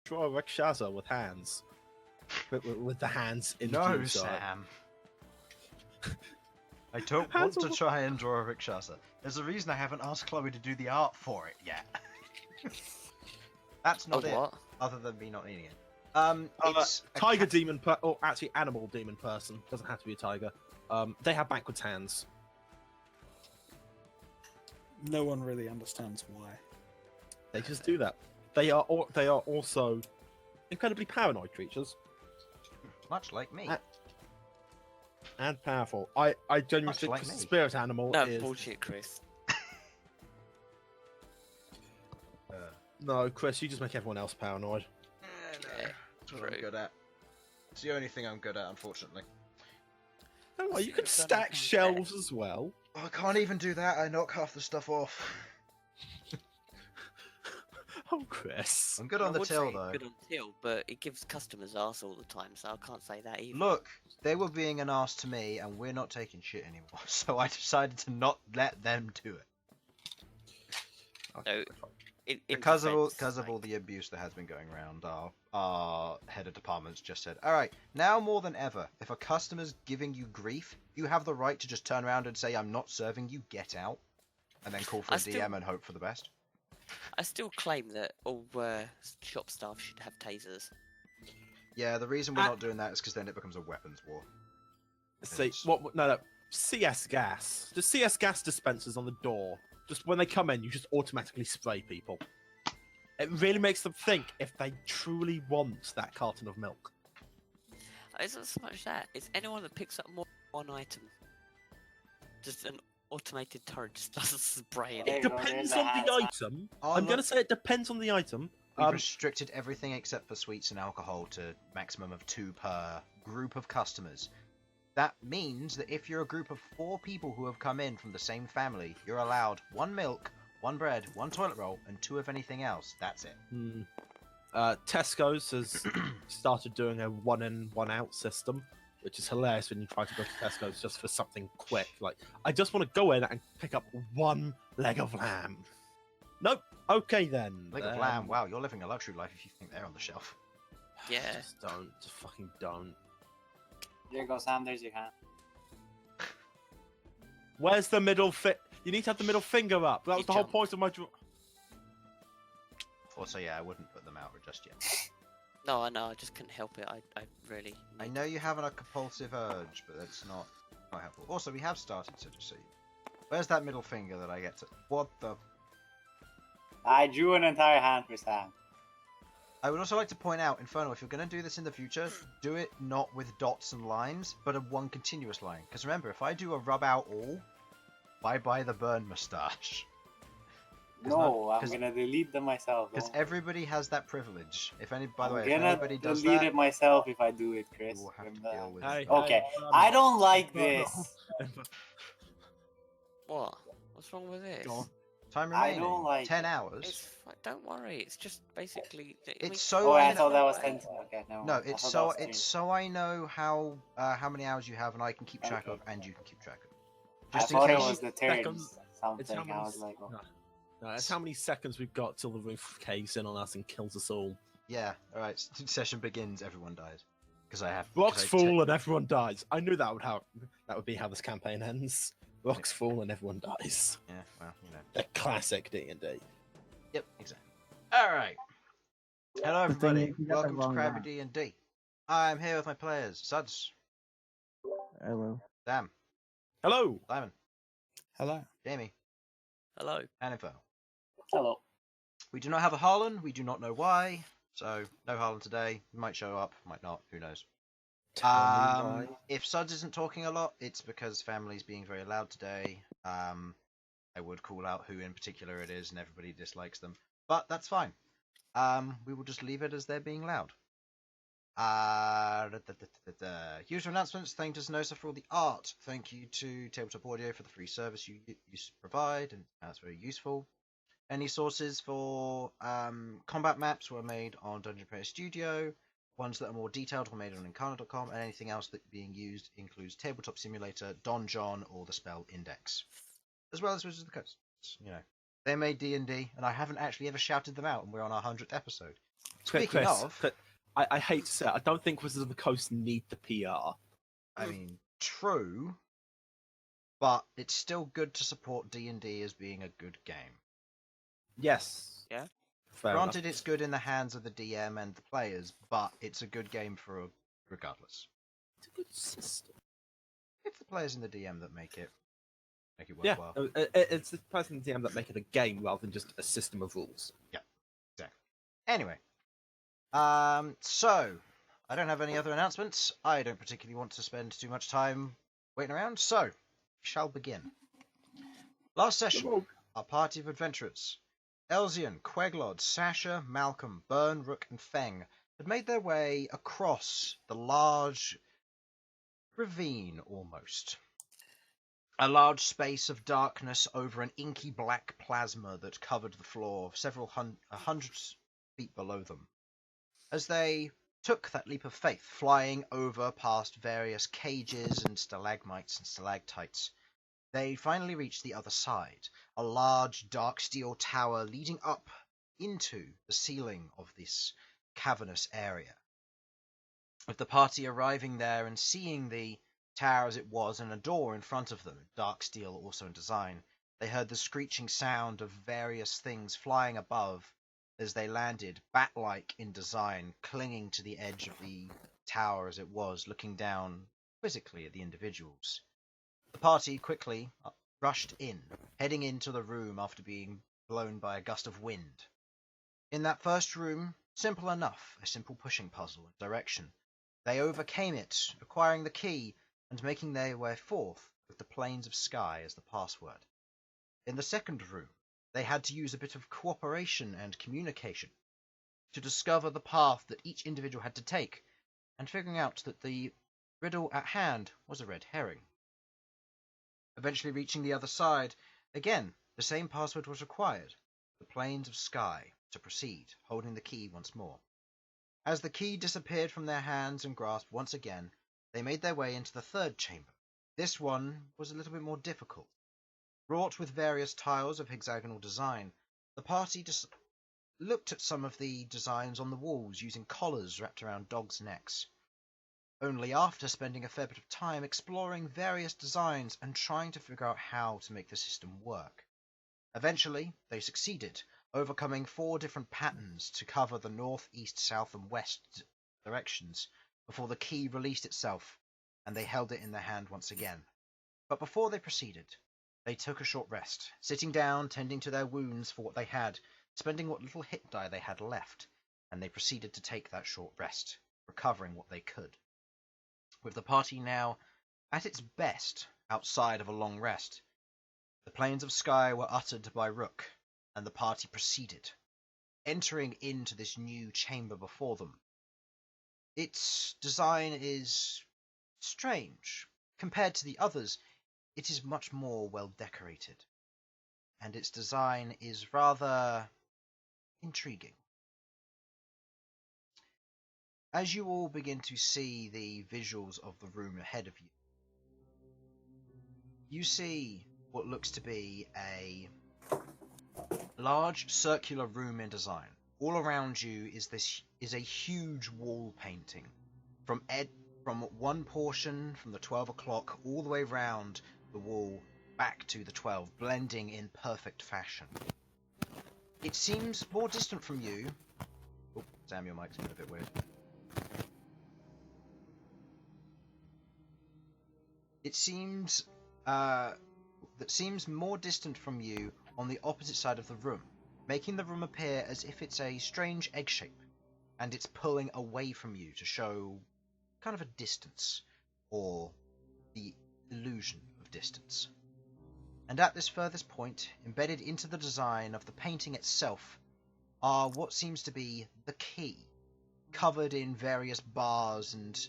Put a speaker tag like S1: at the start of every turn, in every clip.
S1: draw a Rakshasa with hands. With the hands in the
S2: No,
S1: cube side.
S2: Sam. I don't want to try and draw a Rakshasa. There's a reason I haven't asked Chloe to do the art for it yet. That's not it.
S3: What?
S2: Other than me not needing it. It's
S1: Tiger demon, or actually animal demon person. Doesn't have to be a tiger. They have backwards hands.
S4: No one really understands why.
S1: They just do that. They are also incredibly paranoid creatures.
S2: Much like me.
S1: And powerful. I genuinely think
S2: like
S1: the
S2: me.
S1: spirit animal
S3: No,
S1: is...
S3: bullshit, Chris.
S1: No, Chris, you just make everyone else paranoid.
S3: Yeah,
S2: That's what I'm
S3: true.
S2: good at. It's the only thing I'm good at, unfortunately.
S1: No, you can stack shelves as well.
S2: Oh, I can't even do that. I knock half the stuff off.
S1: Oh, Chris.
S2: I'm good on
S3: I
S2: the
S3: would
S2: till,
S3: say
S2: though.
S3: good on till, but it gives customers arse all the time, so I can't say that either.
S2: Look, they were being an arse to me, and we're not taking shit anymore. So I decided to not let them do it.
S3: So, in
S2: Because of
S3: defense,
S2: all the abuse that has been going around, our head of departments just said, all right, now more than ever, if a customer's giving you grief, you have the right to just turn around and say, I'm not serving you, get out, and then call for a DM and hope for the best.
S3: I still claim that all shop staff should have tasers.
S2: Yeah, the reason we're not doing that is because then it becomes a weapons war.
S1: See, what? No. CS gas. Just CS gas dispensers on the door. Just when they come in, you just automatically spray people. It really makes them think if they truly want that carton of milk.
S3: It's not so much that. It's anyone that picks up more than one item. Just an automated turret just doesn't spray
S1: It
S3: it.
S1: depends on the item. I'm going to say it depends on the item.
S2: We've restricted everything except for sweets and alcohol to maximum of 2 per group of customers. That means that if you're a group of 4 people who have come in from the same family, you're allowed 1 milk, 1 bread, 1 toilet roll, and 2 of anything else. That's it.
S1: Tesco's has started doing a 1 in, 1 out system, which is hilarious when you try to go to Tesco's just for something quick. Like, I just want to go in and pick up 1 leg of lamb. Nope. Okay then.
S2: Leg of lamb. Wow, you're living a luxury life if you think they're on the shelf.
S3: Yeah.
S1: Just don't. Just fucking don't.
S5: There you go, Sam. There's your hand.
S1: Where's the middle You need to have the middle finger up. That was the whole point of my
S2: Also, yeah, I wouldn't put them out just yet.
S3: No, I know. I just couldn't help it. I really.
S2: I know you have a compulsive urge, but that's not helpful. Also, we have started, so just so you... Where's that middle finger that I get to... What the...
S5: I drew an entire hand for Sam.
S2: I would also like to point out, Infernal, if you're going to do this in the future, do it not with dots and lines, but a 1 continuous line. Because remember, if I do a rub out all, bye-bye the Bern moustache.
S5: No, I'm gonna delete them myself.
S2: Because everybody has that privilege. If any, by the way, if
S5: I'm
S2: anybody
S5: gonna
S2: does
S5: delete
S2: that,
S5: it myself if I do it, Chris.
S2: you will have to deal with it.
S5: Okay, I don't like this.
S3: What? What's wrong with this?
S1: Go on.
S2: Time
S5: I
S2: remaining,
S5: don't like
S2: 10
S5: it.
S2: hours.
S3: Don't worry. It's just basically.
S2: It's so
S5: Oh, I
S2: I
S5: thought that was
S3: know-
S5: 10. Okay, no.
S2: No, it's so I know how many hours you have and I can keep track of, and you can keep track of.
S5: I
S2: Just in
S5: thought it
S2: case.
S5: was the
S1: seconds.
S5: turns.
S1: It's how
S5: Something.
S1: many
S5: I was like, oh.
S1: No, that's how many seconds we've got till the roof caves in on us and kills us all.
S2: Yeah, alright, session begins, everyone dies. Because I have...
S1: Rocks
S2: 'cause I
S1: fall and everyone dies. I knew that would be how this campaign ends. Rocks fall and everyone dies.
S2: Yeah, well, you know.
S1: The classic D&D.
S2: Yep, exactly. Alright. Hello everybody,
S6: is, you got the
S2: welcome to
S6: wrong
S2: Crabby D&D. I'm here with my players, Sudz,
S6: Hello.
S2: Sam,
S1: Hello.
S2: Simon,
S4: Hello.
S2: Jamie,
S3: Hello.
S2: and Infernal.
S5: Hello.
S2: We do not have a Harlan, we do not know why, so no Harlan today. He might show up, might not, who knows. If Sudz isn't talking a lot, it's because family's being very loud today. I would call out who in particular it is, and everybody dislikes them, but that's fine. We will just leave it as they're being loud. User announcements. Thank you to Nosa for all the art. Thank you to Tabletop Audio for the free service you provide, and that's very useful. Any sources for combat maps were made on Dungeon Player Studio. Ones that are more detailed were made on Incarnate.com, and anything else that being used includes Tabletop Simulator, Don John, or the Spell Index, as well as Wizards of the Coast. You know, They made D&D, and I haven't actually ever shouted them out, and we're on our 100th episode.
S1: Chris,
S2: Speaking of,
S1: Chris, I hate to say it, I don't think Wizards of the Coast need the PR.
S2: I mean, true, but it's still good to support D&D as being a good game.
S1: Yes.
S3: Yeah.
S1: Fair
S2: Granted,
S1: enough.
S2: it's good in the hands of the DM and the players, but it's a good game for regardless.
S1: It's a good system.
S2: It's the players and the DM that make it
S1: Yeah,
S2: worthwhile.
S1: it's the person in the DM that make it a game rather than just a system of rules.
S2: Anyway, so I don't have any other announcements. I don't particularly want to spend too much time waiting around, so shall begin. Last session, our party of adventurers, Elsyan, Queglod, Sasha, Malcom, Bern, Rook, and Feng, had made their way across the large ravine, almost. A large space of darkness over an inky black plasma that covered the floor several hundred feet below them. As they took that leap of faith, flying over past various cages and stalagmites and stalactites, they finally reached the other side, a large dark steel tower leading up into the ceiling of this cavernous area. With the party arriving there and seeing the tower as it was and a door in front of them, dark steel also in design, they heard the screeching sound of various things flying above as they landed, bat-like in design, clinging to the edge of the tower as it was, looking down quizzically at the individuals. The party quickly rushed in, heading into the room after being blown by a gust of wind. In that first room, simple enough, a simple pushing puzzle and direction. They overcame it, acquiring the key and making their way forth with the plains of sky as the password. In the second room, they had to use a bit of cooperation and communication to discover the path that each individual had to take, and figuring out that the riddle at hand was a red herring. Eventually reaching the other side, again, the same password was required, the plains of sky, to proceed, holding the key once more. As the key disappeared from their hands and grasp once again, they made their way into the third chamber. This one was a little bit more difficult. Wrought with various tiles of hexagonal design, the party looked at some of the designs on the walls using collars wrapped around dogs' necks. Only after spending a fair bit of time exploring various designs and trying to figure out how to make the system work. Eventually, they succeeded, overcoming 4 different patterns to cover the north, east, south, and west directions before the key released itself, and they held it in their hand once again. But before they proceeded, they took a short rest, sitting down, tending to their wounds for what they had, spending what little hit die they had left, and they proceeded to take that short rest, recovering what they could. With the party now at its best outside of a long rest, the plains of sky were uttered by Rook, and the party proceeded, entering into this new chamber before them. Its design is strange. Compared to the others, it is much more well decorated, and its design is rather intriguing. As you all begin to see the visuals of the room ahead of you, you see what looks to be a large circular room in design. All around you is a huge wall painting, from one portion from the 12 o'clock all the way round the wall back to the 12, blending in perfect fashion. It seems more distant from you. Oh, Sam, your mic's getting a bit weird. It seems more distant from you on the opposite side of the room, making the room appear as if it's a strange egg shape, and it's pulling away from you to show kind of a distance, or the illusion of distance. And at this furthest point, embedded into the design of the painting itself, are what seems to be the key, covered in various bars and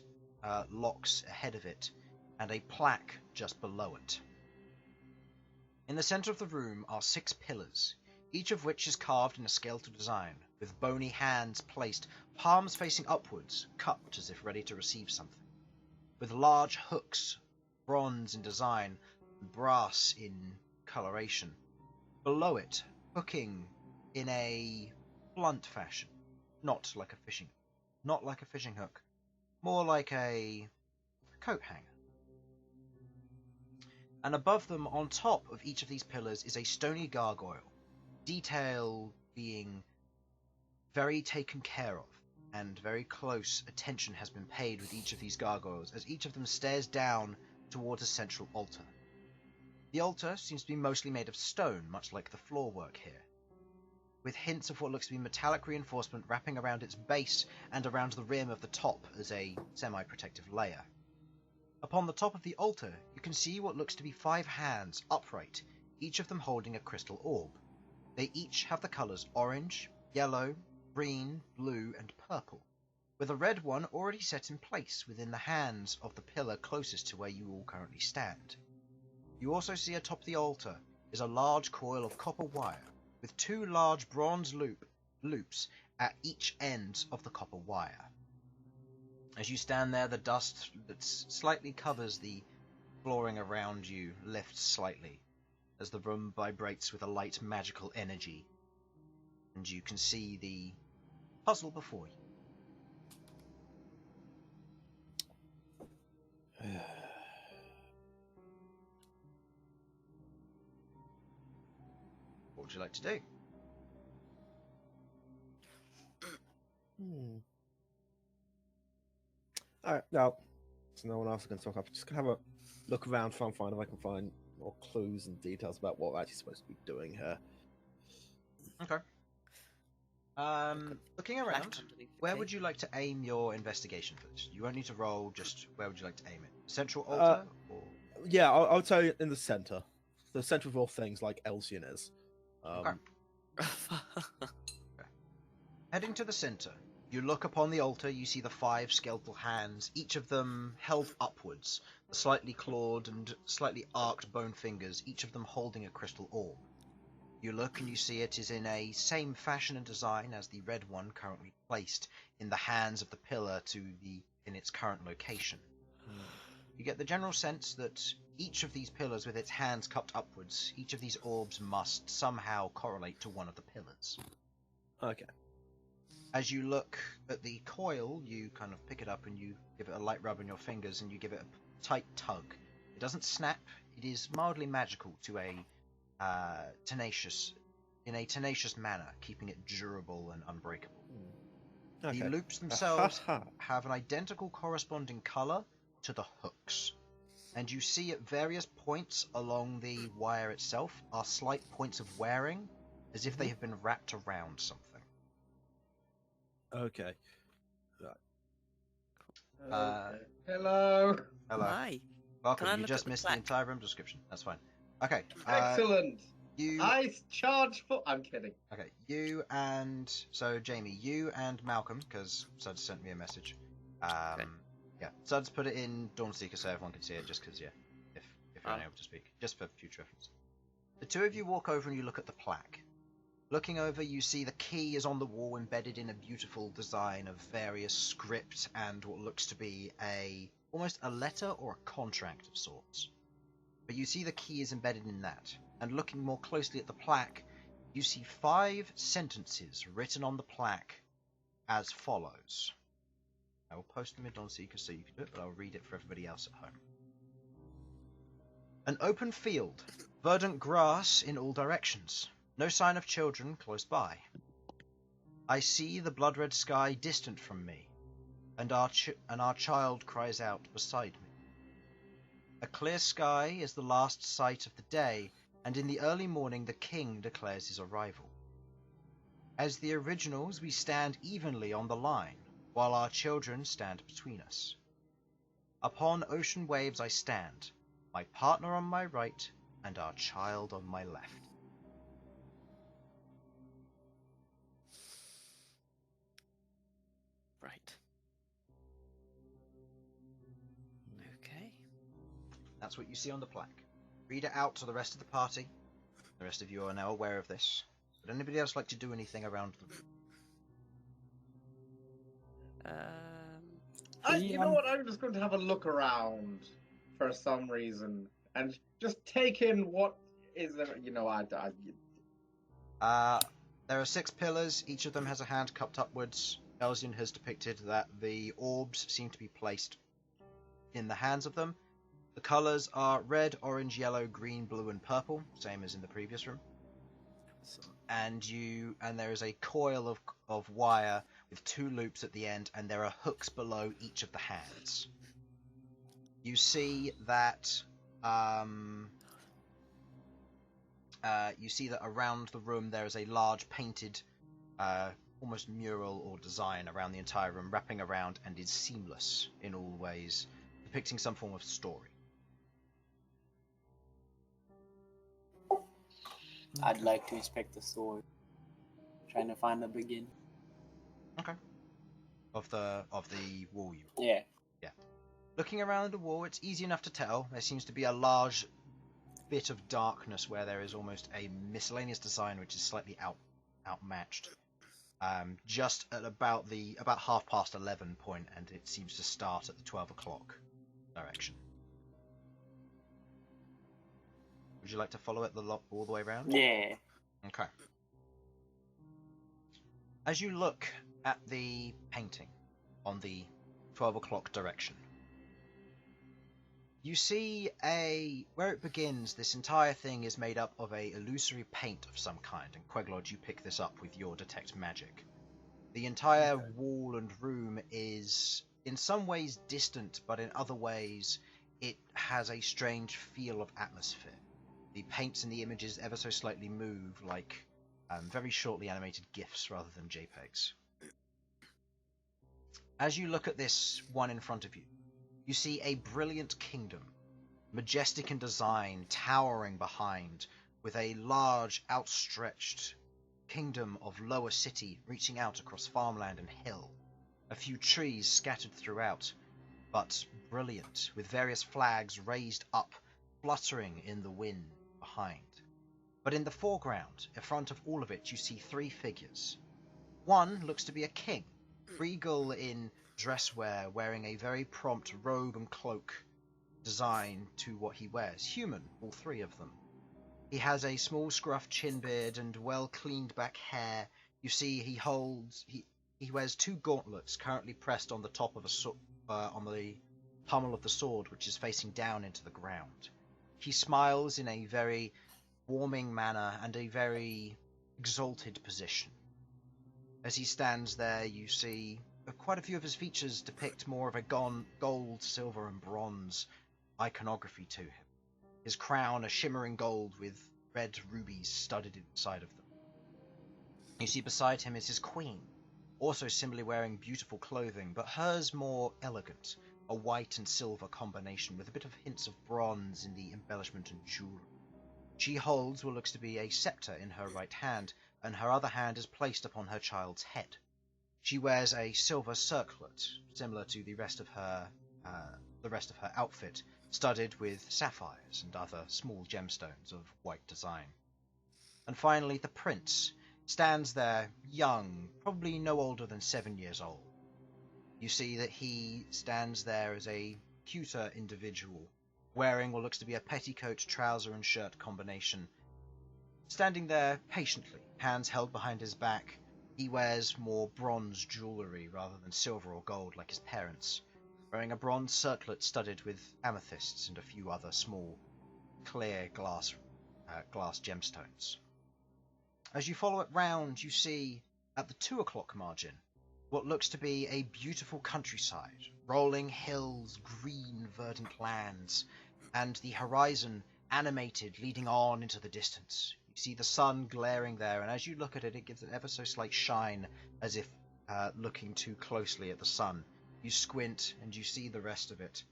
S2: locks ahead of it, and a plaque just below it. In the center of the room are 6 pillars, each of which is carved in a skeletal design, with bony hands placed, palms facing upwards, cupped as if ready to receive something. With large hooks, bronze in design, brass in coloration. Below it hooking in a blunt fashion, not like a fishing hook, more like a coat hanger. And above them, on top of each of these pillars, is a stony gargoyle, detail being very taken care of, and very close attention has been paid with each of these gargoyles, as each of them stares down towards a central altar. The altar seems to be mostly made of stone, much like the floorwork here, with hints of what looks to be metallic reinforcement wrapping around its base and around the rim of the top as a semi-protective layer. Upon the top of the altar, you can see what looks to be 5 hands, upright, each of them holding a crystal orb. They each have the colours orange, yellow, green, blue, and purple, with a red one already set in place within the hands of the pillar closest to where you all currently stand. You also see atop the altar is a large coil of copper wire, with 2 large bronze loops at each end of the copper wire. As you stand there, the dust that slightly covers the flooring around you lifts slightly, as the room vibrates with a light magical energy, and you can see the puzzle before you. What would you like to do?
S1: Alright, now, so no one else is going to talk. I'm just going to have a look around, try and find if I can find more clues and details about what we're actually supposed to be doing here.
S2: Okay. Looking around, where would you like to aim your investigation for this? You won't need to roll, just where would you like to aim it? Central altar? Or...
S1: Yeah, I'll tell you in the center. The center of all things, like Elsyan is.
S2: Okay. Heading to the center, you look upon the altar, you see the 5 skeletal hands, each of them held upwards, the slightly clawed and slightly arced bone fingers, each of them holding a crystal orb. You look and you see it is in a same fashion and design as the red one currently placed in the hands of the pillar in its current location. You get the general sense that each of these pillars with its hands cupped upwards, each of these orbs must somehow correlate to one of the pillars.
S1: Okay.
S2: As you look at the coil, you kind of pick it up and you give it a light rub on your fingers and you give it a tight tug. It doesn't snap, it is mildly magical to a tenacious manner, keeping it durable and unbreakable.
S1: Okay.
S2: The loops themselves have an identical corresponding colour to the hooks, and you see at various points along the wire itself are slight points of wearing, as if they have been wrapped around something.
S1: Okay.
S2: Right.
S7: Hello.
S2: Hello.
S3: Hi.
S2: Welcome.
S3: Can I
S2: You
S3: look
S2: just
S3: at the
S2: missed the
S3: plaque?
S2: entire room description. That's fine. Okay.
S7: Excellent.
S2: You.
S7: I charge for. I'm kidding.
S2: Okay. You and Jamie, you and Malcolm, because Sudz sent me a message.
S3: Okay.
S2: Yeah. Sudz put it in Dawnseeker so everyone can see it, just because if you're unable to speak, just for future reference. The 2 of you walk over and you look at the plaque. Looking over, you see the key is on the wall, embedded in a beautiful design of various script and what looks to be almost a letter or a contract of sorts. But you see the key is embedded in that, and looking more closely at the plaque, you see 5 sentences written on the plaque as follows. I will post them in Dawnseeker so you can do it, but I'll read it for everybody else at home. An open field, verdant grass in all directions. No sign of children close by. I see the blood-red sky distant from me, and our child cries out beside me. A clear sky is the last sight of the day, and in the early morning the king declares his arrival. As the originals, we stand evenly on the line, while our children stand between us. Upon ocean waves I stand, my partner on my right, and our child on my left.
S3: Right. Okay.
S2: That's what you see on the plaque. Read it out to the rest of the party. The rest of you are now aware of this. Would anybody else like to do anything around the room?
S7: You know what? I'm just going to have a look around for some reason and just take in what is there. You know,
S2: There are 6 pillars. Each of them has a hand cupped upwards. Elsyan has depicted that the orbs seem to be placed in the hands of them. The colours are red, orange, yellow, green, blue, and purple, same as in the previous room. And there is a coil of wire with 2 loops at the end, and there are hooks below each of the hands. You see that around the room there is a large painted, almost mural or design around the entire room, wrapping around and is seamless in all ways, depicting some form of story.
S5: I'd like to inspect the sword. Trying to find the begin.
S2: Okay. Of the wall, you.
S5: Yeah.
S2: Yeah. Looking around the wall, it's easy enough to tell. There seems to be a large bit of darkness where there is almost a miscellaneous design which is slightly outmatched. Just at about 11:30 point, and it seems to start at the 12 o'clock direction. Would you like to follow it all the way around?
S5: Yeah.
S2: Okay. As you look at the painting on the 12 o'clock direction, you see where it begins, this entire thing is made up of a illusory paint of some kind, and Queglod, you pick this up with your detect magic. The entire wall and room is in some ways distant, but in other ways it has a strange feel of atmosphere. The paints and the images ever so slightly move like very shortly animated GIFs rather than JPEGs. As you look at this one in front of you, you see a brilliant kingdom, majestic in design, towering behind, with a large, outstretched kingdom of lower city reaching out across farmland and hill. A few trees scattered throughout, but brilliant, with various flags raised up, fluttering in the wind behind. But in the foreground, in front of all of it, you see 3 figures. One looks to be a king, regal in dress wear, wearing a very prompt robe and cloak design to what he wears. Human, all 3 of them. He has a small scruffed chin beard and well cleaned back hair. You see he wears 2 gauntlets currently pressed on the top of on the pommel of the sword, which is facing down into the ground. He smiles in a very warming manner and a very exalted position. As he stands there, you see quite a few of his features depict more of a gold, silver, and bronze iconography to him. His crown a shimmering gold with red rubies studded inside of them. You see beside him is his queen, also similarly wearing beautiful clothing, but hers more elegant, a white and silver combination with a bit of hints of bronze in the embellishment and jewelry. She holds what looks to be a scepter in her right hand, and her other hand is placed upon her child's head. She wears a silver circlet, similar to the rest of her outfit, studded with sapphires and other small gemstones of white design. And finally, the prince stands there, young, probably no older than 7 years old. You see that he stands there as a cuter individual, wearing what looks to be a petticoat, trouser, and shirt combination. Standing there patiently, hands held behind his back, he wears more bronze jewellery rather than silver or gold like his parents, wearing a bronze circlet studded with amethysts and a few other small, clear glass gemstones. As you follow it round, you see, at the 2 o'clock margin, what looks to be a beautiful countryside, rolling hills, green, verdant lands, and the horizon animated, leading on into the distance. You see the sun glaring there, and as you look at it, it gives an ever so slight shine, as if looking too closely at the sun. You squint, and you see the rest of it,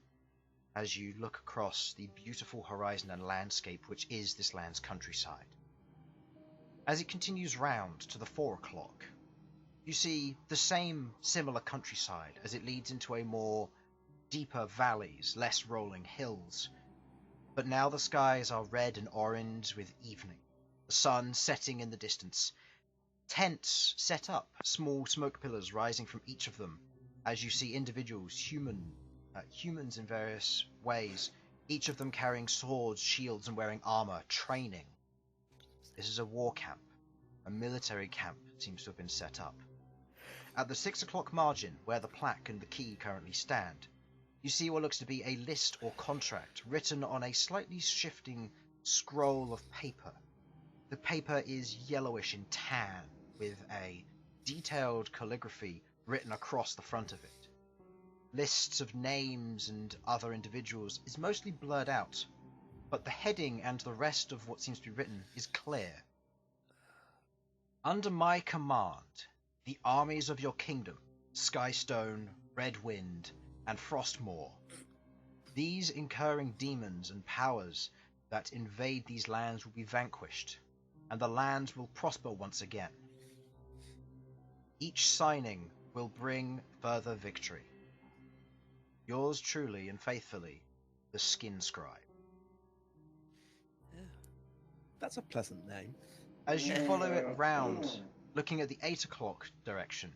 S2: as you look across the beautiful horizon and landscape which is this land's countryside. As it continues round to the 4 o'clock, you see the same similar countryside as it leads into a more deeper valleys, less rolling hills. But now the skies are red and orange with evening, the sun setting in the distance. Tents set up, small smoke pillars rising from each of them, as you see individuals, humans in various ways, each of them carrying swords, shields, and wearing armor, training. This is a war camp. a military camp seems to have been set up. At the 6 o'clock margin, where the plaque and the key currently stand, you see what looks to be a list or contract written on a slightly shifting scroll of paper. The paper is yellowish in tan, with a detailed calligraphy written across the front of it. Lists of names and other individuals is mostly blurred out, but the heading and the rest of what seems to be written is clear. Under my command, the armies of your kingdom, Skystone, Redwind, and Frostmoor, these incurring demons and powers that invade these lands will be vanquished, and the lands will prosper once again. Each signing will bring further victory. Yours truly and faithfully, the Skin Scribe.
S1: That's a pleasant name.
S2: As you follow it round, looking at the 8 o'clock direction,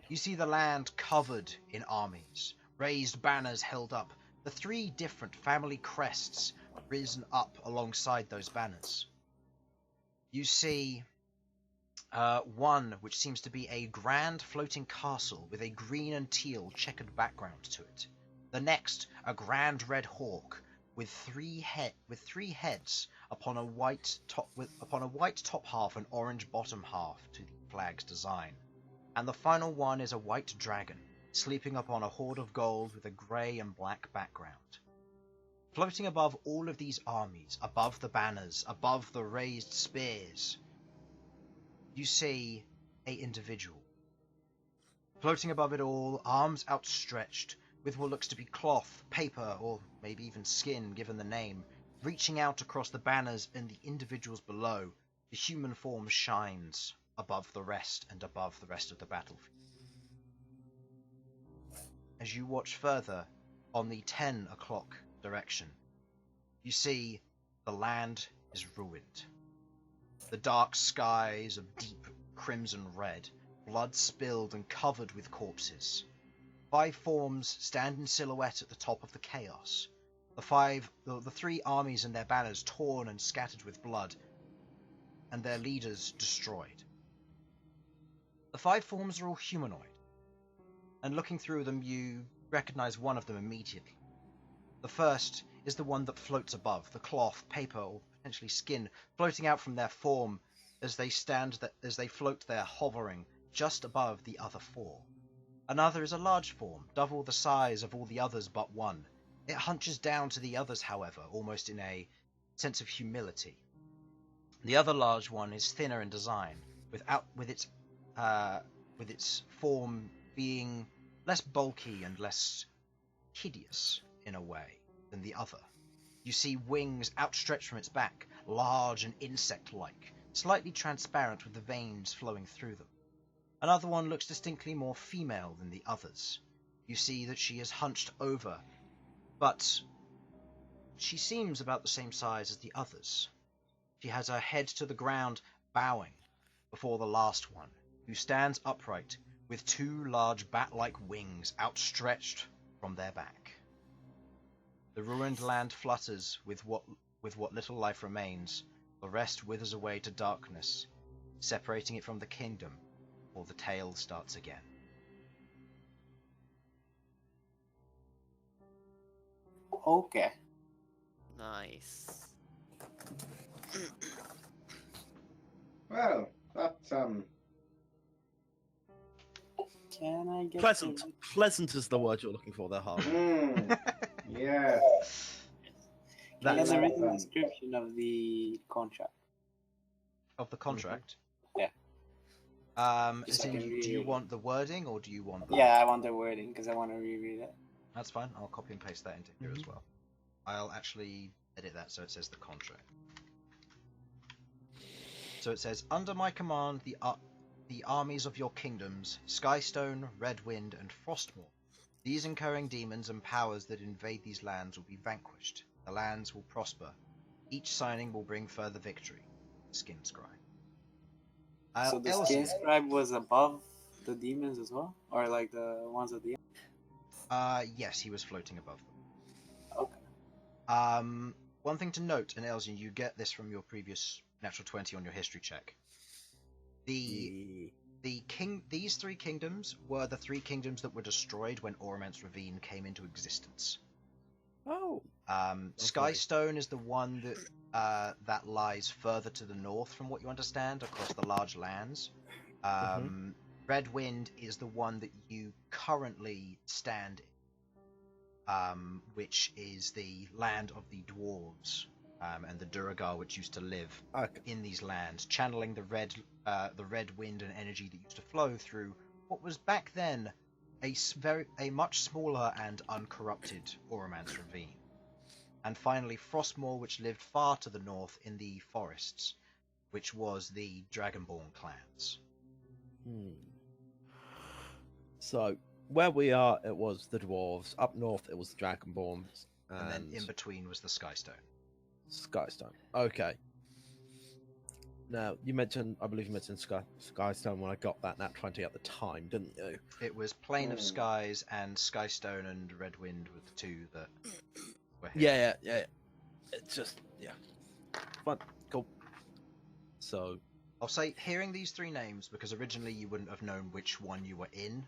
S2: you see the land covered in armies, raised banners held up, the 3 different family crests risen up alongside those banners. You see one which seems to be a grand floating castle with a green and teal checkered background to it. The next, a grand red hawk with three heads upon a white top half and orange bottom half to the flag's design. And the final one is a white dragon, sleeping upon a hoard of gold with a grey and black background. Floating above all of these armies, above the banners, above the raised spears, you see a individual. Floating above it all, arms outstretched, with what looks to be cloth, paper, or maybe even skin, given the name, reaching out across the banners and the individuals below, the human form shines above the rest and above the rest of the battlefield. As you watch further on the 10 o'clock direction, you see the land is ruined. The dark skies of deep crimson red, blood spilled and covered with corpses. 5 forms stand in silhouette at the top of the chaos. The 3 armies and their banners torn and scattered with blood, and their leaders destroyed. The 5 forms are all humanoid, and looking through them you recognize one of them immediately. The first is the one that floats above, the cloth, paper, or potentially skin, floating out from their form as they float there hovering just above the other 4. Another is a large form, double the size of all the others but one. It hunches down to the others, however, almost in a sense of humility. The other large one is thinner in design, with its form being less bulky and less hideous in a way than the other. You see wings outstretched from its back, large and insect-like, slightly transparent with the veins flowing through them. Another one looks distinctly more female than the others. You see that she is hunched over, but she seems about the same size as the others. She has her head to the ground, bowing before the last one, who stands upright with 2 large bat-like wings outstretched from their back. The ruined land flutters with what little life remains. The rest withers away to darkness, separating it from the kingdom, or the tale starts again.
S5: Okay.
S3: Nice.
S7: Well, that's
S5: Can I get
S1: Pleasant.
S5: some-
S1: Pleasant is the word you're looking for there, Harlan.
S7: yeah.
S5: Can I get
S1: That's
S5: a written
S7: fun.
S5: description of the contract?
S2: Of the contract?
S5: Yeah.
S2: As
S5: so I
S2: in,
S5: can
S2: do you
S5: read.
S2: want the wording, or do you want the...
S5: Yeah, I want the wording because I want to reread it.
S2: That's fine, I'll copy and paste that into here as well. I'll actually edit that so it says the contract. So it says, under my command, the armies of your kingdoms, Skystone, Redwind, and Frostmoor. These incurring demons and powers that invade these lands will be vanquished. The lands will prosper. Each signing will bring further victory. Skin Scribe.
S5: So the
S2: Elsyan.
S5: Skin Scribe was above the demons as well? Or like the ones at the end?
S2: Yes, he was floating above them.
S5: Okay.
S2: One thing to note, and Elsyan, you get this from your previous natural 20 on your history check. These three kingdoms were the three kingdoms that were destroyed when Oromance Ravine came into existence.
S1: Oh.
S2: Skystone is the one that lies further to the north, from what you understand, across the large lands. Red Wind is the one that you currently stand in, which is the land of the dwarves and the Duragar, which used to live in these lands, channeling the red wind and energy that used to flow through what was back then a much smaller and uncorrupted Oromance Ravine. And finally, Frostmoor, which lived far to the north in the forests, which was the Dragonborn clans.
S1: So, where we are, it was the dwarves. Up north, it was the Dragonborns.
S2: And then in between was the Skystone.
S1: Skystone. Okay. Now, I believe you mentioned Skystone when I got that nat 20 at the time, didn't you?
S2: It was Plain of Skies, and Skystone and Red Wind were the two that were here.
S1: Yeah. It's just, fun, cool. So,
S2: I'll say, hearing these three names, because originally you wouldn't have known which one you were in.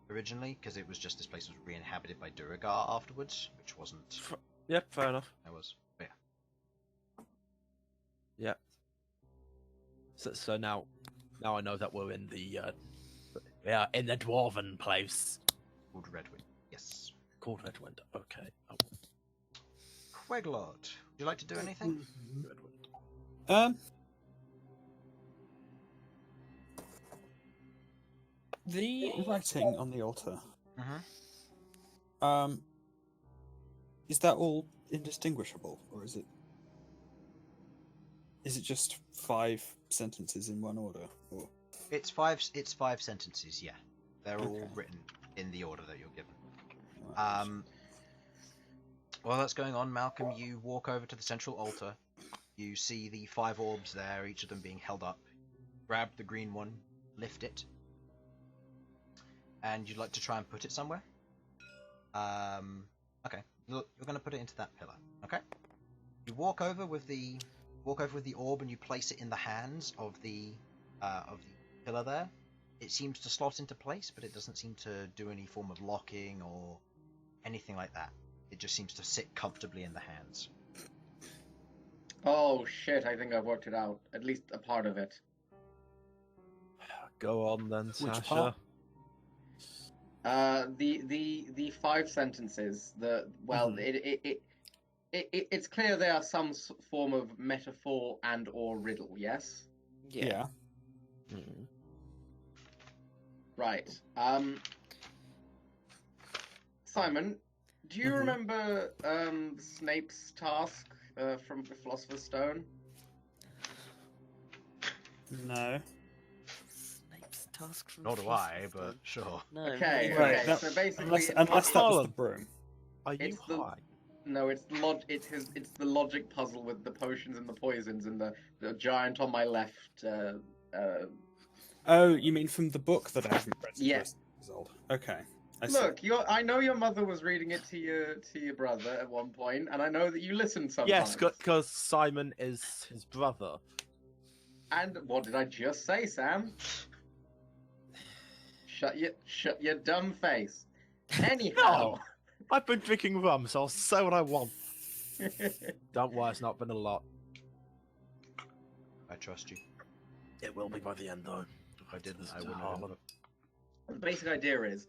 S2: Originally, because it was just this place was re-inhabited by Duragar afterwards, which wasn't.
S1: Yeah, fair enough.
S2: It was, but
S1: yeah. So now I know that we're in the dwarven place
S2: called Redwind. Yes.
S1: Called Redwind. Okay.
S2: Queglod, would you like to do anything?
S4: The writing on the altar. Is that all indistinguishable, or is it just 5 sentences in one order? Or...
S2: It's five sentences. Yeah, they're all written in the order that you're given.
S4: Right.
S2: While that's going on, Malcolm, you walk over to the central altar. You see the 5 orbs there, each of them being held up. Grab the green one, lift it, and you'd like to try and put it somewhere. Okay, you're going to put it into that pillar. Okay. You walk over with the orb and you place it in the hands of the pillar there. It seems to slot into place, but it doesn't seem to do any form of locking or anything like that. It just seems to sit comfortably in the hands.
S7: Oh shit, I think I've worked it out. At least a part of it.
S1: Go on then,
S4: Which
S1: Sasha.
S4: part?
S7: The 5 sentences. It's clear they are some form of metaphor and or riddle. Yes.
S4: Yeah.
S7: Right. Simon, do you remember Snape's task from the Philosopher's Stone?
S4: No.
S3: Snape's task from
S2: Nor do I, but sure.
S3: No.
S7: Okay.
S4: Right,
S7: Okay.
S4: that-
S7: So basically,
S4: Unless that was the broom.
S1: Are you
S7: It's the-
S1: high?
S7: No, it's the logic puzzle with the potions and the poisons and the giant on my left.
S4: Oh, you mean from the book that I haven't read? since
S7: Yeah.
S4: I was years old. Okay. I see.
S7: Look, I know your mother was reading it to your brother at one point, and I know that you listened sometimes.
S1: Yes, because Simon is his brother.
S7: And what did I just say, Sam? Shut your dumb face. Anyhow.
S1: No. I've been drinking rum, so I'll say what I want. Don't worry, it's not been a lot.
S2: I trust you.
S1: It will be by the end, though.
S2: If I didn't, I
S1: to
S2: wouldn't
S1: Harlan.
S7: The basic idea is,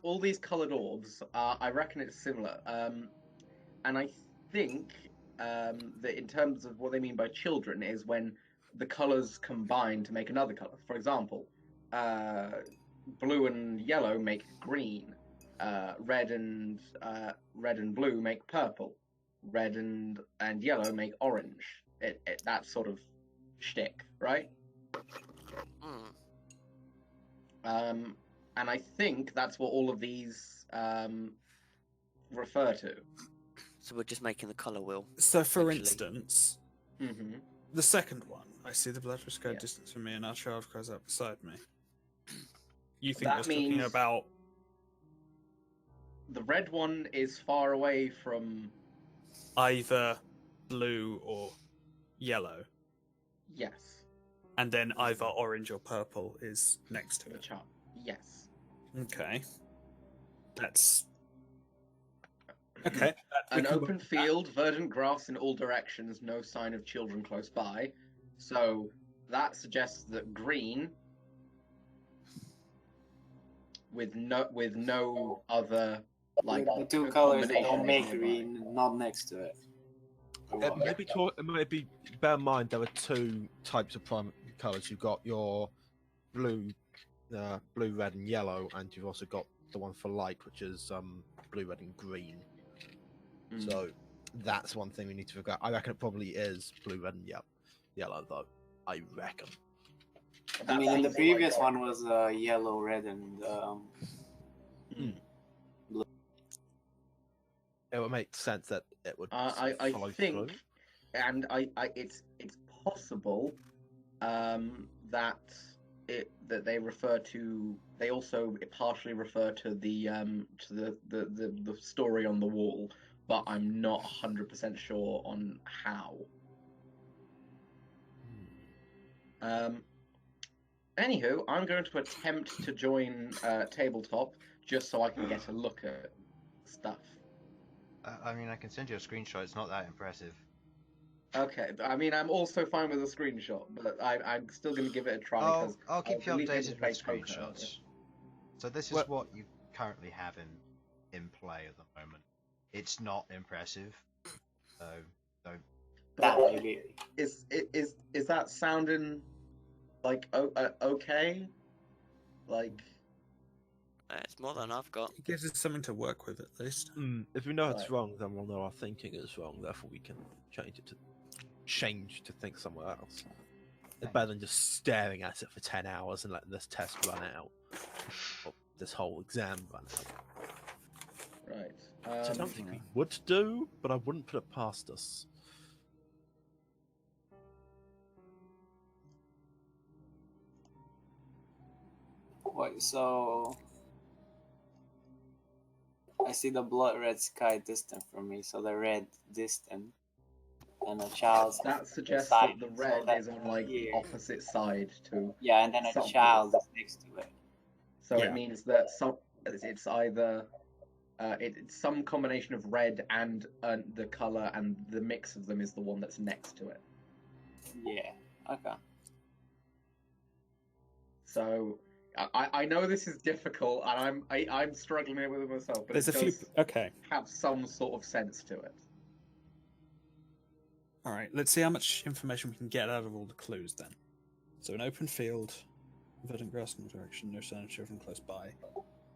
S7: all these coloured orbs are, I reckon it's similar. And I think that in terms of what they mean by children is when the colours combine to make another colour. For example, blue and yellow make green. Red and blue make purple. Red and yellow make orange. That sort of shtick, right? And I think that's what all of these refer to.
S3: So we're just making the colour wheel.
S4: So, for
S3: Actually.
S4: instance,
S7: Mm-hmm.
S4: the second one, I see the blood rush go
S7: Yeah.
S4: distance from me, and our child cries out beside me. You think
S7: That
S4: that's talking
S7: means-
S4: about?
S7: The red one is far away from.
S4: Either blue or yellow.
S7: Yes.
S4: And then either orange or purple is next to
S7: The
S4: it.
S7: chart. Yes.
S4: Okay. That's... Okay.
S7: An open field, verdant grass in all directions, no sign of children close by. So that suggests that green, with no other like
S5: the two colors that
S7: combination
S5: don't make
S7: nearby.
S5: green, not next to it. Or
S1: It
S5: what?
S1: may be. Bear in mind there are two types of primary colours. You've got your blue, red, and yellow, and you've also got the one for light, which is blue, red, and green. So that's one thing we need to figure out. I reckon it probably is blue, red, and yellow, though. I reckon.
S5: I mean, in the previous one was yellow, red, and blue.
S1: It would make sense that it would.
S7: I
S1: follow
S7: think,
S1: through.
S7: and it's possible that they refer to. They also partially refer to the story on the wall, but I'm not 100% sure on how. Anywho, I'm going to attempt to join tabletop just so I can get a look at stuff.
S2: I mean, I can send you a screenshot. It's not that impressive.
S7: Okay, I mean, I'm also fine with a screenshot, but I'm still going to give it a try.
S2: I'll keep you
S7: at least
S2: updated with
S7: face poker,
S2: screenshots. So this is what you currently have in play at the moment. It's not impressive, so don't.
S5: That
S7: But
S5: maybe.
S7: is that sounding like okay? Like,
S3: It's more than I've got.
S4: It gives us something to work with, at least.
S1: If we know it's
S7: Right.
S1: wrong, then we'll know our thinking is wrong. Therefore, we can change to think somewhere else. It's better than just staring at it for 10 hours and letting this test run out, or this whole exam run out.
S7: right.
S1: Which I don't think we would do, but I wouldn't put it past us.
S5: Wait, so I see the blood red sky distant from me, so the red distant, and a child.
S7: That suggests
S5: side,
S7: that the
S5: so
S7: red
S5: that's
S7: is on like the
S5: here.
S7: opposite side to.
S5: Yeah, and then a
S7: something.
S5: child is next to it.
S7: So
S4: Yeah.
S7: it means that it's either it's some combination of red and the color, and the mix of them is the one that's next to it.
S5: Yeah. Okay.
S7: So I know this is difficult, and I'm struggling with it myself, but
S4: There's
S7: it
S4: a few.
S7: does
S4: Okay.
S7: have some sort of sense to it.
S4: All right. Let's see how much information we can get out of all the clues then. So an open field, verdant grass in the direction, no sign of children close by.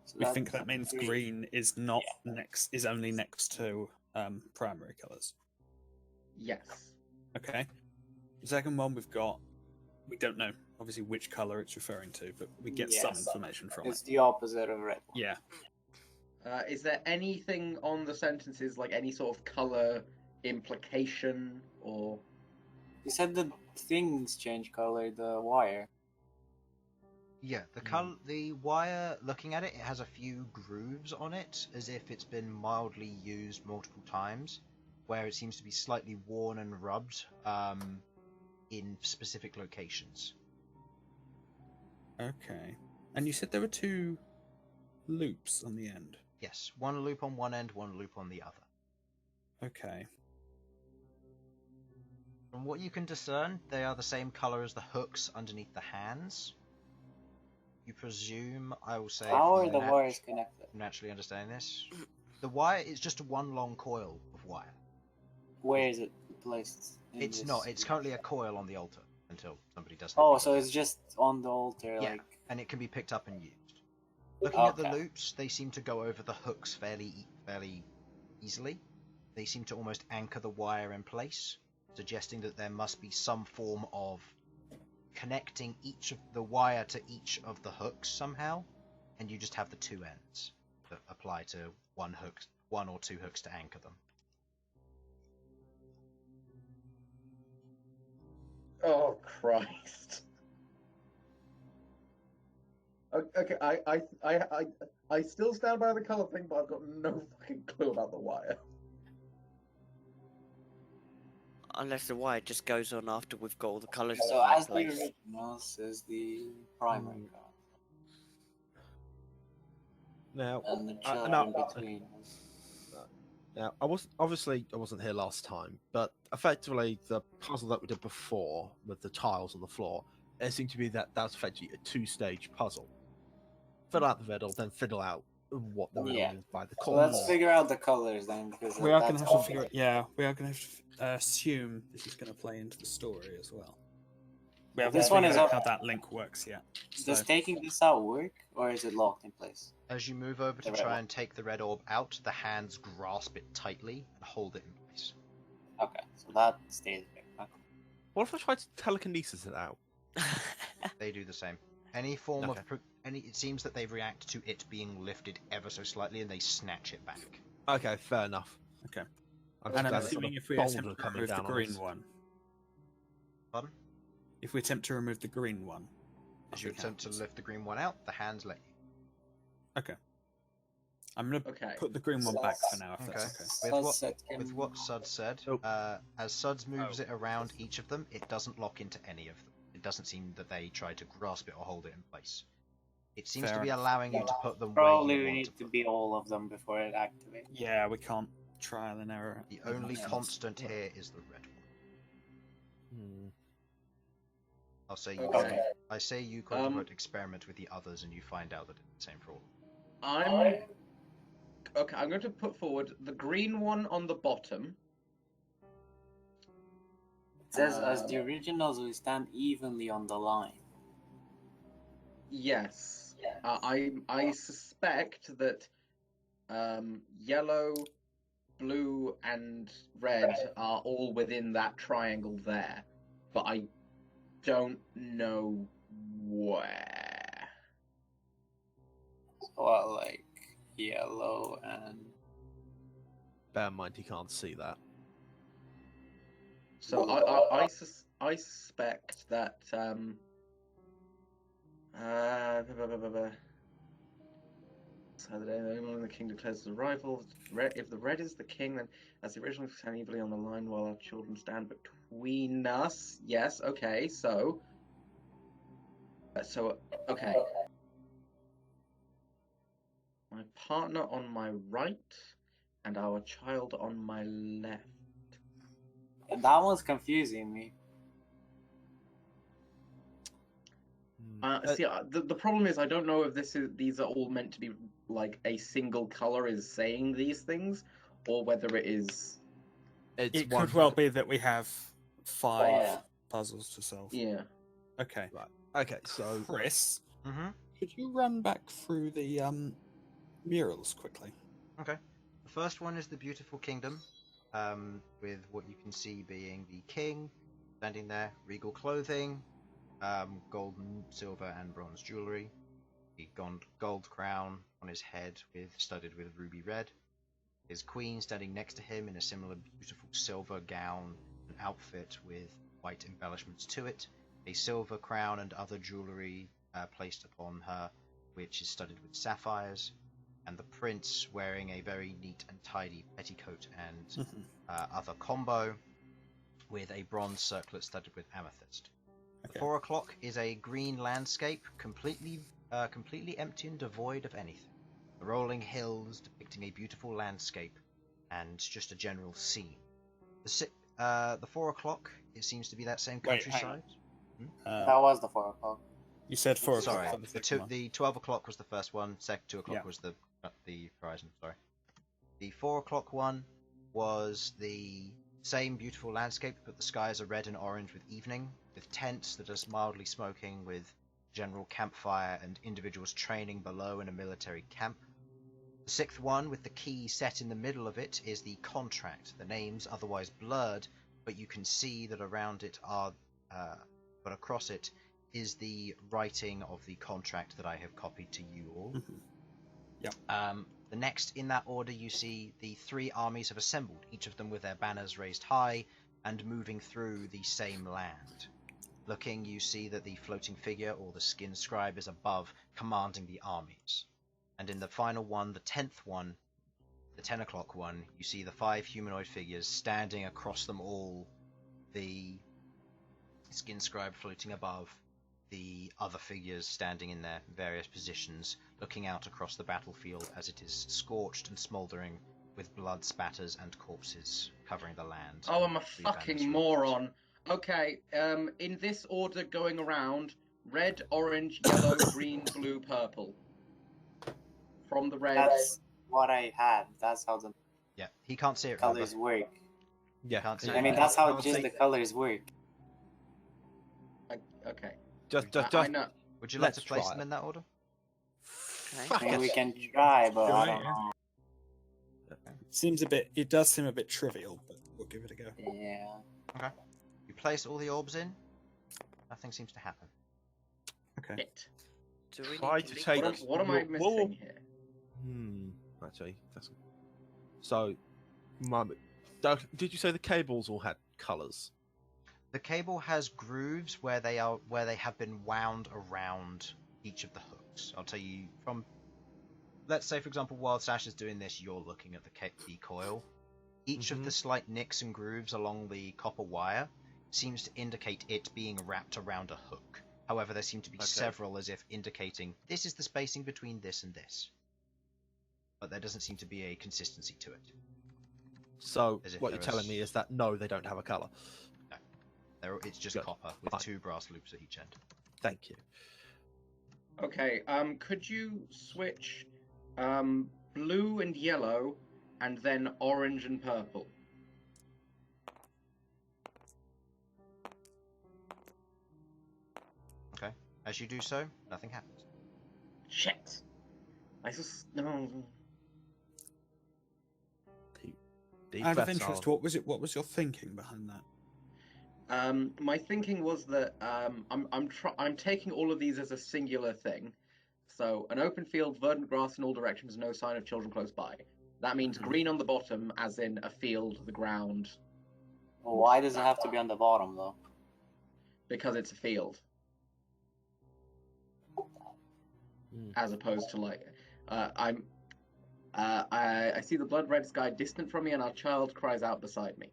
S5: So
S4: We think that means
S5: green.
S4: green is not is only next to primary colours.
S7: Yes.
S4: Okay. The second one we don't know obviously which colour it's referring to, but we get some
S5: Yes.
S4: information from
S5: It's
S4: it.
S5: the opposite of red.
S4: Yeah.
S7: Is there anything on the sentences, like any sort of color implication, or
S5: You said the things change color, the wire.
S2: Yeah, the wire. Looking at it, it has a few grooves on it, as if it's been mildly used multiple times, where it seems to be slightly worn and rubbed in specific locations.
S4: Okay. And you said there were two loops on the end.
S2: Yes, one loop on one end, one loop on the other.
S4: Okay.
S2: From what you can discern, they are the same color as the hooks underneath the hands. You presume, I will say,
S5: How
S2: from
S5: are the wires connected?
S2: naturally understanding this, the wire is just one long coil of wire.
S5: Where is it placed? in
S2: It's
S5: this?
S2: not. It's currently a coil on the altar until somebody does.
S5: Oh,
S2: something
S5: so
S2: with
S5: it's
S2: it.
S5: just on the altar,
S2: Yeah.
S5: like.
S2: And it can be picked up and used. Looking at the
S5: Okay.
S2: loops, they seem to go over the hooks fairly easily. They seem to almost anchor the wire in place, suggesting that there must be some form of connecting each of the wire to each of the hooks somehow, and you just have the two ends that apply to one or two hooks to anchor them.
S7: oh Christ. Okay, I still stand by the color thing, but I've got no fucking clue about the wire.
S3: Unless the wire just goes on after we've got all the colours
S5: So
S3: in
S5: as the
S3: place.
S5: originals is the primary card,
S1: Now,
S5: and the
S1: I-
S5: children
S1: now,
S5: between.
S1: Now, I wasn't here last time, but effectively the puzzle that we did before with the tiles on the floor, it seemed to be that was effectively a 2-stage puzzle. Fill out the riddle, then fiddle out what the riddle
S5: Yeah.
S1: is by the
S5: So
S1: corners.
S5: let's figure out the colors then, because
S4: We are going
S5: that's
S4: to have to
S5: all-
S4: figure it. Yeah, we are going to have to assume this is going to play into the story as well. We haven't
S5: This one
S4: figured
S5: is
S4: out
S5: up-
S4: how that link works yet.
S5: Does
S4: So,
S5: taking this out work, or is it locked in place?
S2: As you move over to
S5: The red
S2: try
S5: one.
S2: and take the red orb out, the hands grasp it tightly and hold it in place.
S5: Okay, so that stays there. Okay.
S1: What if I tried to telekinesis it out?
S2: They do the same. Any form
S1: Okay.
S2: of it seems that they react to it being lifted ever so slightly, and they snatch it back.
S1: Okay, fair enough.
S4: okay.
S1: I'm
S4: And I'm
S1: glad it's
S4: assuming
S1: not a
S4: if we
S1: boulder
S4: attempt to
S1: coming
S4: remove the
S1: down on
S4: green
S1: us.
S4: one,
S2: Pardon?
S4: if we attempt to remove the green one,
S2: As you
S4: nothing
S2: attempt to
S4: happens.
S2: lift the green one out, the hands let you.
S4: Okay. I'm going to
S7: Okay.
S4: put the green one back for now, if
S2: Okay.
S4: that's okay.
S2: With
S5: Sudz
S2: what,
S5: said can-
S2: with what Sudz said,
S1: Oh.
S2: as Sudz moves it around each of them, it doesn't lock into any of them. It doesn't seem that they try to grasp it or hold it in place. It seems
S4: Fair
S2: to be
S4: enough.
S2: allowing you to put them
S5: Probably
S2: where you
S5: we
S2: want
S5: need
S2: to
S5: to
S2: put
S5: be all of them before it activates.
S4: Yeah, we can't trial and error.
S2: The
S4: as
S2: only
S4: much as-
S2: constant here is the red one.
S1: Hmm.
S2: I'll say you.
S7: Okay.
S2: I say you experiment with the others, and you find out that it's the same for all.
S7: I'm going to put forward the green one on the bottom.
S5: It says as the originals we stand evenly on the line.
S7: Yes. I suspect that yellow, blue, and red are all within that triangle there, but I don't know where.
S5: So what, like yellow and
S1: Bear in mind he can't see that.
S7: So I suspect that so the only one in the king declares his arrival. If the red is the king, then as the original stand evenly on the line while our children stand between us. Yes, okay, so okay. My partner on my right and our child on my left.
S5: that one's confusing me.
S7: See, the problem is I don't know if these are all meant to be like a single color is saying these things, or whether it is.
S1: It's
S4: It
S1: one
S4: could well be that we have 5
S5: Yeah.
S4: puzzles to solve.
S7: Yeah.
S4: Okay.
S1: Right. Okay, so
S4: Chris,
S2: Mm-hmm.
S4: could you run back through the murals quickly?
S2: Okay. The first one is the beautiful kingdom, with what you can see being the king standing there, regal clothing, golden, silver, and bronze jewelry, the gold crown on his head studded with ruby red, his queen standing next to him in a similar beautiful silver gown and outfit with white embellishments to it, a silver crown and other jewelry placed upon her, which is studded with sapphires, and the prince wearing a very neat and tidy petticoat and other combo with a bronze circlet studded with amethyst.
S4: Okay.
S2: The 4 o'clock is a green landscape, completely empty and devoid of anything. The rolling hills depicting a beautiful landscape and just a general scene. The 4 o'clock, it seems to be that same
S4: Wait, hang
S2: countryside.
S5: That was the 4 o'clock.
S4: You said 4
S2: Sorry,
S4: o'clock for the second one.
S2: the 12 o'clock was the first one. 2 o'clock
S4: Yeah.
S2: was the horizon. Sorry. The 4 o'clock one was the same beautiful landscape, but the skies are red and orange with evening, with tents that are mildly smoking, with general campfire and individuals training below in a military camp. The 6th one, with the key set in the middle of it, is the contract. The name's otherwise blurred, but you can see that around it but across it is the writing of the contract that I have copied to you all.
S4: Yep.
S2: The next in that order, you see the 3 armies have assembled, each of them with their banners raised high and moving through the same land. Looking, you see that the floating figure or the skin scribe is above, commanding the armies. And in the final one, the 10th one, the 10 o'clock one, you see the 5 humanoid figures standing across them all, the skin scribe floating above, the other figures standing in their various positions, looking out across the battlefield as it is scorched and smouldering, with blood spatters and corpses covering the land.
S7: Oh, I'm a
S2: Three banners
S7: fucking
S2: raised.
S7: moron. Okay, in this order going around, red, orange, yellow, green, blue, purple. From the red.
S5: That's what I had. That's how the
S2: Yeah, he can't see it.
S5: colors
S2: Remember?
S5: work.
S1: Yeah.
S2: Can't see
S5: I
S2: it.
S5: mean, that's how
S1: I'll
S5: just
S1: see-
S5: the colors work.
S7: Okay.
S1: Just,
S7: I know.
S2: Would you like
S1: Let's
S2: to place
S1: try
S2: them
S1: it.
S2: in that order?
S1: Fuck
S5: I mean,
S1: it.
S5: we can try, but I
S4: Try,
S5: don't
S4: yeah.
S5: know.
S4: Seems a bit. It does seem a bit trivial, but we'll give it a go.
S5: Yeah.
S2: You place all the orbs in. Nothing seems to happen.
S4: Okay.
S7: Shit.
S3: Do we
S1: Try
S3: need
S1: to
S3: link
S1: take-
S3: those?
S7: What am I
S1: Whoa.
S7: missing here?
S1: Actually, that's so. Did you say the cables all had colours?
S2: The cable has grooves where they have been wound around each of the hooks. I'll tell you from. Let's say, for example, while Sasha's doing this, you're looking at the coil. Each of the slight nicks and grooves along the copper wire seems to indicate it being wrapped around a hook. However, there seem to be several, as if indicating this is the spacing between this and this. But there doesn't seem to be a consistency to it.
S1: So
S2: As if
S1: what you're
S2: there
S1: telling
S2: was-
S1: me is that no, they don't have a colour.
S2: It's just
S1: Good.
S2: copper with
S1: Fine.
S2: 2 brass loops at each end.
S1: Thank you.
S7: Okay, could you switch blue and yellow and then orange and purple?
S2: Okay. As you do so, nothing happens.
S7: Shit. I just no.
S1: Deep
S4: Out of
S1: breaths,
S4: interest,
S1: Harlan.
S4: what was it? What was your thinking behind that?
S7: My thinking was that I'm taking all of these as a singular thing. So an open field, verdant grass in all directions, no sign of children close by. That means green on the bottom, as in a field, the ground,
S5: Well, why does it have to be on the bottom though?
S7: because it's a field, as opposed to like I see the blood red sky distant from me, and our child cries out beside me.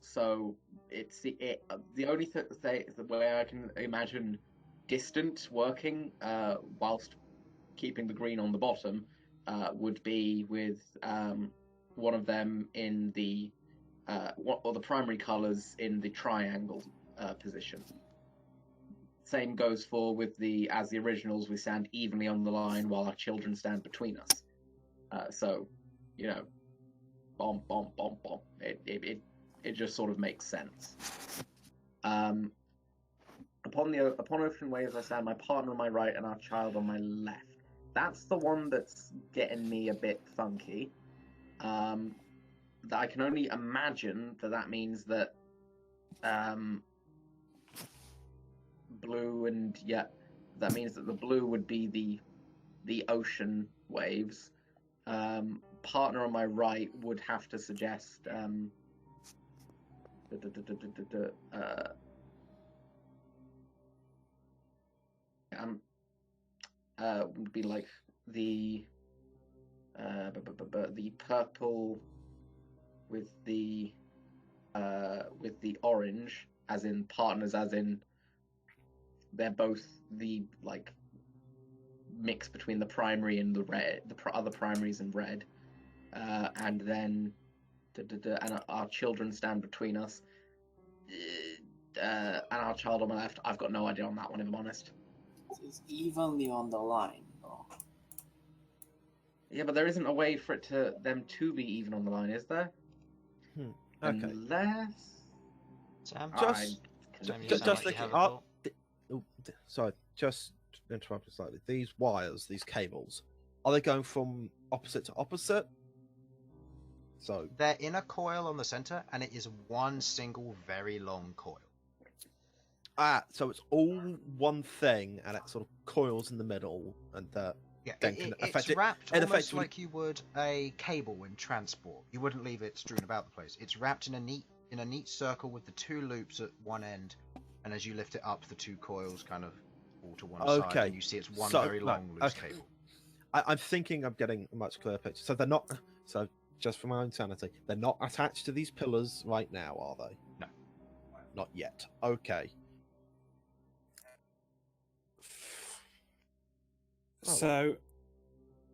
S7: So it's the only the way I can imagine distant working whilst keeping the green on the bottom would be with one of them in the or the primary colours in the triangle position. Same goes for with as the originals, we stand evenly on the line while our children stand between us. So, you know, bomb, bomb, bomb, bomb. It just sort of makes sense. Upon ocean waves, I stand my partner on my right and our child on my left. That's the one that's getting me a bit funky. That I can only imagine that means that blue and that means that the blue would be the ocean waves. Partner on my right would have to suggest would be like the purple with the orange, as in partners, as in they're both the like mix between the primary and the red, other primaries and red, and then and our children stand between us, and our child on my left. I've got no idea on that one, if I'm honest.
S5: It's evenly on the line though.
S7: Yeah, but there isn't a way for them to be even on the line, is there?
S1: Okay.
S7: Unless
S2: Sam?
S1: Just
S2: Just
S1: thinking. Sorry, just interrupting slightly. These wires, these cables, are they going from opposite to opposite? So
S2: They're in a coil on the center, and it is one single very long coil.
S1: so it's all one thing, and it sort of coils in the middle, and
S2: Yeah,
S1: then can
S2: it's
S1: it
S2: wrapped almost
S1: effectively-
S2: like you would a cable in transport. You wouldn't leave it strewn about the place. It's wrapped in a neat circle with the 2 loops at one end, and as you lift it up, the 2 coils kind of fall to one side,
S1: Okay,
S2: and you see it's one
S1: so-
S2: very long
S1: right,
S2: loose
S1: okay.
S2: cable.
S1: I'm thinking I'm getting a much clearer picture. So they're not. So just for my own sanity, they're not attached to these pillars right now, are they?
S2: No.
S1: Not yet. Okay. Oh.
S4: So,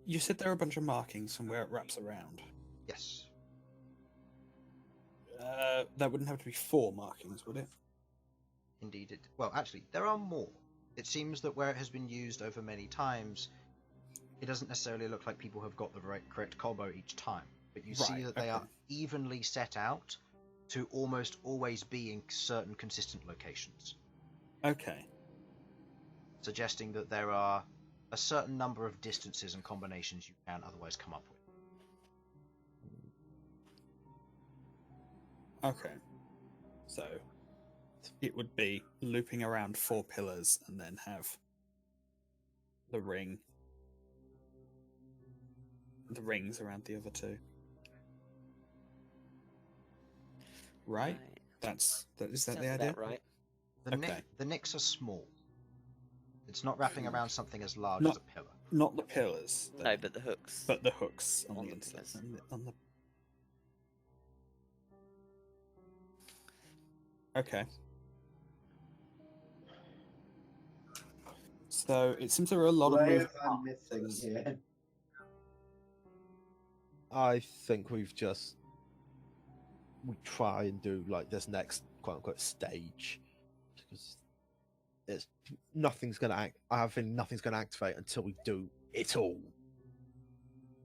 S4: you said there are a bunch of markings from where it wraps around.
S2: Yes.
S4: That wouldn't have to be 4 markings, would it?
S2: Indeed it... Well, actually, there are more. It seems that where it has been used over many times, it doesn't necessarily look like people have got the correct combo each time. But you see that they are evenly set out to almost always be in certain consistent locations.
S4: Okay.
S2: Suggesting that there are a certain number of distances and combinations you can otherwise come up with.
S4: Okay. So, it would be looping around 4 pillars and then have the ring. The rings around the other 2. Right? Is that the
S3: Sounds
S4: idea?
S3: about right.
S2: The nicks are small. It's not wrapping around something as large
S4: Not-
S2: as a pillar.
S4: Not the pillars.
S3: No, but the hooks.
S4: But the hooks on
S3: On
S4: the
S3: the
S4: inside.
S3: pillars.
S4: On the... Okay. So it seems there are a lot of
S7: Layers
S4: moving
S7: I'm
S4: parts.
S7: missing here.
S1: I think we try and do like this next quote unquote stage because nothing's gonna act. I have a feeling nothing's gonna activate until we do it all.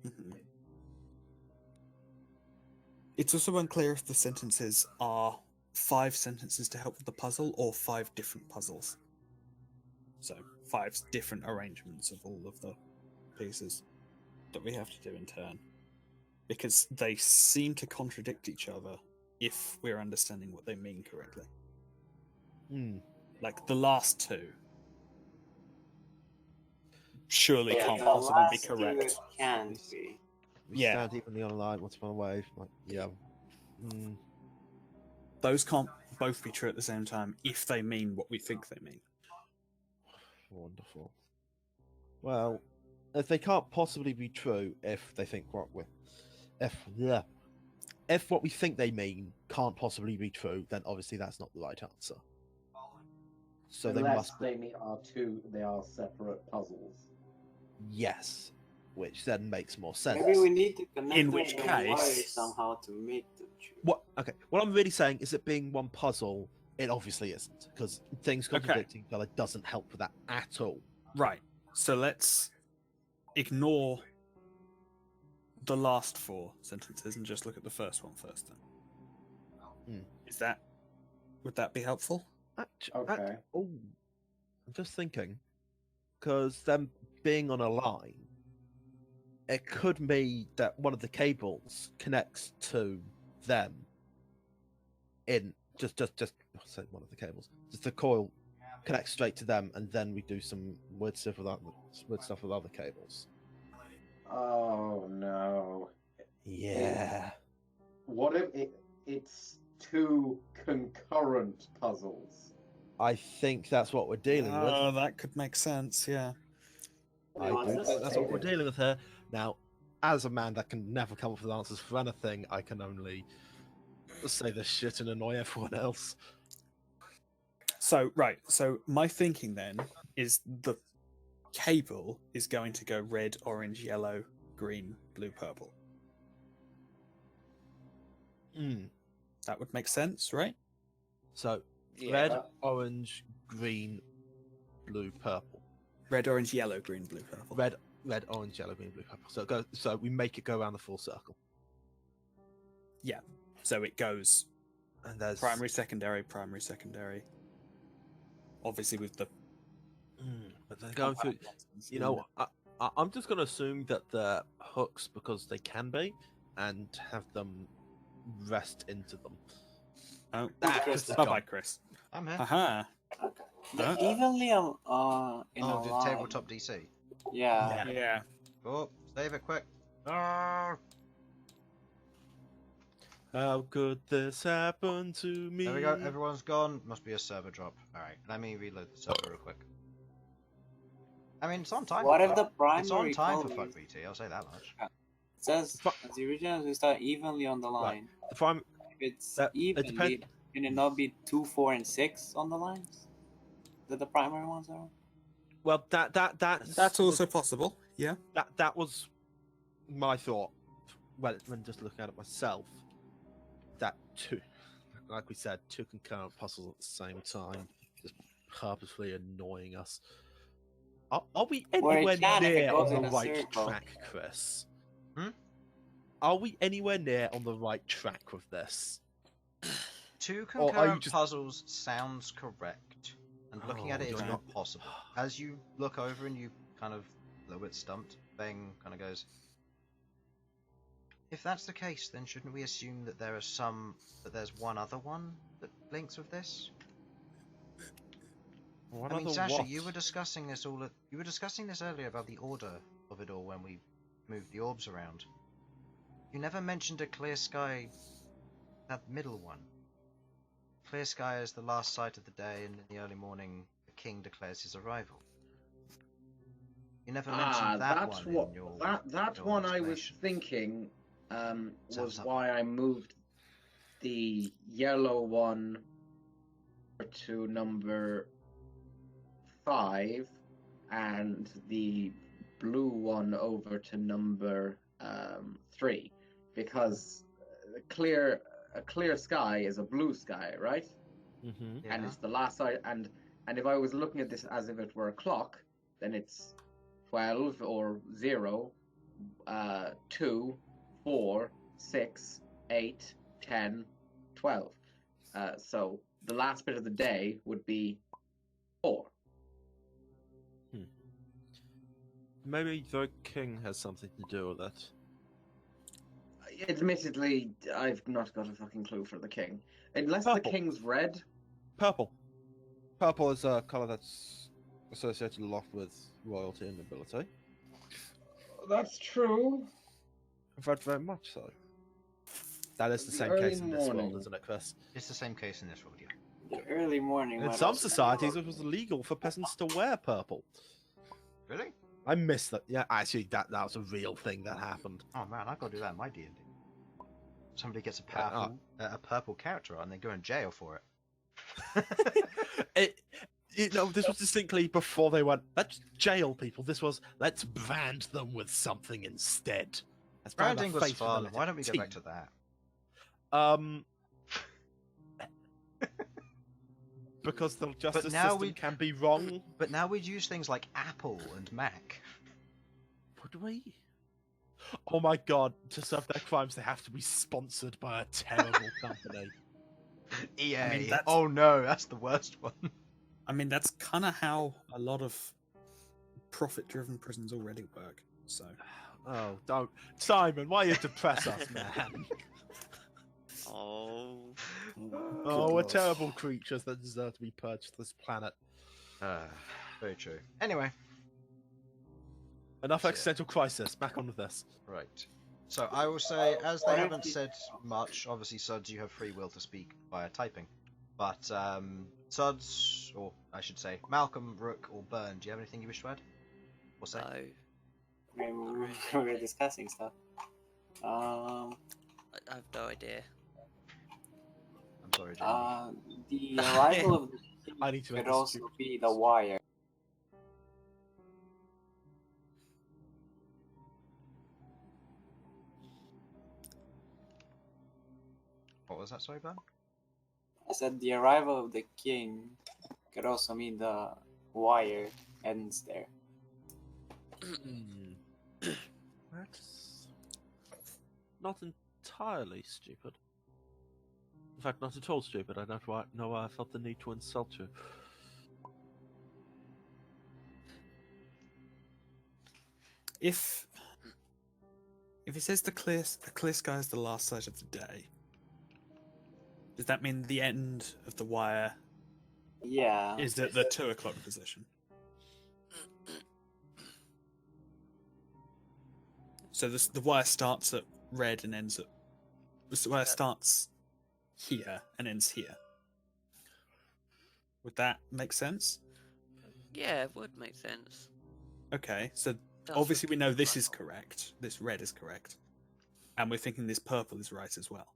S4: Mhm. It's also unclear if the sentences are 5 sentences to help with the puzzle or 5 different puzzles. So 5 different arrangements of all of the pieces that we have to do in turn. Because they seem to contradict each other if we're understanding what they mean correctly.
S1: Hmm.
S4: Like the last 2 surely
S5: Yeah,
S4: can't
S5: the
S4: possibly be
S5: last two
S4: correct.
S5: it can't be.
S1: We
S4: Yeah.
S1: stand evenly on a line, once upon a wave. Like, yeah. Hmm.
S4: Those can't both be true at the same time if they mean what we think they mean.
S1: Wonderful. Well, if they can't possibly be true, if they think what we, if what we think they mean can't possibly be true, then obviously that's not the right answer. So they
S7: Unless
S1: must be,
S7: they are separate puzzles.
S1: yes, which then makes more sense.
S5: Maybe we need to connect
S4: In
S5: them
S4: which
S5: in a way
S4: case-
S5: somehow to make them true.
S1: What? Okay. What I'm really saying is that being one puzzle, it obviously isn't, because things contradicting each other doesn't help with that at all.
S4: Right. So let's ignore the last 4 sentences and just look at the first one first then. Would that be helpful?
S7: Okay.
S1: Oh, I'm just thinking, because them being on a line, it could mean that one of the cables connects to them. In just say one of the cables, just the coil connects straight to them, and then we do some weird stuff with other cables.
S7: Oh no.
S1: Yeah.
S7: What if it's 2 concurrent puzzles?
S1: I think that's what we're dealing with.
S4: Oh, that could make sense, yeah.
S1: I
S5: What's
S1: do
S5: this?
S1: think that's what we're dealing with here. Now, as a man that can never come up with answers for anything, I can only say this shit and annoy everyone else.
S4: So, right. So, my thinking then is the cable is going to go red, orange, yellow, green, blue, purple. That would make sense, right?
S1: So,
S3: Yeah.
S1: red, orange, green, blue, purple.
S4: Red, orange, yellow, green, blue, purple.
S1: Red, orange, yellow, green, blue, purple. So we make it go around the full circle.
S4: Yeah. So it goes
S1: And there's
S4: primary, secondary, primary, secondary. Obviously with the...
S1: but they're going through. You know, I'm just going to assume that they're hooks because they can be, and have them rest into them.
S4: Oh,
S5: Chris is
S4: bye-bye, Chris.
S2: I'm here.
S4: Aha.
S5: Okay.
S4: Huh?
S5: Evenly in a
S2: Oh, the
S5: line.
S2: tabletop DC.
S5: Yeah.
S4: Yeah.
S2: Oh, save it quick. Ah!
S1: How could this happen to me?
S2: There we go. Everyone's gone. Must be a server drop. Alright, let me reload the server real quick. I mean, it's on time.
S5: What
S2: for
S5: if the
S2: fuck-
S5: primary
S2: It's on time for
S5: color
S2: fuck VT, I'll say that much.
S5: It says the originals we start evenly on the line.
S1: The prime.
S5: If it's
S1: It
S5: evenly,
S1: depends.
S5: Can it not be 2, 4, and 6 on the lines? That the primary ones are?
S1: Well,
S4: That's also possible. Yeah.
S1: that was my thought. Well, when just looking at it myself, that two, like we said, two concurrent puzzles at the same time, just purposefully annoying us. Are we
S5: Or it
S1: anywhere
S5: can if it
S1: near
S5: goes
S1: on
S5: in
S1: the
S5: a
S1: right
S5: circle.
S1: track, Chris?
S2: Hmm?
S1: Are we anywhere near on the right track with this?
S2: Two
S1: Or are you
S2: concurrent
S1: just-
S2: puzzles sounds correct, and looking at
S1: Oh,
S2: it is
S1: you're
S2: not
S1: not-
S2: possible. As you look over and you kind of a little bit stumped, Bang kind of goes, if that's the case, then shouldn't we assume that there's one other one that links with this?
S1: One
S2: I mean,
S1: other
S2: Sasha,
S1: what?
S2: you were discussing this earlier about the order of it all when we moved the orbs around. You never mentioned a clear sky, that middle one. Clear sky is the last sight of the day, and in the early morning, the king declares his arrival. You never mentioned that
S7: that's
S2: one
S7: what
S2: in your
S7: that
S2: your
S7: one I was
S2: explanation.
S7: thinking
S2: Sounds
S7: was
S2: up.
S7: why I moved the yellow one to number 5 and the blue one over to number 3, because a clear sky is a blue sky, right?
S1: Mm-hmm.
S2: Yeah.
S7: And it's the last side. And if I was looking at this as if it were a clock, then it's 12 or 0, 2, 4, 6, 8, 10, 12. So the last bit of the day would be 4.
S1: Maybe the king has something to do with it.
S7: Admittedly, I've not got a fucking clue for the king. Unless the
S1: Purple.
S7: king's red.
S1: Purple. Purple is a color that's associated a lot with royalty and nobility.
S7: That's true.
S1: Very, very much so. That is the
S7: The
S1: same
S7: early
S1: case in this world,
S7: morning.
S1: isn't it, Chris?
S2: It's the same case in this world, yeah.
S5: The early morning.
S1: In
S5: might
S1: some
S5: also be
S1: societies,
S5: wrong.
S1: it was illegal for peasants to wear purple.
S2: Really?
S1: I missed that. Yeah, actually, that was a real thing that happened.
S2: Oh man, I've got to do that in my D&D. Somebody gets a purple character and they go in jail for it.
S1: This was distinctly before they went, let's jail people. This was, let's brand them with something instead. Let's brand
S2: Branding
S1: our
S2: was
S1: face with the
S2: fun.
S1: letter
S2: Why don't we go
S1: T.
S2: back to that?
S1: Because the justice
S2: now
S1: system
S2: we-
S1: can be wrong.
S2: But now we'd use things like Apple and Mac.
S1: Would we? Oh my god, to serve their crimes, they have to be sponsored by a terrible company.
S2: EA.
S4: I mean, that's-
S2: Oh no, that's the worst one.
S4: I mean, that's kind of how a lot of profit-driven prisons already work. So,
S1: Oh, don't. Simon, why you depress us, man?
S3: Oh.
S1: Oh, we're terrible creatures that deserve to be purged to this planet.
S2: Very true. Anyway,
S1: Enough
S2: Yeah.
S1: existential crisis. Back on with this.
S2: right. So I will say, as they haven't said much, obviously, Sudz, you have free will to speak via typing. But Sudz, or I should say, Malcom, Rook, or Bern, do you have anything you wish to add? Or say?
S3: No.
S5: I mean, we're discussing stuff.
S3: I have no idea.
S2: I'm sorry, Jamie.
S5: The arrival of the
S1: I need to make
S5: could
S1: this
S5: also
S1: stupid.
S5: be the wire.
S2: What was that, sorry, Bern?
S5: I said the arrival of the king could also mean the wire ends there.
S1: That's not entirely stupid. In fact, not at all stupid. I don't know why I felt the need to insult you.
S4: if it says the clear sky is the last sight of the day, does that mean the end of the wire
S5: Yeah.
S4: is at the 2 o'clock position? So the wire starts at red and ends at. The wire starts here and ends here. Would that make sense?
S3: Yeah, it would make sense.
S4: Okay, so
S3: That's
S4: obviously we know this is
S3: right.
S4: correct. This red is correct. And we're thinking this purple is right as well.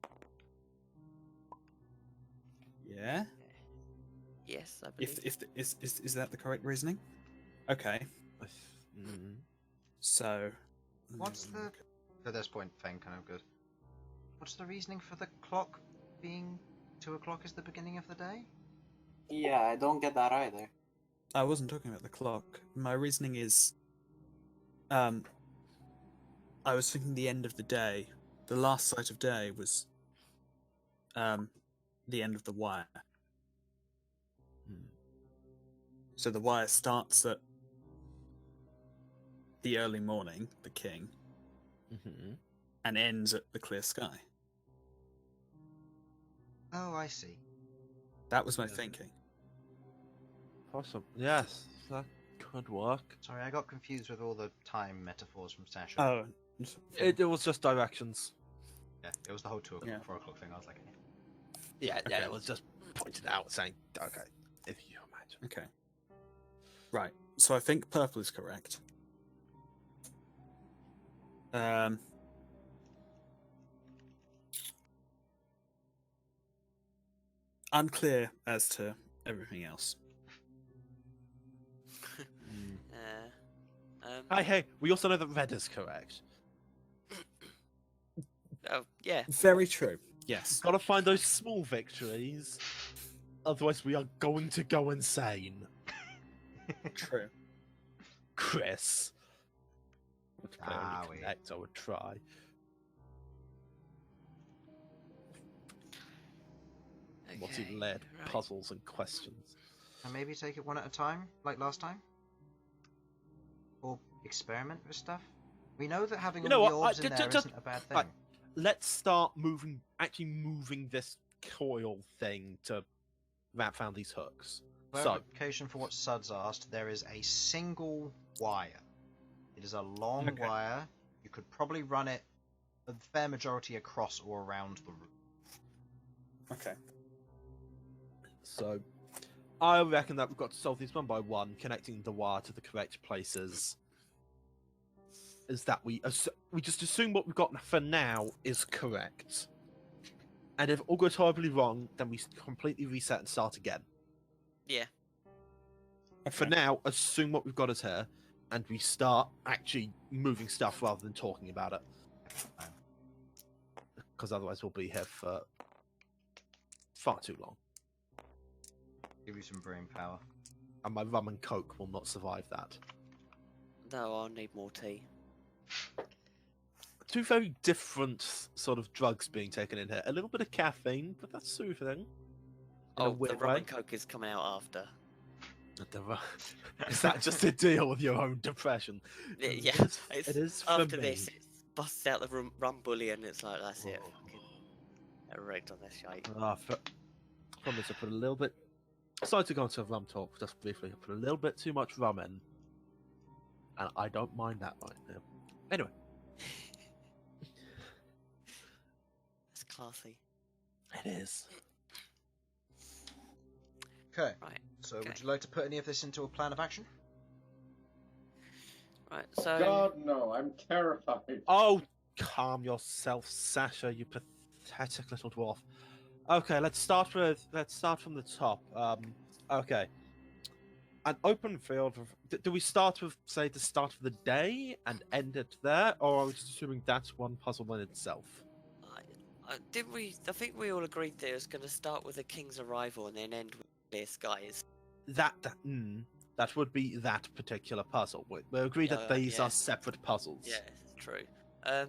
S4: Yeah.
S3: Yes, I believe.
S4: Is that the correct reasoning? Okay.
S1: Mm.
S4: So.
S2: What's the... At this point, Fang kind of goes, what's the reasoning for the clock being 2 o'clock is the beginning of the day?
S5: Yeah, I don't get that either.
S4: I wasn't talking about the clock. My reasoning is, I was thinking the end of the day. The last sight of day was, the end of the wire. So the wire starts at the early morning, the king, and ends at the clear sky.
S2: Oh, I see.
S4: That was my thinking.
S1: Awesome. Yes, that could work.
S2: Sorry, I got confused with all the time metaphors from Sasha.
S4: Oh,
S1: It was just directions.
S2: Yeah, it was the whole 2 o'clock,
S4: Yeah.
S2: 4 o'clock thing. I was like,
S1: Yeah,
S4: Okay.
S1: it was just pointed out, saying, okay, if you imagine.
S4: okay. Right. So I think purple is correct. Unclear as to everything else.
S1: Hey, we also know that red is correct.
S3: Oh, yeah.
S4: Very true. Yes.
S1: Gotta find those small victories, otherwise we are going to go insane.
S4: True.
S1: Chris. Would play
S2: Ah,
S1: only
S2: wait.
S1: connect, I would try. What's he
S3: Okay,
S1: led?
S3: right.
S1: Puzzles and questions.
S2: and maybe take it one at a time, like last time? Or experiment with stuff? We know that having
S1: You know
S2: all the
S1: what,
S2: orbs
S1: I-
S2: in there
S1: just-
S2: isn't a bad
S1: right.
S2: thing.
S1: Let's start actually moving this coil thing to found these hooks. So,
S2: Clarification for what Sudz asked, there is a single wire. It is a long
S4: Okay.
S2: wire. You could probably run it a fair majority across or around the room.
S4: Okay.
S1: So, I reckon that we've got to solve these one by one, connecting the wire to the correct places. Is that we just assume what we've got for now is correct, and if all goes horribly wrong, then we completely reset and start again.
S3: Yeah.
S1: For now, assume what we've got is here, and we start actually moving stuff rather than talking about it, because otherwise we'll be here for far too long,
S2: Give you some brain power.
S1: and my rum and coke will not survive that.
S3: No, I'll need more tea.
S1: Two very different sort of drugs being taken in here. A little bit of caffeine, but that's soothing. In a
S3: Oh, the
S1: weird
S3: rum
S1: way.
S3: and coke is coming out after.
S1: Is that just to deal with your own depression?
S3: Yeah,
S1: It is for
S3: after
S1: me.
S3: this, it busts out the rum bully, and it's like, that's it. Fucking get wrecked on this shite.
S1: From this, I put a little bit. Sorry to go into rum talk just briefly. I put a little bit too much rum in, and I don't mind that right now. Anyway,
S3: That's classy.
S1: it is.
S2: Okay.
S3: Right.
S2: So
S3: Okay.
S2: would you like to put any of this into a plan of action?
S3: Right. So.
S7: God, no, I'm terrified.
S1: Oh, calm yourself, Sasha. You pathetic little dwarf. Okay, let's start from the top. Okay. An open field. Do we start with, say, the start of the day and end it there, or are we just assuming that's one puzzle in itself?
S3: Did we? I think we all agreed that it was going to start with the king's arrival and then end with clear skies.
S1: That would be that particular puzzle. We agree that
S3: Yeah,
S1: these
S3: yeah.
S1: are separate puzzles.
S3: Yeah, true.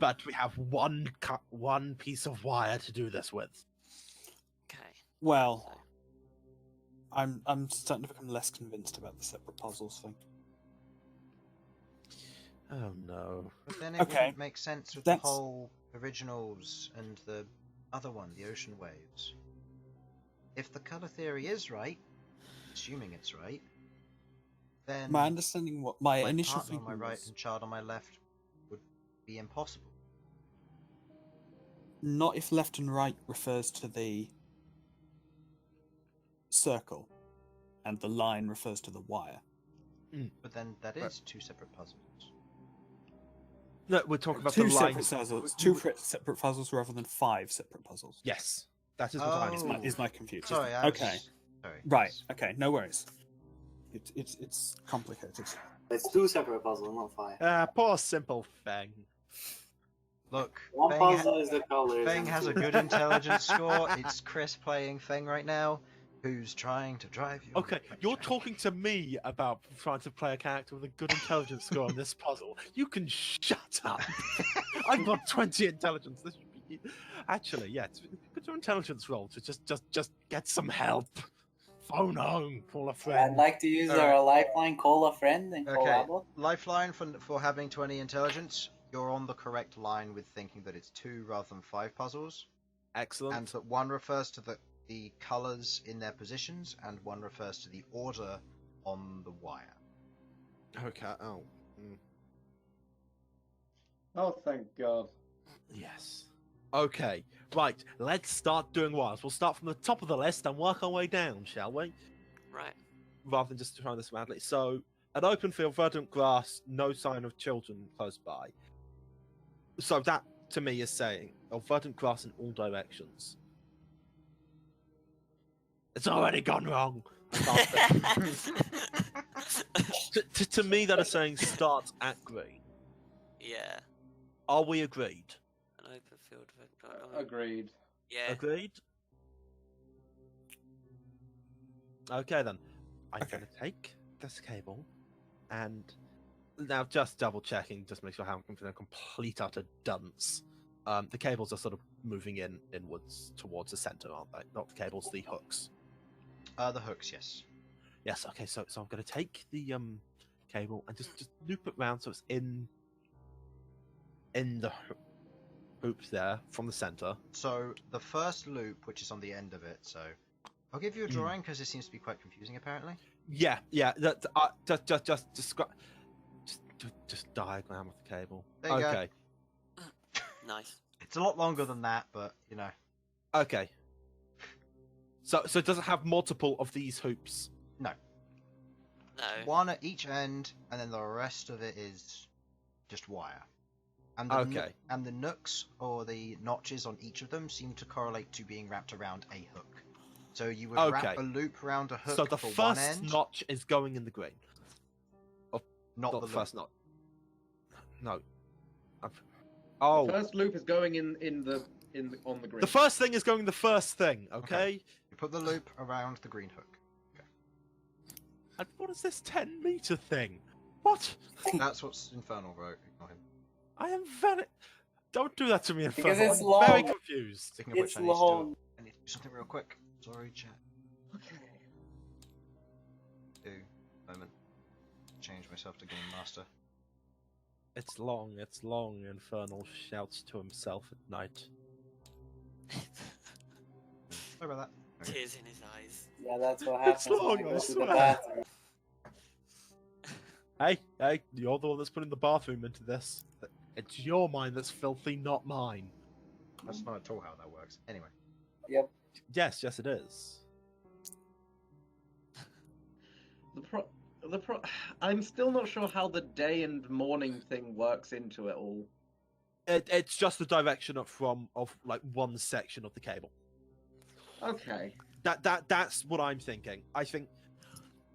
S1: But we have one piece of wire to do this with.
S3: Okay.
S4: Well,
S3: So,
S4: I'm starting to become less convinced about the separate puzzles thing.
S1: Oh no.
S2: But then it
S4: Okay.
S2: wouldn't make sense with the
S4: That's-
S2: whole originals and the other one, the ocean waves. If the colour theory is right, assuming it's right, then
S4: My understanding, what my
S2: my
S4: initial
S2: partner on
S4: thinking
S2: my right
S4: was,
S2: and child on my left would be impossible.
S4: not if left and right refers to the circle, and the line refers to the wire.
S2: But then that is
S1: Right.
S2: two separate puzzles.
S1: No, we're talking about
S4: Two
S1: the line.
S4: separate puzzles. Two separate puzzles rather than five separate puzzles.
S1: Yes, That is what I
S2: Oh.
S1: understand.
S4: Is my confusion?
S2: Sorry,
S4: Okay.
S2: Sorry.
S4: Right. Okay. No worries. It's complicated.
S5: It's 2 separate puzzles, not 5.
S1: Poor simple thing.
S2: Look,
S5: One puzzle is the colors.
S2: Feng
S5: and
S2: has a
S5: 2
S2: good intelligence score. It's Chris playing Feng right now, who's trying to drive you.
S1: Okay, you're talking to me about trying to play a character with a good intelligence score on this puzzle. You can shut up. I've got 20 intelligence. This should be... Actually, yeah, it's good your intelligence roll to just get some help. Phone home, call a
S5: I'd
S1: friend.
S5: like to use our lifeline, call a friend, and call
S2: Okay,
S5: Abel.
S2: lifeline for having 20 intelligence. You're on the correct line with thinking that it's 2 rather than 5 puzzles,
S1: Excellent.
S2: and that one refers to the colours in their positions, and one refers to the order on the wire.
S1: Okay. Oh.
S7: Oh, thank God.
S1: Yes. Okay. Right. Let's start doing wires. We'll start from the top of the list and work our way down, shall we?
S3: Right.
S1: Rather than just trying this madly. So, an open field, verdant grass, no sign of children close by. So that, to me, is saying, verdant grass in all directions. It's already gone wrong. To me, that is saying start at green.
S3: Yeah.
S1: Are we agreed?
S3: An open field.
S7: Agreed.
S3: Yeah.
S1: Agreed? Okay, then. I'm
S4: Okay.
S1: going to take this cable and now just double checking, just make sure I haven't been a complete utter dunce. The cables are sort of moving inwards towards the center, aren't they? Not the cables, the hooks.
S2: The hooks, yes.
S1: Yes. Okay. So I'm going to take the cable and just loop it round so it's in the hoops there from the center.
S2: So the first loop, which is on the end of it, so I'll give you a drawing because it seems to be quite confusing apparently.
S1: Yeah. That just describe. Just diagram of the cable.
S2: There you go.
S1: Okay.
S3: Nice.
S2: It's a lot longer than that, but you know.
S1: Okay. So does it have multiple of these hoops?
S2: No.
S3: No.
S2: One at each end, and then the rest of it is just wire. And the
S1: Okay.
S2: And the nooks, or the notches on each of them, seem to correlate to being wrapped around a hook. So you would wrap
S1: Okay.
S2: a loop around a hook
S1: So the
S2: for one
S1: first
S2: end,
S1: notch is going in the green.
S2: not
S1: Not
S2: the
S1: the
S2: loop.
S1: first notch. No. Oh.
S7: First loop is going on the grid.
S1: The first thing is going the first thing, okay?
S2: You put the loop around the green hook.
S1: And what is this 10-meter thing? What?
S2: That's what Infernal wrote. Ignore him.
S1: I am very... Don't do that to me,
S5: Because
S1: Infernal.
S5: it's
S1: I'm very
S5: long.
S1: confused.
S2: Speaking of which,
S5: It's
S2: I need to
S5: long.
S2: do something real quick. Sorry, chat.
S7: Okay.
S2: Moment. Change myself to Game Master.
S1: It's long, Infernal shouts to himself at night.
S2: Sorry about that. Okay.
S3: Tears in his eyes.
S5: Yeah, that's what
S1: It's
S5: happens when
S1: long,
S5: I
S1: I
S5: go to the
S1: swear.
S5: bathroom.
S1: Hey, you're the one that's putting the bathroom into this. It's your mind that's filthy, not mine.
S2: That's not at all how that works. Anyway.
S5: Yep.
S1: Yes, it is.
S7: I'm still not sure how the day and morning thing works into it all.
S1: It's just the direction of like one section of the cable.
S7: Okay.
S1: That's what I'm thinking. I think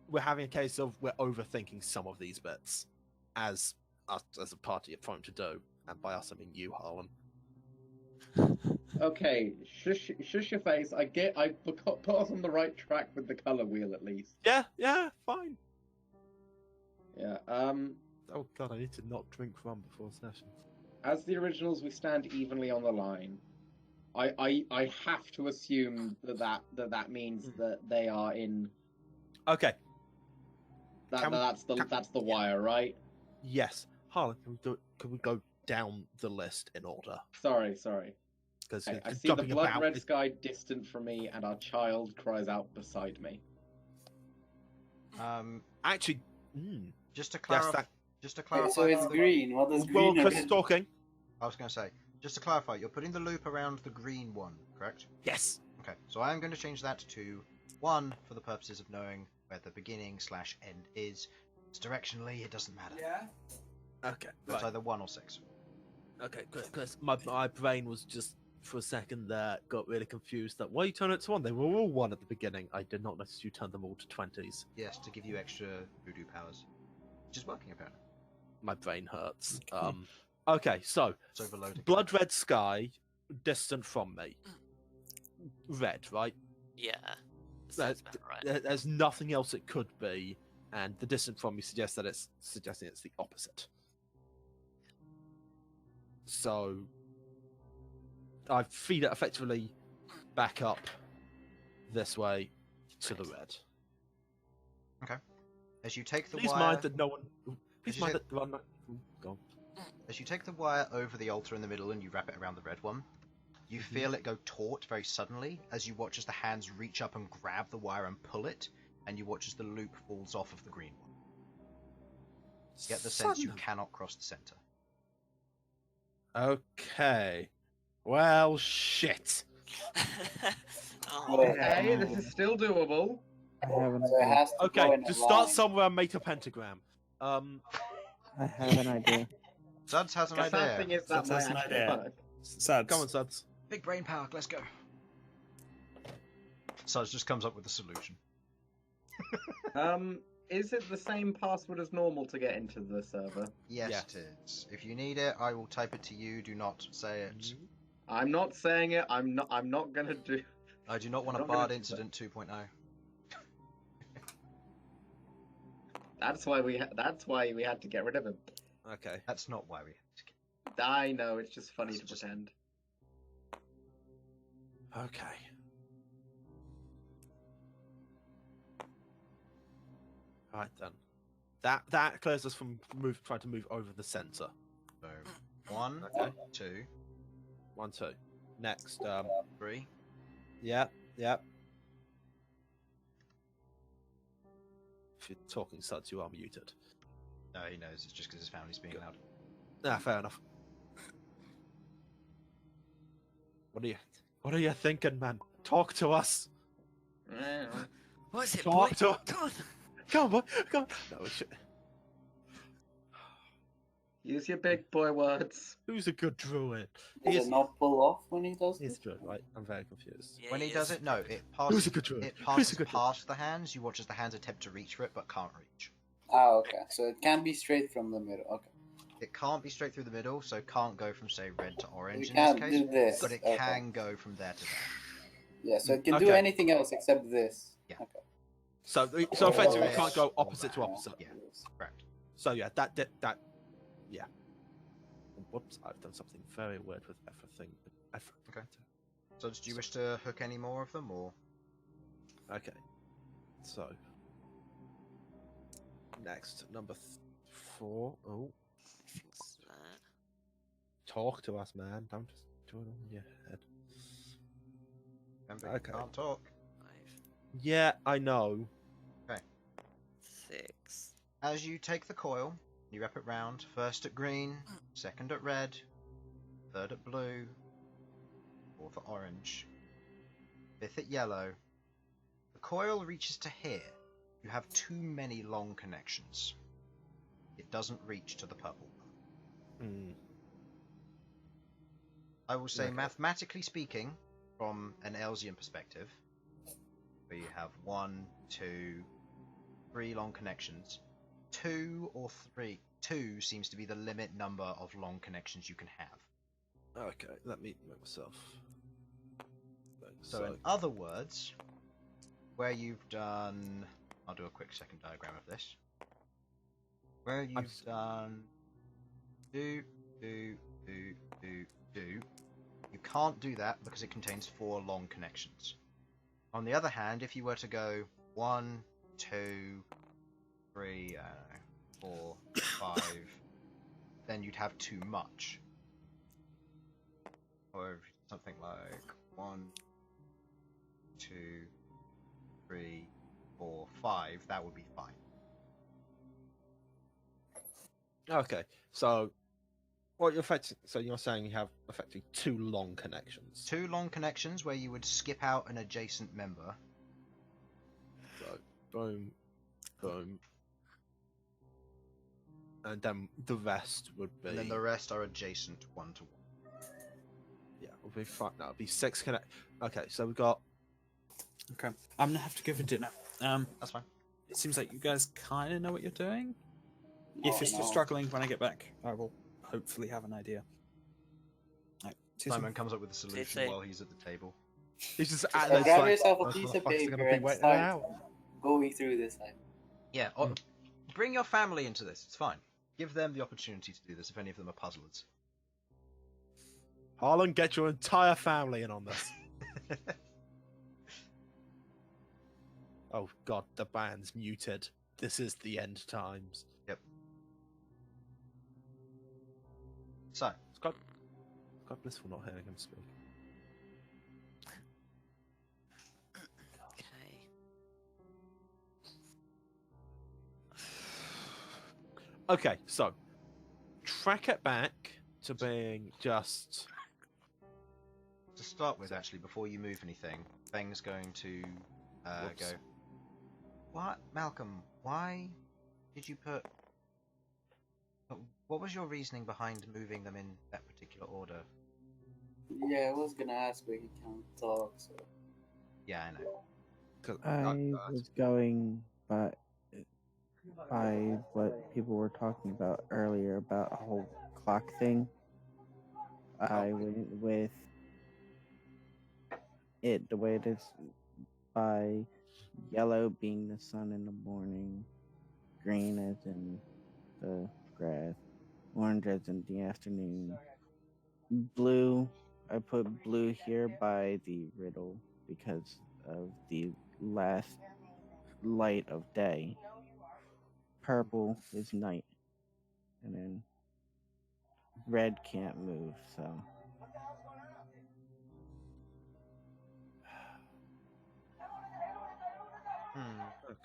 S1: we're having a case of we're overthinking some of these bits as us as a party are trying to do, and by us I mean you, Harlan.
S7: Okay, shush your face. I put us on the right track with the color wheel at least.
S1: Yeah, fine.
S7: Yeah.
S1: Oh god, I need to not drink rum before session.
S7: As the originals, we stand evenly on the line. I have to assume that means that they are in.
S1: Okay.
S7: That's the wire, right?
S1: Yes, Harlan, can we go down the list in order?
S7: Sorry.
S1: Because
S7: I see the blood red sky distant from me, and our child cries out beside me.
S1: Actually,
S2: Just to
S1: yes,
S2: clarify.
S1: that.
S2: Just to
S5: Okay,
S2: clarify.
S5: so it's
S2: for the-
S5: green. What does
S1: Well,
S5: green
S1: Chris
S5: mean?
S1: is talking.
S2: I was going to say, just to clarify, you're putting the loop around the green one, correct?
S1: Yes.
S2: Okay, so I am going to change that to 1 for the purposes of knowing where the beginning/end is. It's directionally, it doesn't matter.
S5: Yeah.
S1: Okay.
S2: It's
S1: Right.
S2: either 1 or 6.
S1: Okay, because my brain was just for a second there, got really confused that why you turn it to 1? They were all 1 at the beginning. I did not notice you turned them all to 20s.
S2: Yes, to give you extra voodoo powers. Which is working apparently.
S1: My brain hurts. Okay, so
S2: It's overloading.
S1: blood red sky, distant from me. Red, right?
S3: Yeah.
S1: That-
S3: Sounds about right.
S1: There's nothing else it could be, and the distant from me suggests that it's suggesting it's the opposite. So I feed it effectively back up this way to the red.
S2: As you take the
S1: Please
S2: wire,
S1: mind that no one. Please
S2: you
S1: mind
S2: say-
S1: that one. Go on.
S2: as you take the wire over the altar in the middle and you wrap it around the red one, you feel it go taut very suddenly as you watch as the hands reach up and grab the wire and pull it, and you watch as the loop falls off of the green one. You get the sense you
S1: Son.
S2: cannot cross the center.
S1: Okay. Well, shit.
S3: Oh,
S5: Wait,
S7: Okay, this is still doable.
S6: I have an
S5: So it
S6: idea.
S5: has to go
S1: Okay,
S5: in a
S1: just start
S5: line.
S1: somewhere and make a pentagram.
S6: I have an idea.
S2: Sudz has an
S7: The sad thing
S2: idea.
S7: is that
S4: So that's
S7: might
S4: an
S7: actually
S4: idea.
S7: work.
S4: Sudz.
S1: Come on, Sudz.
S2: Big brain power, let's go. Sudz just comes up with a solution.
S7: Is it the same password as normal to get into the server?
S2: Yes,
S1: Yes.
S2: it is. If you need it, I will type it to you. Do not say it.
S7: I'm not saying it. I'm not gonna do.
S2: I do not want a
S7: I'm not gonna
S2: Bard
S7: do
S2: Incident 2.0.
S7: That's why we had to get rid of him.
S1: Okay.
S2: That's not why we have to.
S7: I know. It's just funny to pretend.
S1: Okay. Right then. That clears us from trying to move over the center.
S2: So, 1,
S1: Okay.
S2: 2,
S1: 1, 2. Next.
S2: 3.
S1: Yep. If you're talking Suds, you are muted.
S2: No, he knows. It's just because his family's being loud.
S1: Ah, fair enough. What are you thinking, man? Talk to us.
S3: what is it,
S1: Talk
S3: boy?
S1: to us.
S3: Come on.
S1: Come on, boy. Come on. No, we should...
S7: Use your big boy words.
S1: Who's a good druid?
S5: Does
S1: He's
S5: it not pull off when he does
S1: He's
S5: this?
S1: a druid, right? I'm very confused.
S3: Yeah,
S2: When he does
S3: is.
S2: it, no, it
S1: Who's
S2: passes.
S1: a good druid?
S2: It
S1: Who's a
S2: passes
S1: good druid?
S2: past the hands. You watch as the hands attempt to reach for it, but can't reach.
S5: Ah, okay. So it can be straight from the middle. Okay.
S2: It can't be straight through the middle, so can't go from say red to orange
S5: You
S2: in
S5: can't
S2: this case.
S5: do this.
S2: But it
S5: Okay.
S2: can go from there to there.
S5: Yeah, so it can do
S1: Okay.
S5: anything else except this.
S2: Yeah.
S5: Okay.
S1: So effectively, we
S2: This
S1: can't go
S2: or
S1: opposite to
S2: that.
S1: opposite.
S2: Yeah, correct.
S1: So yeah, yeah. Whoops, I've done something very weird with everything.
S2: Okay. So, do you wish to hook any more of them, or?
S1: Okay. So next, number 4. Oh,
S3: Fix that.
S1: talk to us, man. Don't just do it on your head.
S2: Remember,
S1: Okay.
S2: you can't talk.
S3: 5,
S1: Yeah, I know.
S3: 6.
S2: As you take the coil, you wrap it round, first at green, second at red, third at blue, fourth at orange, fifth at yellow. The coil reaches to here. You have too many long connections. It doesn't reach to the purple.
S1: Hmm.
S2: I will say,
S1: Okay.
S2: mathematically speaking, from an Elsyan perspective, where you have 1, 2, 3 long connections, 2 or 3. 2 seems to be the limit number of long connections you can have.
S1: Okay, let me make myself.
S2: So, in other words, where you've done... I'll do a quick second diagram of this. Where you've done... You can't do that because it contains 4 long connections. On the other hand, if you were to go 1, 2, 3, 4, 5, then you'd have too much. Or something like 1, 2, 3, 4, 5, that would be fine.
S1: Okay, so what you're so you're saying you have effectively 2 long connections.
S2: 2 long connections where you would skip out an adjacent member.
S1: So boom, boom, and then the rest would be.
S2: And then the rest are adjacent 1 to 1.
S1: Yeah, it'll be fine. That'll be 6 connect. Okay, so we've got.
S4: Okay, I'm gonna have to go for dinner.
S2: That's fine.
S4: It seems like you guys kind of know what you're doing.
S5: No,
S4: If you're still
S5: no.
S4: struggling when I get back, I will hopefully have an idea. Right, see you soon.
S2: Simon comes up with a solution
S3: say-
S2: while he's at the table.
S1: He's just
S5: Just
S1: at this,
S5: grab
S1: like,
S5: yourself a
S1: "Those
S5: piece of
S1: motherfuckers are gonna
S5: paper
S1: be
S5: and
S1: waiting
S5: start
S1: out."
S5: going through this.
S2: Yeah, bring your family into this. It's fine. Give them the opportunity to do this if any of them are puzzlers.
S1: Harlan, get your entire family in on this. Oh god, the band's muted. This is the end times.
S2: Yep. So,
S1: It's quite blissful not hearing him speak.
S3: Okay.
S1: Okay, so track it back to being just.
S2: to start with, actually, before you move anything, Beng's going to
S1: Whoops.
S2: go. What, Malcolm? Why did you put? What was your reasoning behind moving them in that particular order?
S5: Yeah, I was gonna ask, but he can't talk. So
S2: Yeah, I know.
S1: 'Cause-
S6: I was going by what people were talking about earlier about a whole clock thing. I went with it the way it is by yellow being the sun in the morning, green as in the grass, orange as in the afternoon, blue. I put blue here by the riddle because of the last light of day. Purple is night, and then red can't move, so
S2: Hmm.
S1: Okay.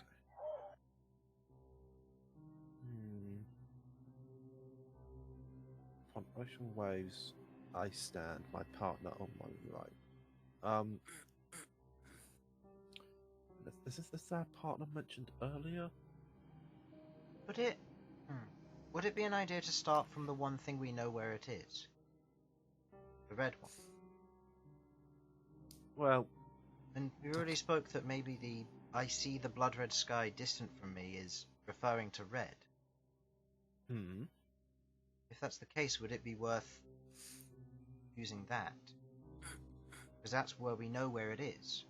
S1: On ocean waves, I stand, my partner on my right. Is this our partner mentioned earlier?
S2: Would it? Would it be an idea to start from the one thing we know where it is? The red one.
S1: Well,
S2: And we already spoke that maybe the I see the blood red sky distant from me is referring to red. If that's the case, would it be worth using that? Because that's where we know where it is.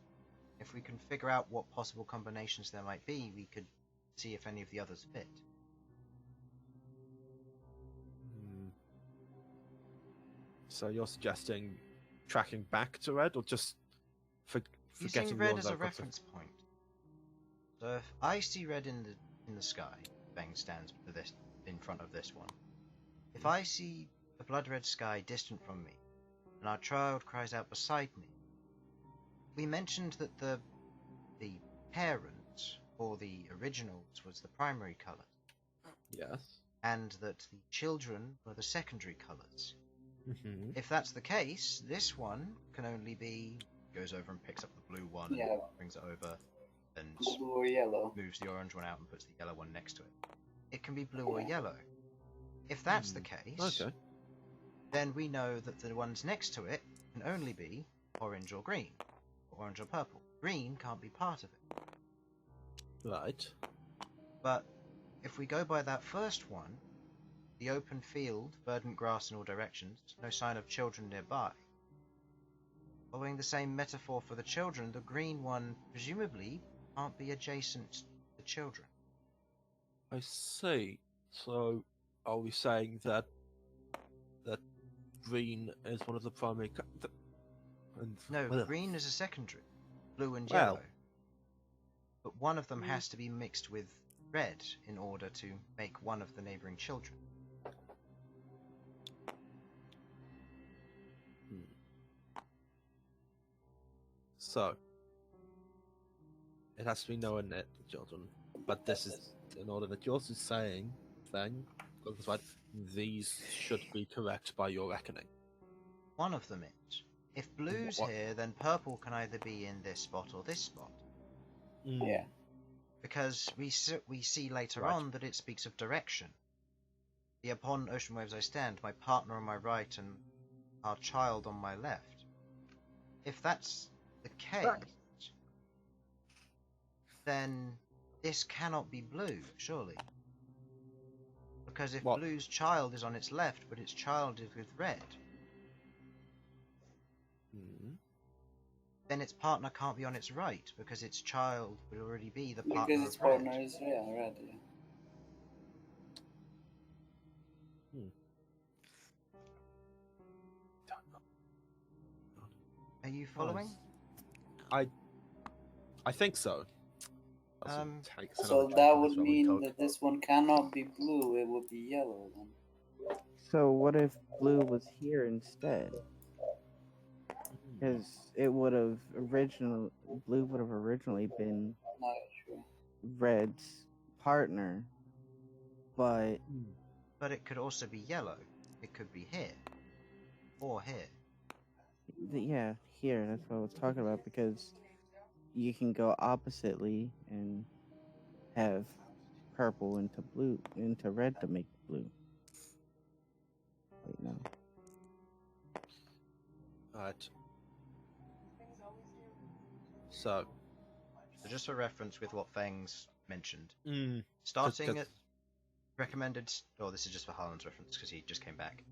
S2: If we can figure out what possible combinations there might be, we could see if any of the others fit.
S1: So you're suggesting tracking back to red, or just forgetting
S2: Using red
S1: your
S2: as a
S1: local-
S2: reference point. So if I see red in the sky, Bang stands for this in front of this one. If I see the blood red sky distant from me, and our child cries out beside me, we mentioned that the parent or the originals was the primary colour,
S1: Yes.
S2: and that the children were the secondary colours.
S1: Mm-hmm.
S2: If that's the case, this one can only be goes over and picks up the blue one
S5: Yeah.
S2: and brings it over and
S5: blue or yellow.
S2: moves the orange one out and puts the yellow one next to it. It can be blue or yellow. If that's the case,
S1: Okay.
S2: then we know that the ones next to it can only be orange or green, or orange or purple. Green can't be part of it.
S1: Right.
S2: But if we go by that first one, the open field, verdant grass in all directions, no sign of children nearby. Following the same metaphor for the children, the green one presumably can't be adjacent to the children.
S1: I see. So, are we saying that green is one of the primary? And
S2: No,
S1: well,
S2: green is a secondary, blue and
S1: Well-
S2: yellow. But one of them has to be mixed with red in order to make one of the neighbouring children.
S1: So, it has to be known that children. But this is in order that yours is saying, then, these should be correct by your reckoning.
S2: One of them is. If blue's
S1: What?
S2: here, then purple can either be in this spot or this spot.
S5: Yeah.
S2: Because we see later
S1: Right.
S2: on that it speaks of direction. The upon ocean waves I stand, my partner on my right and our child on my left. If that's the case,
S7: Correct.
S2: then this cannot be blue, surely. Because if
S1: What?
S2: blue's child is on its left, but its child is with red,
S1: Hmm.
S2: then its partner can't be on its right, because its child would already be the partner
S5: Because its
S2: of red.
S5: partner is red. Yeah.
S2: Are you following?
S1: I think so. That's what
S2: Um,
S1: it takes. I know
S5: So
S1: we're
S5: that
S1: talking
S5: would
S1: this while we
S5: mean
S1: talk.
S5: that this one cannot be blue. It would be yellow then.
S6: So what if blue was here instead? Because it would have blue would have originally been
S5: Not sure.
S6: red's partner, but
S2: But it could also be yellow. It could be here. Or here.
S6: yeah, here, that's what I was talking about, because you can go oppositely and have purple into red to make blue. Wait, no.
S1: Alright. So,
S2: So just for reference with what Fang's mentioned.
S1: mm,
S2: Starting
S1: Just-
S2: at recommended... Oh, this is just for Harlan's reference, because he just came back.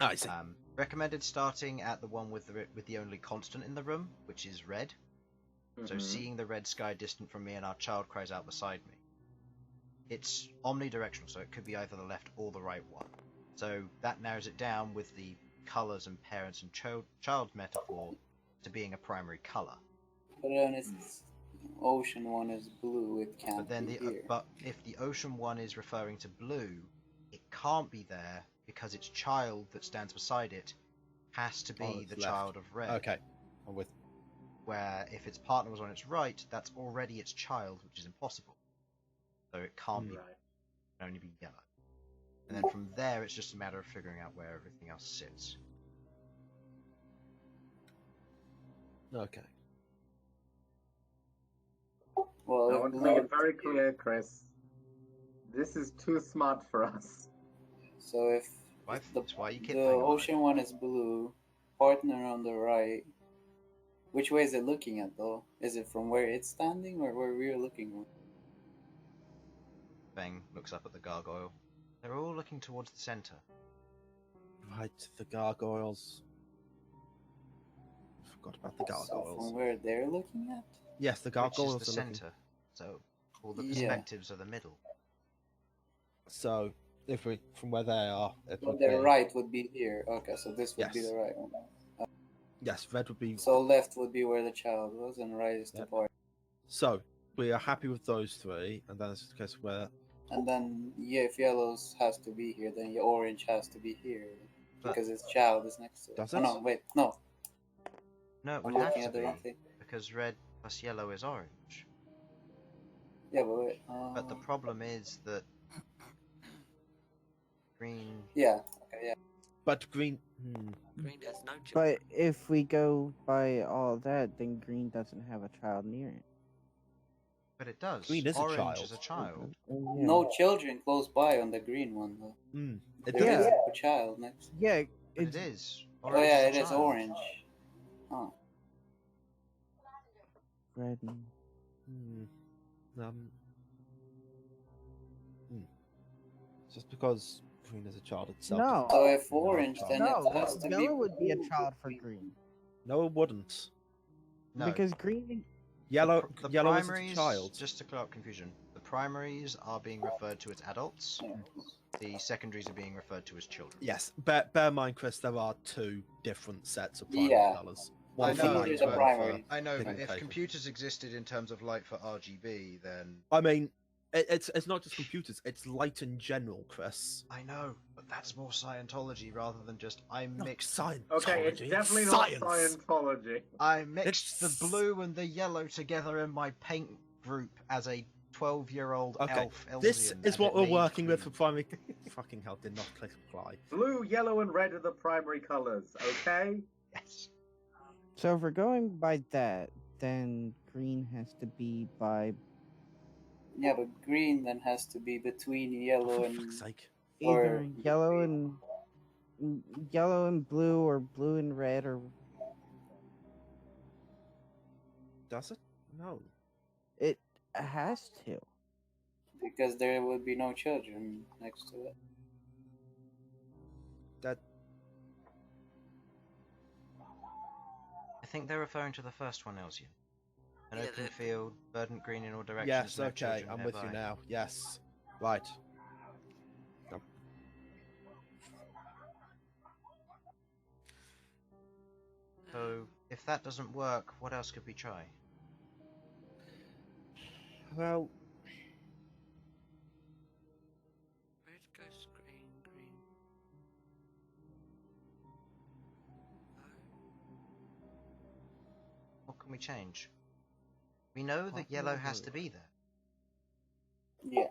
S1: I see.
S2: Recommended starting at the one with the only constant in the room, which is red. So seeing the red sky distant from me and our child cries out beside me. It's omnidirectional, so it could be either the left or the right one. So that narrows it down with the colours and parents and child metaphor to being a primary colour.
S5: But then it's ocean one is blue. It can't
S2: But then
S5: be here.
S2: but if the ocean one is referring to blue, it can't be there because its child that stands beside it has to be
S1: its
S2: the
S1: left.
S2: child of red.
S1: Okay. I'm with.
S2: Where if its partner was on its right, that's already its child, which is impossible. So it can't be. It can only be yellow. And then from there, it's just a matter of figuring out where everything else sits.
S1: Okay.
S5: Well,
S7: I
S5: if
S7: want to
S5: blue,
S7: make it very clear, Chris. This is too smart for us.
S5: so if
S2: That's why you keep
S5: the
S2: playing alive.
S5: ocean one is blue, partner on the right. Which way is it looking at though? Is it from where it's standing or where we're looking?
S2: Bang looks up at the gargoyle. They're all looking towards the centre.
S1: Right, the gargoyles. Forgot about the
S5: So
S1: gargoyles.
S5: from where they're looking at?
S1: Yes, the
S2: Which
S1: gargoyles
S2: is the
S1: are looking.
S2: centre. So all the
S5: Yeah.
S2: perspectives are the middle.
S1: So, if we from where they are, it
S5: Well,
S1: would
S5: their
S1: be,
S5: right would be here. Okay, so this would be
S1: Yes.
S5: the right one.
S1: Yes, red would be.
S5: So left would be where the child was, and right is the
S1: Yep.
S5: partner.
S1: So we are happy with those three, and then it's the case where
S5: And then, yeah, if yellows has to be here, then your orange has to be here.
S2: But-
S5: Because its child is next to it.
S1: Does
S5: Oh,
S1: it?
S5: no, wait, no.
S2: No, it
S5: I'm
S2: would have
S5: looking
S2: to
S5: at the wrong
S2: be
S5: thing.
S2: because red plus yellow is orange.
S5: Yeah, but wait.
S2: But the problem is that green.
S5: Yeah, okay, yeah.
S1: but green.
S3: Green has no children.
S6: But if we go by all that, then green doesn't have a child near it.
S2: But it does.
S1: Green is a
S2: Orange
S1: child.
S2: is a child.
S6: Oh, yeah.
S5: No children close by on the green one, though.
S1: It
S5: There is
S1: does.
S5: a child next.
S6: Yeah,
S2: But
S6: it's
S2: it is.
S5: Oh,
S2: Orange
S5: yeah,
S2: a
S5: it is
S2: child.
S5: orange. Oh.
S6: red. And...
S1: Um. Just because green is a child itself.
S6: No.
S5: So if orange, then
S6: No,
S5: it has to be.
S6: yellow would be a child for green.
S1: No, it wouldn't.
S2: No.
S6: Because green.
S1: Yellow.
S2: The
S1: Yellow isn't a
S2: primaries,
S1: child.
S2: just to clear up confusion, the primaries are being referred to as adults. The secondaries are being referred to as children.
S1: Yes. Bear in mind, Chris. There are two different sets of primary
S5: Yeah.
S1: colours.
S2: I
S1: One for
S2: know,
S1: light,
S5: these are
S1: one
S5: primary.
S1: for
S2: I know, but if
S1: pigmentation.
S2: computers existed in terms of light for RGB, then
S1: I mean, it's not just computers. It's light in general, Chris.
S2: I know, but that's more Scientology rather than just I
S1: Not
S2: mixed.
S1: science.
S7: Okay, it's definitely not Scientology.
S2: I mixed
S1: It's-
S2: the blue and the yellow together in my paint group as a 12-year-old
S1: Okay,
S2: elf.
S1: this
S2: Elsyan,
S1: is
S2: and
S1: what
S2: it
S1: we're
S2: made
S1: working with for
S2: green.
S1: primary. Fucking hell! Did not click apply.
S7: Blue, yellow, and red are the primary colors, okay?
S2: Yes.
S6: So if we're going by that, then green has to be by
S5: Yeah, but green then has to be between yellow
S1: For
S5: and.
S1: fuck's sake!
S6: either
S5: Or-
S6: yellow and yellow and blue or blue and red or
S1: Does it? No.
S6: it has to.
S5: Because there would be no children next to it.
S1: That
S2: I think they're referring to the first one, Elsyan. An
S3: Yeah,
S2: open
S3: the-
S2: field, verdant green in all directions.
S1: yes,
S2: no
S1: okay,
S2: children
S1: I'm with you
S2: nearby.
S1: now. Yes. Right. Go.
S2: So, if that doesn't work, what else could we try?
S1: Well,
S3: Red goes green, green.
S2: What can we change? We know that
S1: What
S2: yellow
S1: can we
S2: has
S1: do?
S2: to be there,
S5: Yeah.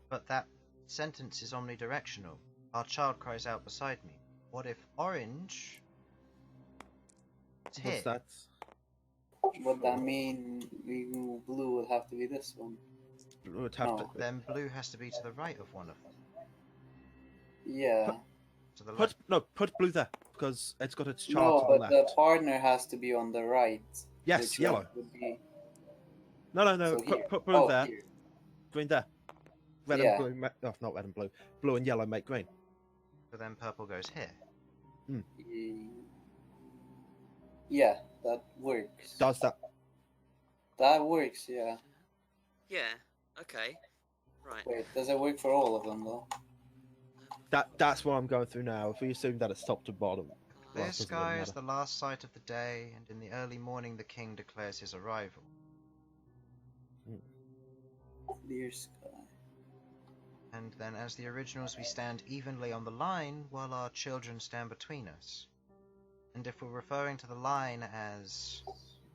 S2: but that sentence is omnidirectional. Our child cries out beside me. What if orange is here?
S1: what's that?
S5: Would that mean blue would have to be this one?
S1: It would have
S5: No.
S1: to
S2: Then blue has to be to the right of one of them.
S5: Yeah.
S2: To the
S1: put
S2: left.
S1: put blue there because it's got its
S5: No,
S1: child to
S5: but
S1: the left.
S5: the partner has to be on the right.
S1: Yes,
S5: which
S1: yellow.
S5: Would be...
S1: No.
S5: So
S1: Put,
S5: here.
S1: put blue
S5: Oh,
S1: there.
S5: here.
S1: Green there. Red
S5: Yeah.
S1: and blue. Oh, not red and blue. Blue and yellow make green.
S2: So then purple goes here.
S5: Yeah, that works.
S1: Does that?
S5: That works, yeah.
S3: Yeah. Okay. Right.
S5: Wait, does it work for all of them though?
S1: That's what I'm going through now. If we assume that it's top to bottom. Well, it
S2: This
S1: doesn't really
S2: sky is
S1: matter.
S2: the last sight of the day, and in the early morning the king declares his arrival.
S5: Clear sky.
S2: And then as the originals we stand evenly on the line, while our children stand between us. And if we're referring to the line as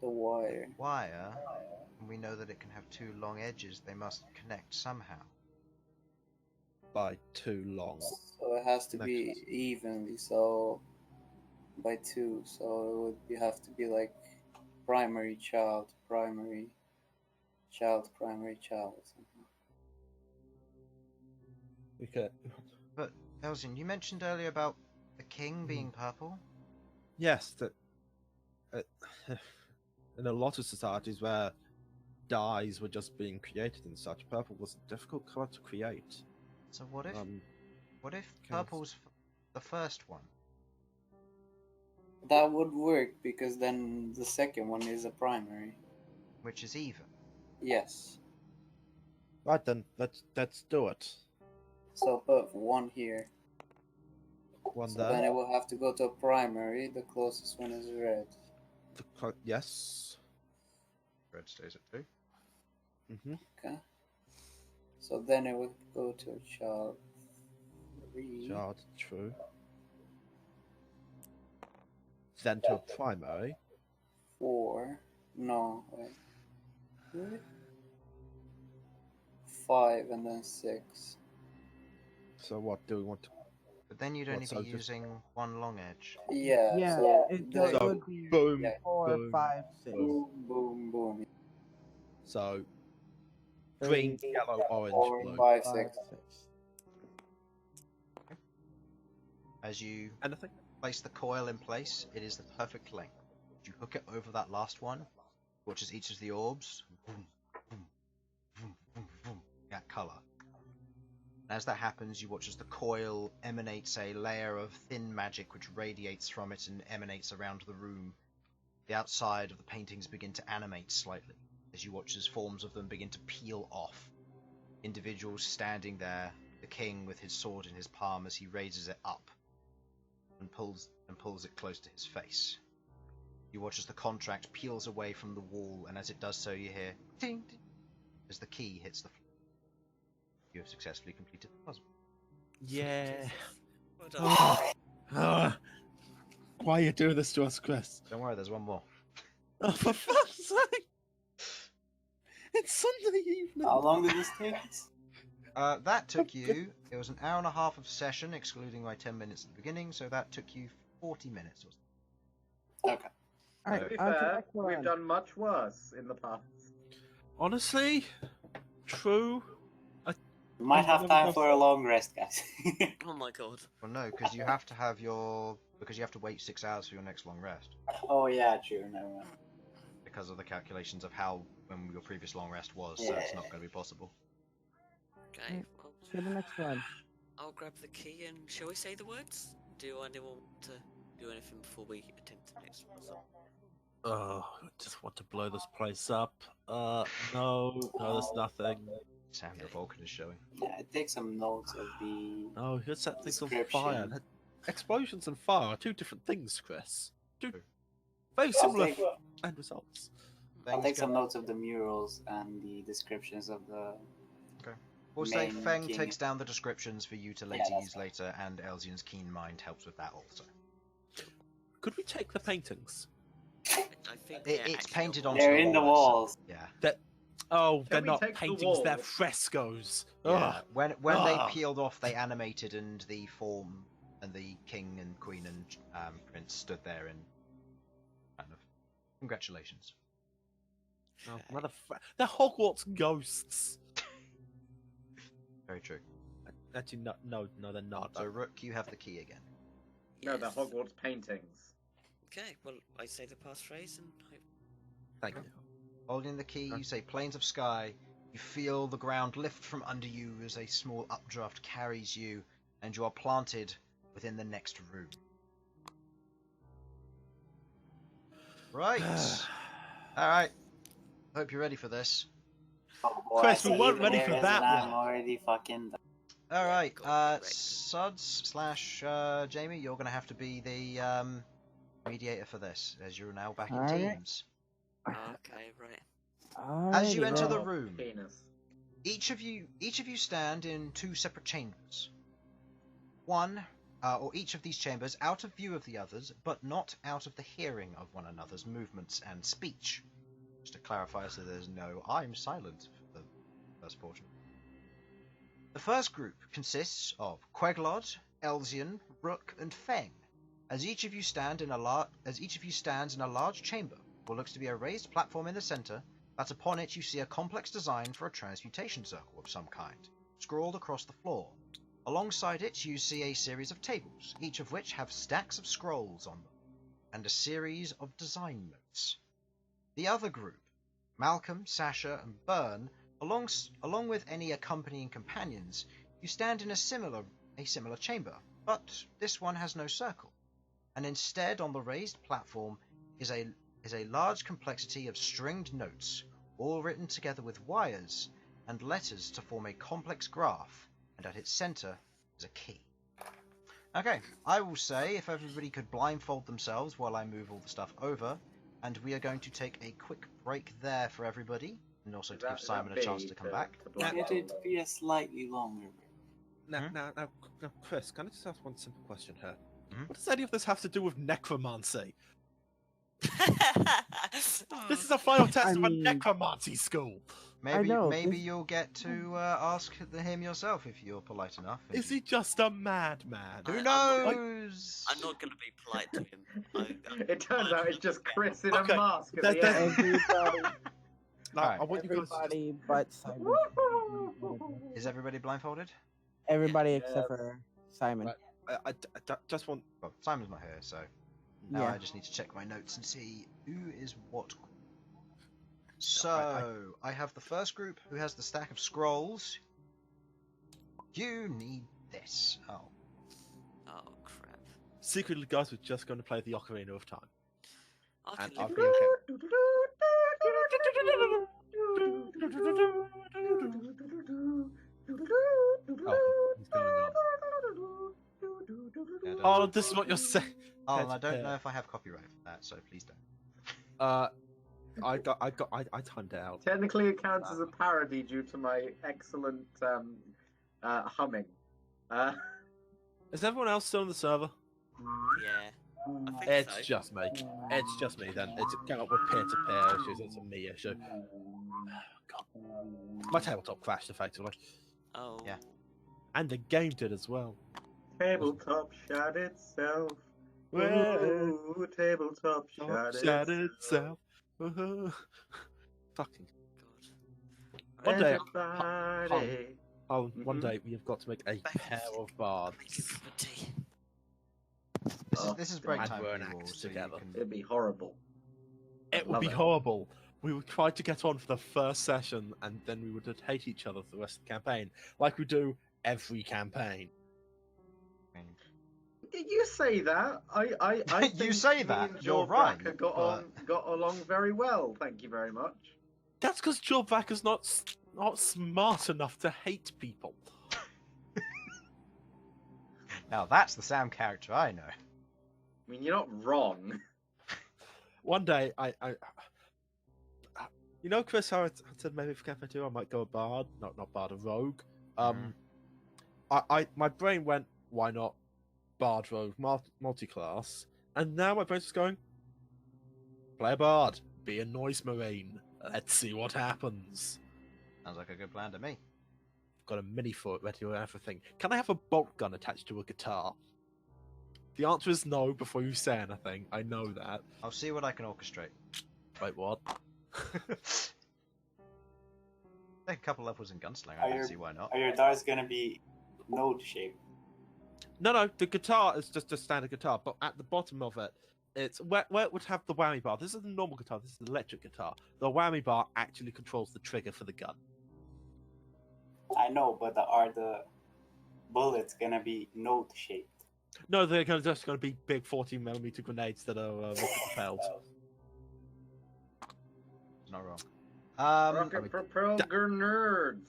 S5: The wire.
S2: wire, and we know that it can have two long edges, they must connect somehow.
S1: By too long.
S5: So it has to be
S1: Connections.
S5: evenly, so by 2. So it would have to be like primary child, primary child, primary child. Or something.
S1: We could.
S2: But, Elsyan, you mentioned earlier about the king being purple?
S1: Yes, that. In a lot of societies where dyes were just being created and such, purple was a difficult color to create.
S2: So what if
S1: Okay.
S2: purple's the first one?
S5: That would work because then the second one is a primary.
S2: Which is even.
S5: Yes.
S1: Right then, let's do it.
S5: So put 1 here.
S1: One
S5: So then
S1: there.
S5: it will have to go to a primary. The closest one is red.
S1: Yes.
S2: Red stays at 2.
S1: Mm-hmm.
S5: Okay. So then it would go to a child 3.
S1: Child, true. Then to a primary.
S5: 4. No, wait. Really? 5 and then 6.
S1: So what do we want to?
S2: But then you'd
S1: What,
S2: only
S1: so
S2: be
S1: just-
S2: using one long edge.
S5: Yeah.
S6: Yeah,
S5: So
S6: it
S5: the-
S1: So,
S6: would be
S1: boom,
S5: yeah.
S6: 4,
S1: boom,
S6: 5, 6.
S1: boom.
S5: boom, boom, boom.
S1: So green,
S6: 3,
S1: yellow, orange,
S5: 4,
S1: blue.
S5: 5,
S6: 5,
S5: 6.
S6: 6.
S2: As you
S1: Anything?
S2: place the coil in place, it is the perfect length. You hook it over that last one, watch as each of the orbs, boom, boom, boom, boom, boom, that colour. And as that happens, you watch as the coil emanates a layer of thin magic which radiates from it and emanates around the room. The outside of the paintings begin to animate slightly, as you watch as forms of them begin to peel off. Individuals standing there, the king with his sword in his palm as he raises it up and pulls it close to his face. You watch as the contract peels away from the wall, and as it does so, you hear ting, ting, as the key hits the floor. You have successfully completed the puzzle.
S1: Yeah.
S3: Well done.
S1: Why are you doing this to us, Chris?
S2: Don't worry, there's one more.
S1: Oh, for fuck's sake! It's Sunday evening.
S5: How long did this take?
S2: That took you. It was an hour and a half of session, excluding my 10 minutes at the beginning, so that took you 40 minutes or so.
S5: Okay.
S6: Alright,
S7: To be
S6: on to
S7: fair,
S6: next
S7: we've
S6: one.
S7: done much worse in the past.
S1: Honestly, true.
S5: We might have time for a long rest, guys.
S3: Oh my god.
S2: Well, no, because you have to have because you have to wait 6 hours for your next long rest
S5: Oh yeah, true. Never mind.
S2: because of the calculations of when your previous long rest was. So it's not going to be possible.
S3: Okay, well,
S6: To the next one.
S3: I'll grab the key and shall we say the words? Do anyone want to do anything before we attempt the next one?
S1: Oh, I just want to blow this place up. No, there's nothing.
S2: Sam, your Vulcan is showing.
S5: Yeah, take some notes of the.
S1: No, here's set things on
S5: Description.
S1: fire. Explosions and fire are two different things, Chris. Two
S2: True.
S1: very
S5: I'll
S1: similar
S5: take,
S1: end results.
S5: I'll
S2: Feng's
S5: take some
S2: gonna-
S5: notes of the murals and the descriptions of the.
S2: We'll say
S5: main
S2: Feng
S5: king.
S2: takes down the descriptions for you to
S5: Yeah,
S2: later
S5: that's
S2: use later, and Elsyan's keen mind helps with that also.
S1: Could we take the paintings?
S3: I think they're
S2: It's
S3: actually
S2: painted
S3: on
S2: onto
S5: They're in the walls.
S2: Yeah.
S1: Oh,
S7: Can
S1: they're
S7: we
S1: not
S7: take the
S1: paintings, they're
S7: walls?
S1: frescoes.
S2: Yeah.
S1: Ugh.
S2: When
S1: Ugh.
S2: they peeled off, they animated, and the form and the king and queen and prince stood there in kind of congratulations.
S1: Oh, they're Hogwarts ghosts.
S2: Very true.
S1: Actually, no, they're not.
S2: So Rook, you have the key again.
S7: No, they're
S3: Yes.
S7: Hogwarts paintings.
S3: Okay, well, I say the passphrase and hope.
S1: Thank you.
S2: Holding the key, you say plains of sky. You feel the ground lift from under you as a small updraft carries you, and you are planted within the next room. Right. Alright. Hope you're ready for this.
S5: Oh boy,
S1: Chris, we
S5: I see
S1: weren't
S5: you
S1: ready
S5: there,
S1: for
S5: and
S1: that
S5: I'm
S1: one.
S5: already fucking done.
S2: Alright,
S3: God, great.
S2: Sudz / Jamie, you're going to have to be the mediator for this, as you're now back in
S6: Alright.
S2: teams.
S3: Okay, right.
S2: As you
S6: Alrighty
S2: enter
S6: then.
S2: the room,
S7: Penis.
S2: each of you stand in 2 separate chambers. Or each of these chambers out of view of the others, but not out of the hearing of one another's movements and speech. Just to clarify, so there's no I'm silent for the first portion. The first group consists of Queglod, Elsyan, Rook, and Feng. As each of you stands in a large chamber, what looks to be a raised platform in the center, that upon it you see a complex design for a transmutation circle of some kind, scrawled across the floor. Alongside it you see a series of tables, each of which have stacks of scrolls on them, and a series of design notes. The other group, Malcom, Sasha, and Bern, along with any accompanying companions, you stand in a similar chamber, but this one has no circle, and instead on the raised platform is a large complexity of stringed notes, all written together with wires and letters to form a complex graph, and at its center is a key. Okay, I will say if everybody could blindfold themselves while I move all the stuff over, and we are going to take a quick break there for everybody, and also to give Simon a chance to come back.
S5: Let it be a slightly longer.
S1: Now, Chris, can I just ask one simple question here?
S2: Mhm.
S1: What does any of this have to do with necromancy? This is a final test
S6: I
S1: of a
S6: mean-
S1: necromancy school.
S2: Maybe
S6: know,
S2: maybe
S6: this-
S2: you'll get to ask him yourself if you're polite enough. and
S1: Is he just a madman?
S2: Who
S3: I'm not-
S2: knows?
S3: I'm not gonna be polite to him.
S7: It turns out it's just Chris in
S1: Okay,
S7: a mask at
S1: that-
S7: the
S1: that-
S7: end.
S6: Everybody,
S1: No,
S2: Alright.
S1: I want you guys to just...
S6: everybody but Simon.
S2: Is everybody blindfolded?
S6: Everybody except for Simon.
S1: Right. I just want...
S2: Well, Simon's not here, so now
S6: Yeah.
S2: I just need to check my notes and see who is what. So I have the first group who has the stack of scrolls. You need this. Oh,
S3: Oh crap!
S1: Secretly, guys, we're just going to play the Ocarina of Time.
S3: I
S1: And
S3: can
S1: I'll
S3: live
S1: be
S3: with
S1: okay. Oh, what's going on?
S2: yeah, don't
S1: Oh,
S2: know.
S1: this is what you're saying.
S2: Oh,
S1: Head
S2: I don't
S1: to
S2: know
S1: head.
S2: if I have copyright for that, so please don't.
S1: I timed it out.
S7: Technically, it counts as a parody due to my excellent humming.
S1: Is everyone else still on the server?
S3: Yeah, I think
S1: It's
S3: so.
S1: just me. It's just me then. It's came up with peer-to-peer issues. It's a me issue. God. My tabletop crashed effectively,
S3: Oh.
S2: Yeah.
S1: and the game did as well.
S7: Tabletop shot itself.
S1: Well,
S7: Ooh, tabletop shot
S1: shut
S7: itself.
S1: itself. Fucking.
S3: God.
S1: One day,
S7: Everybody.
S1: Harlan, one
S7: Mhm.
S1: day we have got to make a pair of bards.
S2: This is break
S1: and
S2: time
S1: we're
S2: for
S1: an
S2: you all,
S1: axe
S2: so you
S1: together.
S2: can...
S7: It'd be horrible.
S1: It would
S7: Love
S1: be
S7: it.
S1: horrible. We would try to get on for the first session, and then we would hate each other for the rest of the campaign, like we do every campaign.
S7: You say that. I
S2: You
S7: think
S2: say
S7: me
S2: that,
S7: and
S2: you're
S7: Joel
S2: right,
S7: Bracker
S2: but-
S7: got along very well. Thank you very much.
S1: That's because Jobvac is not smart enough to hate people.
S2: Now that's the Sam character I know.
S7: I mean, you're not wrong.
S1: One day, you know, Chris, how I said maybe for Cafe 2 I might go a bard, not bard, a rogue. My brain went, why not bard, rogue, multi-class, and now my brain's just going, play a bard, be a noise marine. Let's see what happens.
S2: Sounds like a good plan to me.
S1: Got a mini for it, ready for everything. Can I have a bolt gun attached to a guitar? The answer is no before you say anything. I know that.
S2: I'll see what I can orchestrate.
S1: Wait, what?
S2: Take a couple levels in gunslinger. I don't see why not.
S5: Are your darts gonna be node shaped?
S1: No, the guitar is just a standard guitar, but at the bottom of it, it's where it would have the whammy bar. This is the normal guitar, this is the electric guitar. The whammy bar actually controls the trigger for the gun.
S5: I know, but are the bullets gonna be node shaped?
S1: No, they're just going to be big 14mm grenades that are rocket propelled.
S2: It's not wrong.
S7: Rocket propelled nerds.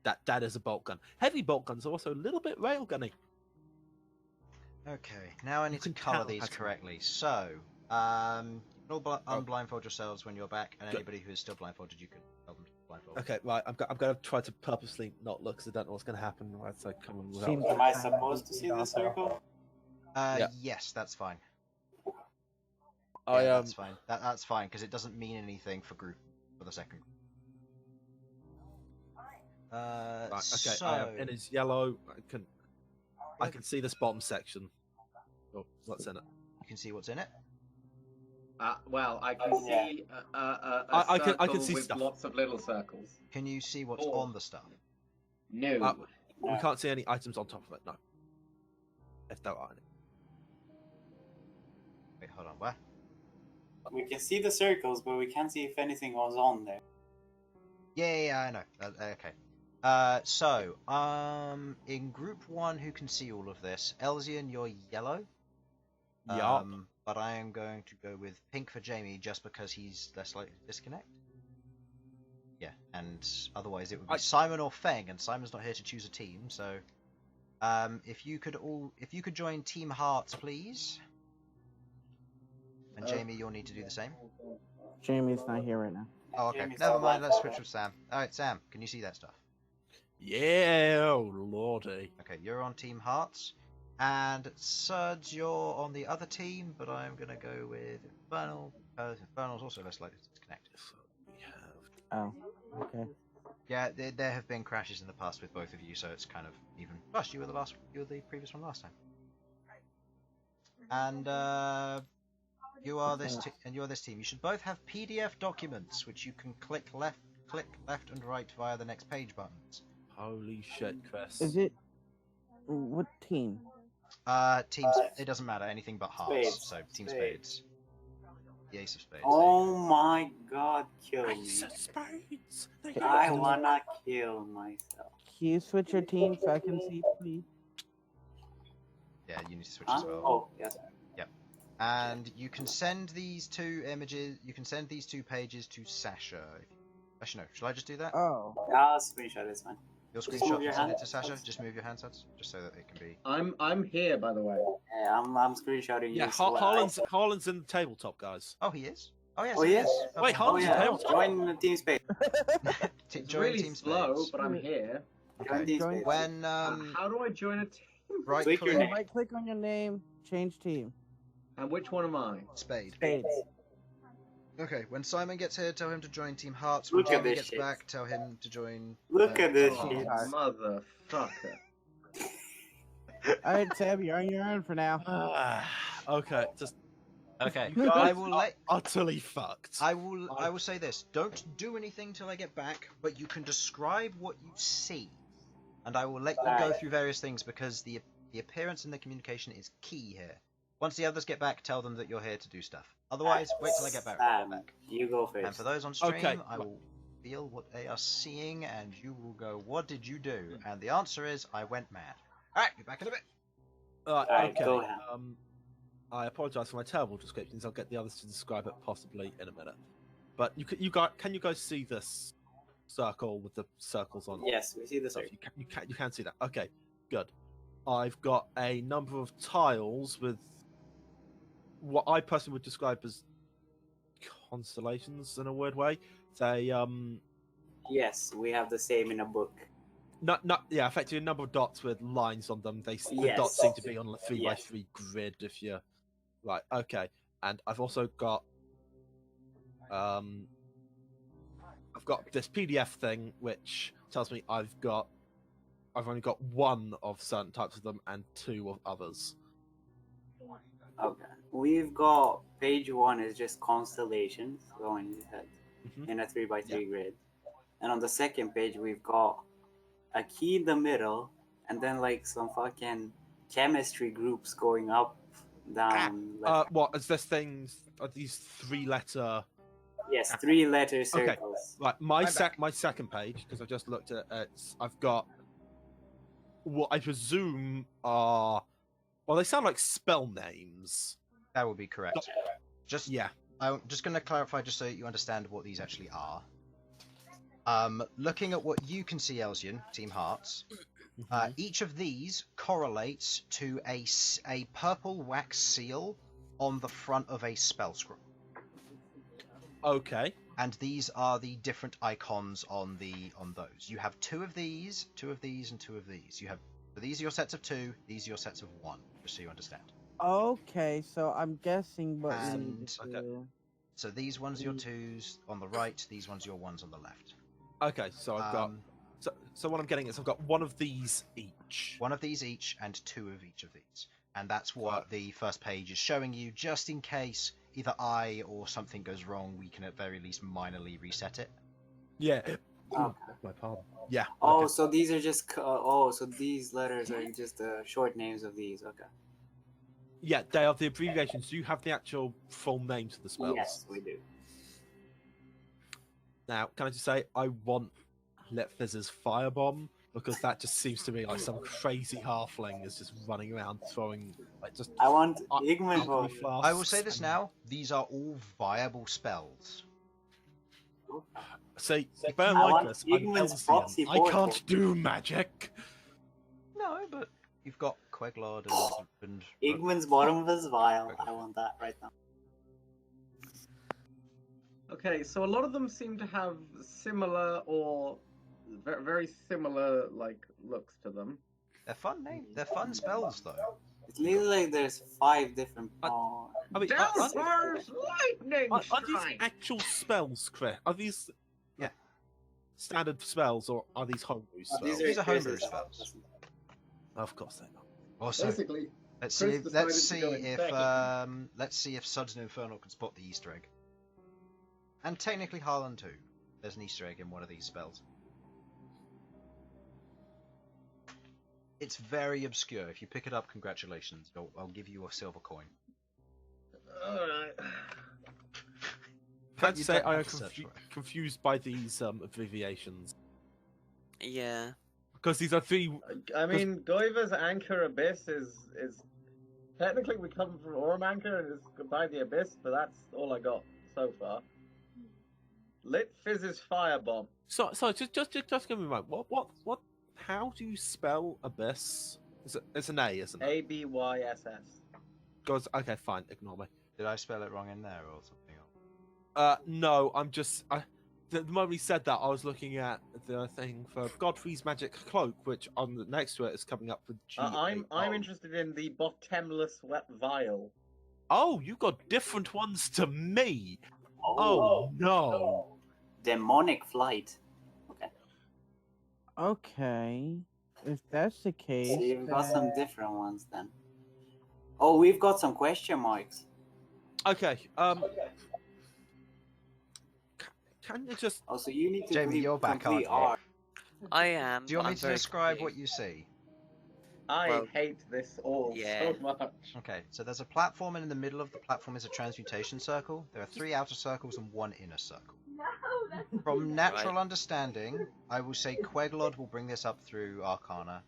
S1: That is a bolt gun. Heavy bolt guns are also a little bit railgunny.
S2: Okay, now I need to
S1: can
S2: colour
S1: tell
S2: these
S1: that's-
S2: correctly. So, you can all unblindfold yourselves when you're back, and
S1: Good.
S2: anybody who is still blindfolded, you can tell them to blindfold.
S1: Okay, right, I'm going to try to purposely not look because I don't know what's going to happen. Right, so come on without...
S6: Seems
S5: Am I supposed to see the circle?
S1: Yeah.
S2: Yes, that's fine.
S1: I
S2: Yeah, that's fine. That's fine because it doesn't mean anything for the second.
S1: Right, okay,
S2: So
S1: it is yellow. I can see this bottom section. Oh, what's in it?
S2: you can see what's in it.
S7: Well, I can
S5: Yeah.
S7: see a
S1: I can
S7: circle
S1: see
S7: with
S1: stuff.
S7: lots of little circles.
S2: Can you see what's
S7: Oh.
S2: on the stuff?
S7: No.
S1: We can't see any items on top of it, no. If there are any.
S2: Wait, hold on. Where?
S5: We can see the circles, but we can't see if anything was on there.
S2: Yeah, I know. Okay. So, in group 1, who can see all of this? Elsyan, you're yellow.
S1: Yup.
S2: But I am going to go with pink for Jamie just because he's less likely to disconnect. Yeah, and otherwise it would be Simon or Feng, and Simon's not here to choose a team, so if you could join Team Hearts, please. And Jamie, you'll need to do the same.
S6: Jamie's not here right now.
S2: Oh, okay.
S5: Jamie's
S2: Never
S5: not
S2: mind. Let's
S5: blindfolded.
S2: switch with Sam. All right, Sam, can you see that stuff?
S1: Yeah, oh lordy.
S2: Okay, you're on Team Hearts, and Sudz, you're on the other team. But I'm gonna go with Infernal. Infernal's also less likely to disconnect.
S1: So we have...
S6: Oh, okay.
S2: Yeah, there have been crashes in the past with both of you, so it's kind of even. Plus, you were the previous one last time. And you are this team. You should both have PDF documents, which you can click left and right via the next page buttons.
S1: Holy shit, Chris.
S6: Is it what team?
S2: Teams. It doesn't matter. Anything but hearts.
S5: Spades.
S2: So team
S5: Spades.
S2: spades. The ace of spades.
S5: Oh my god, kill me.
S1: Ace of spades!
S5: I wanna kill myself.
S6: Can you switch your team so I can see, please?
S2: Yeah, you need to switch
S5: Huh?
S2: as well.
S5: Oh, yes.
S2: And you can send these two images. You can send these 2 pages to Sasha. Actually, no. Shall I just do that?
S6: Oh,
S5: I'll screenshot, it's fine.
S2: Your
S5: Just
S2: screenshot
S5: move your
S2: and send it
S5: hand.
S2: to Sasha. Just move your hand, Sudz, just so that it can be.
S7: I'm here, by the way.
S5: Yeah, I'm screenshotting
S1: Yeah,
S5: you. so
S1: Harlan's in the tabletop, guys.
S2: Oh, he is. Oh yes.
S5: Oh,
S2: he
S5: yes.
S2: is.
S1: Wait,
S2: Okay.
S1: Harlan's
S5: Oh,
S1: in
S5: yeah.
S1: tabletop.
S5: Join the team space.
S7: It's
S2: Join
S7: really
S2: Team
S7: slow,
S2: Spades.
S7: but I'm here.
S5: Join
S2: Okay.
S5: team
S6: Join-
S5: space.
S2: When
S7: How do I join a team?
S2: right
S5: Click your
S2: click
S5: name.
S6: right click on your name, change team.
S7: And which one am I?
S2: spade.
S6: Spades.
S2: Okay. When Simon gets here, tell him to join Team Hearts. When
S5: Look at
S2: Jamie
S5: this
S2: gets
S5: shit.
S2: back, tell him to join.
S5: Look at this
S2: Team
S5: shit.
S2: Hearts.
S7: Motherfucker.
S6: Alright, Sam, you're on your own for now.
S1: Okay, just
S2: Okay.
S1: You
S2: I
S1: guys
S2: will
S1: are
S2: let.
S1: utterly fucked.
S2: I will say this. Don't do anything till I get back, but you can describe what you see. and I will let you go through various things because the appearance and the communication is key here. Once the others get back, tell them that you're here to do stuff. Otherwise, wait till I get back.
S5: You go first.
S2: And for those on stream,
S1: Okay.
S2: I will feel what they are seeing, and you will go, "What did you do?" And the answer is, "I went mad." All right, be back in a bit.
S5: Alright,
S1: Okay.
S5: go ahead.
S1: I apologise for my terrible descriptions. I'll get the others to describe it possibly in a minute. But can you guys see this circle with the circles on it?
S5: Yes, we see the
S1: So
S5: circle.
S1: you can see that. Okay, good. I've got a number of tiles with what I personally would describe as constellations in a weird way. They
S5: Yes, we have the same in a book.
S1: yeah, effectively a number of dots with lines on them. The
S5: Yes.
S1: dots seem to be on a 3x3
S5: Yes.
S1: grid. If you right, okay. And I've also got I've got this PDF thing which tells me I've only got one of certain types of them and two of others.
S5: Okay. We've got page 1 is just constellations going ahead
S1: Mhm.
S5: in a 3x3 grid. And on the second page, we've got a key in the middle, and then like some fucking chemistry groups going up, down.
S1: What is this things? Are these 3-letter?
S5: Yes, 3-letter circles.
S1: Right, my second page, because I just looked at it. I've got what I presume are, well, they sound like spell names.
S2: That would be correct. Just
S1: Yeah.
S2: I'm just going to clarify, just so you understand what these actually are. Looking at what you can see, Elsyan, Team Hearts, each of these correlates to a purple wax seal on the front of a spell scroll.
S1: Okay.
S2: And these are the different icons on those. You have 2 of these, 2 of these, and 2 of these. You have, so these are your sets of 2, these are your sets of 1, just so you understand.
S6: Okay, so I'm guessing what we need
S2: And-
S6: to
S1: okay.
S6: do.
S2: So these ones are your 2s on the right, these ones are your 1s on the left.
S1: Okay, so I've got. So what I'm getting is I've got one of these each.
S2: 1 of these each and 2 of each of these. And that's what the first page is showing you, just in case either I or something goes wrong, we can at very least minorly reset it.
S1: Yeah.
S5: Okay.
S1: My pardon. Yeah.
S5: Oh,
S1: okay.
S5: so these are just so these letters are just the short names of these. Okay.
S1: Yeah, they are the abbreviations. Do you have the actual full names of the spells?
S5: Yes, we do.
S1: Now, can I just say I want Let Fizz's Firebomb because that just seems to me like some crazy halfling is just running around throwing like just.
S5: I want
S1: alchemy
S5: Igman.
S1: flasks
S2: I will say this
S1: and-
S2: now, these are all viable spells.
S1: See,
S5: I
S1: bear
S5: want
S1: like this. I'm
S5: Igman's
S1: Elsyan.
S5: proxy
S1: I
S5: portal.
S1: can't do magic.
S2: No, but you've got Queglod and
S5: Igman's bottom of his vial. I want that right now.
S7: Okay, so a lot of them seem to have similar or very similar like looks to them.
S2: They're fun names. They're fun spells, though.
S5: It's literally like there's 5 different.
S1: I mean,
S7: Downpour's lightning
S1: are these
S7: strike.
S1: actual spells, Chris? Are these
S2: Yeah.
S1: standard spells or are these homebrew spells?
S2: These are homebrew
S5: Chris's
S2: spells.
S1: Of course they are.
S2: Also,
S7: Basically,
S2: let's
S7: Chris
S2: see.
S7: decided
S2: Let's
S7: to
S2: see
S7: go
S2: if
S7: second.
S2: let's see if Sudz and Infernal can spot the Easter egg. And technically Harlan too. There's an Easter egg in one of these spells. It's very obscure. If you pick it up, congratulations. I'll give you a silver coin.
S7: alright.
S1: Can I
S2: You
S1: say
S2: don't
S1: I
S2: have
S1: am
S2: to search for it.
S1: confused by these abbreviations
S3: Yeah.
S1: because these are 3.
S7: I mean, Goiva's Anchor Abyss is technically we come from Orm Anchor and it's by the Abyss, but that's all I got so far. Lit Fizz's Firebomb.
S1: So just give me a moment. What? How do you spell abyss? It's an A, isn't it?
S7: ABYSS.
S1: Goes okay, fine. Ignore me.
S2: Did I spell it wrong in there or something else?
S1: No, I'm just. The moment he said that, I was looking at the thing for Godfrey's Magic Cloak, which on the next to it is coming up with G.
S7: I'm interested in the Bottomless Wet Vial.
S1: Oh, you got different ones to me. Oh no.
S5: Demonic flight. Okay.
S6: Okay, if that's the case,
S5: So you've got some
S6: then-
S5: different ones then. Oh, we've got some question marks.
S1: Okay. Can you just?
S5: Oh, so you need to
S2: Jamie, you're back,
S5: complete
S2: aren't you?
S5: R.
S3: I am.
S2: Do you want
S3: but
S2: me
S3: I'm
S2: to
S3: very
S2: describe what
S3: confused.
S2: you see?
S7: I
S3: Well,
S7: hate this all
S3: yeah.
S7: so much.
S2: Okay, so there's a platform, and in the middle of the platform is a transmutation circle. There are 3 outer circles and 1 inner circle. From natural
S3: Right.
S2: understanding, I will say Queglod will bring this up through Arcana.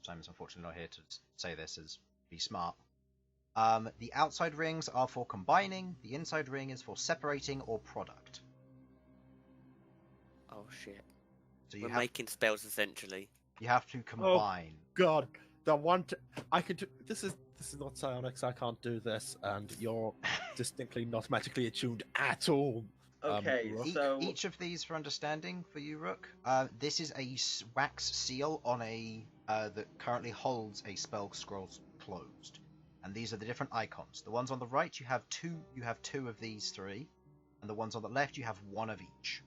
S2: Simon's unfortunately not here to say this, as be smart. The outside rings are for combining, the inside ring is for separating or product.
S3: Oh shit.
S2: So
S3: We're making spells essentially.
S2: you have to combine.
S1: God, the one I could do. This is not psionics. I can't do this, and you're distinctly not magically attuned at all.
S7: Okay,
S1: Rook.
S7: so
S2: Each of these, for understanding, for you, Rook, this is a wax seal on a that currently holds a spell scroll closed, and these are the different icons. The ones on the right, you have two. You have 2 of these 3, and the ones on the left, you have 1 of each.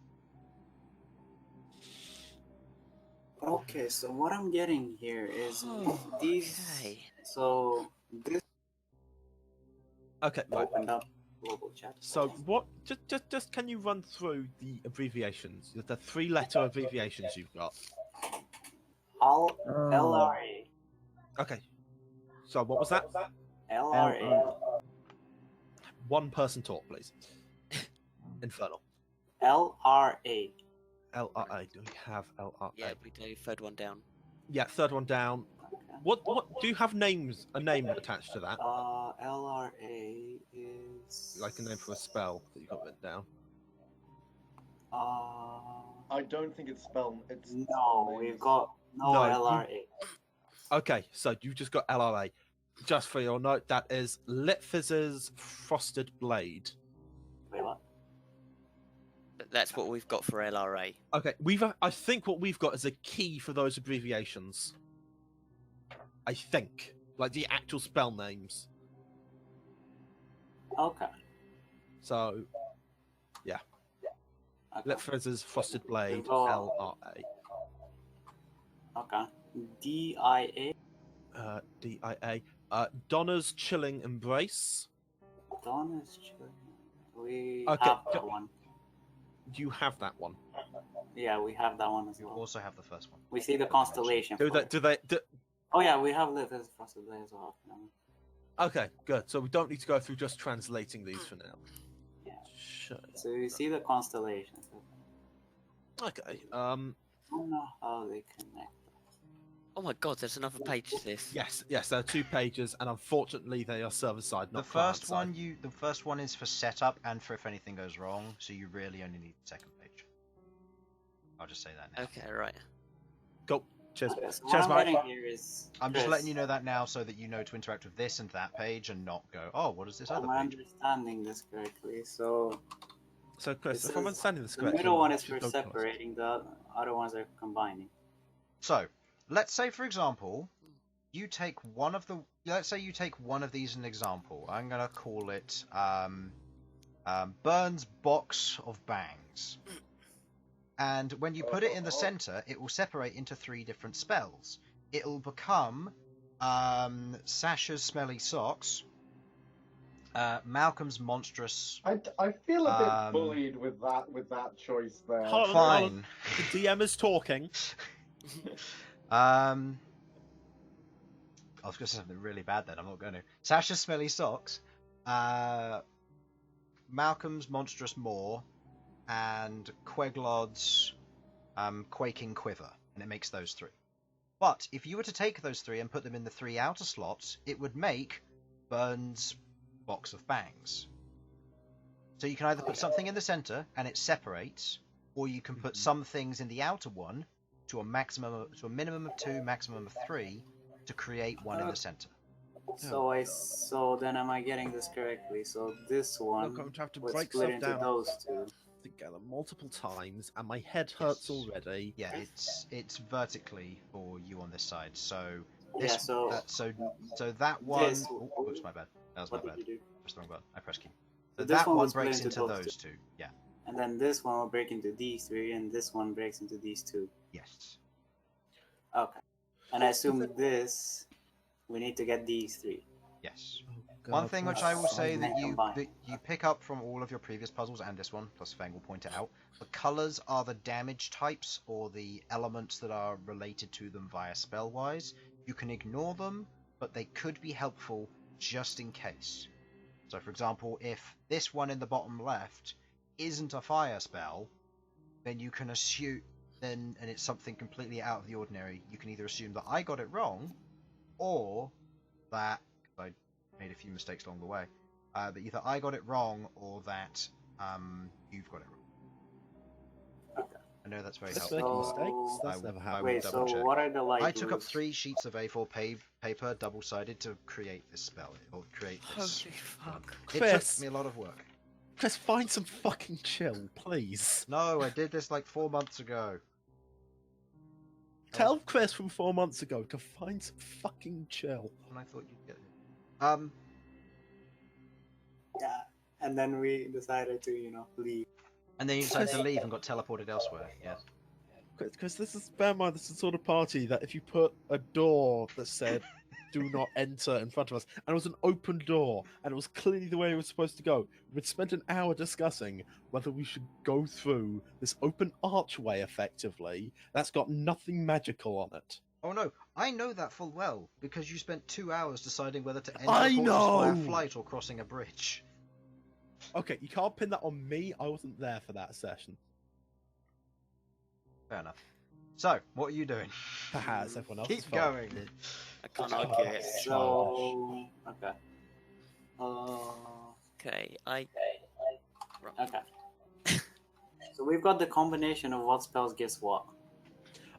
S5: Okay, so what I'm getting here is these.
S3: Okay.
S5: So this
S1: Okay, right.
S5: opened up global chat.
S1: So what? Just can you run through the abbreviations? The 3-letter abbreviations you've got.
S5: LRA.
S1: Okay. So what was that?
S5: LRA.
S1: One person talk, please. Infernal.
S5: LRA.
S1: LRA. Do we have LRA?
S3: Yeah, we do. Third one down.
S1: Yeah, third one down. What do you have names? A name attached to that?
S5: LRA is
S1: Like a name for a spell that you got written down.
S7: I don't think it's spelled. It's
S5: No, we've got no
S1: No,
S5: LRA.
S1: Okay, so you've just got LRA. Just for your note, that is Lit Fizz's Frosted Blade.
S5: Wait, what?
S3: That's what we've got for LRA.
S1: Okay, I think what we've got is a key for those abbreviations. I think, like the actual spell names.
S5: Okay.
S1: So, yeah,
S5: Okay.
S1: Lit Fizz's Frosted Blade,
S5: Oh.
S1: LRA.
S5: Okay. DIA.
S1: DIA. Donna's Chilling Embrace.
S5: Donna's children. We
S1: Okay,
S5: have that one.
S1: You have that one.
S5: Yeah, we have that one as
S2: You
S5: well.
S2: also have the first one.
S5: We see the constellation.
S1: Do
S5: for
S1: they?
S5: it. Oh yeah, we have Liv as Frosted Blade as well.
S1: Okay, good. So we don't need to go through just translating these for now.
S5: Yeah.
S1: Sure.
S5: So you see the constellations.
S1: Okay.
S5: I don't know how they connect.
S3: Oh my god, there's another page to this.
S1: Yes. There are 2 pages, and unfortunately, they are server side, not
S2: The first
S1: client
S2: one, the first one is for setup and for if anything goes wrong. So you really only need the second page. I'll just say that now.
S3: Okay, right.
S1: Go. Cheers.
S5: Okay, so
S1: Cheers,
S5: what I'm
S1: mate.
S5: getting here is
S2: I'm just
S5: Chris,
S2: letting you know that now, so that you know to interact with this and that page, and not go, oh, what is this other
S5: Am I
S2: page?
S5: understanding this correctly? So
S1: So, Chris,
S5: This
S1: if I'm
S5: is-
S1: understanding this
S5: the
S1: correctly,
S5: middle one is
S1: just
S5: for
S1: go to us.
S5: separating, the other ones are combining.
S2: So, let's say, for example, you take one of the. Let's say you take one of these as an example. I'm gonna call it Bern's box of bangs. And when you put it in the center, it will separate into 3 different spells. It'll become Sasha's smelly socks, Malcolm's monstrous.
S7: I feel a bit
S2: Um,
S7: bullied with that choice there.
S1: Hold on,
S2: Fine.
S1: The DM is talking.
S2: I was going to say something really bad then. I'm not going to. Sasha's smelly socks, Malcolm's monstrous maw, and Queglod's quaking quiver, and it makes those 3. But if you were to take those 3 and put them in the 3 outer slots, it would make Bern's box of bangs. So you can either put something in the center and it separates, or you can put some things in the outer one to a minimum of 2, maximum of 3, to create one in the center.
S5: So then am I getting this correctly? So this one
S1: I'm going to have to
S5: would
S1: break
S5: split
S1: stuff
S5: into
S1: down
S5: those 2.
S1: together multiple times, and my head hurts already.
S2: Yeah, it's vertically for you on this side. So
S5: Yeah,
S2: this,
S5: so
S2: so that one.
S5: this-
S2: Oh, oops, my bad. That was my
S5: what
S2: bad.
S5: did you do?
S2: Press the wrong button. I press key.
S5: So
S2: So
S5: this
S2: that
S5: one
S2: one
S5: was split
S2: breaks
S5: into
S2: into
S5: those
S2: those 2. Yeah.
S5: And then this one will break into these 3, and this one breaks into these 2.
S2: Yes.
S5: Okay. And I assume this, we need to get these 3.
S2: Yes.
S1: Oh
S2: One thing which I will say
S5: and
S2: that
S5: then combine.
S2: you pick up from all of your previous puzzles and this one, plus Fang will point it out, the colours are the damage types or the elements that are related to them via spell-wise. You can ignore them, but they could be helpful just in case. So for example, if this one in the bottom left isn't a fire spell, then you can assume, and it's something completely out of the ordinary, you can either assume that I got it wrong, or that, I made a few mistakes along the way, that either I got it wrong or that you've got it wrong.
S5: Okay.
S2: I know that's very
S1: Let's
S2: helpful.
S1: make mistakes.
S2: I
S1: That's
S2: will-
S1: never
S2: I
S1: happened.
S2: will
S5: Wait, so
S2: double check.
S5: what are the light
S2: I took up
S5: rules?
S2: 3 sheets of A4 paper, double-sided, to create this spell, or create this.
S3: Holy fuck.
S2: It
S1: Chris.
S2: took me a lot of work.
S1: Chris, find some fucking chill, please.
S2: No, I did this like 4 months ago.
S1: Tell Chris from 4 months ago to find some fucking chill.
S2: And I thought you'd get it.
S5: Yeah. And then we decided to, leave.
S2: And then you decided to leave and got teleported elsewhere. Yeah.
S1: Because bear in mind, this is the sort of party that if you put a door that said "Do not enter" in front of us, and it was an open door, and it was clearly the way it was supposed to go, we'd spent an hour discussing whether we should go through this open archway effectively that's got nothing magical on it.
S2: Oh no, I know that full well because you spent 2 hours deciding whether to enter
S1: I
S2: the fortress via
S1: know!
S2: flight or crossing a bridge.
S1: Okay, you can't pin that on me. I wasn't there for that session.
S2: Fair enough. So, what are you doing?
S1: Haha, it's everyone else's
S2: Keep
S1: fault.
S2: going.
S3: I can't argue it.
S5: So, okay.
S3: Okay, Right.
S5: Okay. So we've got the combination of what spells gives what.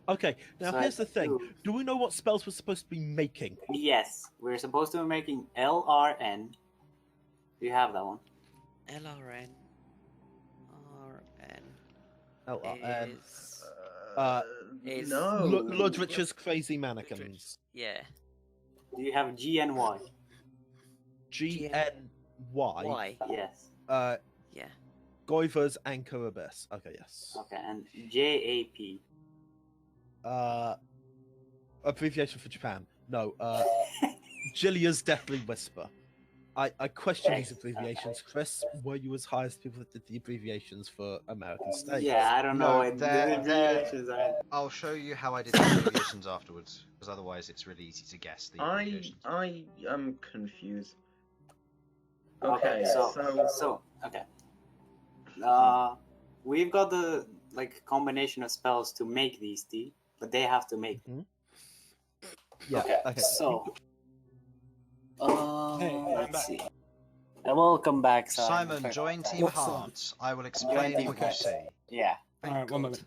S1: Okay, now
S5: So
S1: here's the thing.
S5: two.
S1: Do we know what spells we're supposed to be making?
S5: Yes, we're supposed to be making LRN. Do you have that one?
S3: LRN. RN.
S1: LRN.
S3: Is... is-
S7: No.
S1: Ludwich's Crazy Mannequins.
S3: Yeah.
S5: Do you have GNY?
S1: GNY.
S3: Why?
S5: Yes.
S3: Yeah.
S1: Goivers and Caribus. Okay, yes.
S5: Okay, and JAP.
S1: Abbreviation for Japan. No, Gillia's Deathly Whisper. I question these abbreviations, Chris. Were you as high as people that did the abbreviations for American states?
S5: Yeah, I don't know.
S2: No,
S5: what
S2: they're-
S5: the abbreviations are.
S2: I'll show you how I did the abbreviations afterwards, because otherwise it's really easy to guess the abbreviations.
S7: I am confused.
S5: Okay,
S7: Okay,
S5: so okay. We've got the combination of spells to make these tea, but they have to make them.
S1: Yeah. Okay.
S5: So,
S4: Hey, I'm
S5: let's
S4: back.
S5: see. Welcome back,
S2: Simon, join Team
S4: What's up?
S2: Hearts. I will explain
S5: Team
S2: what you
S5: Hearts.
S2: see.
S5: Yeah.
S4: Alright, one moment.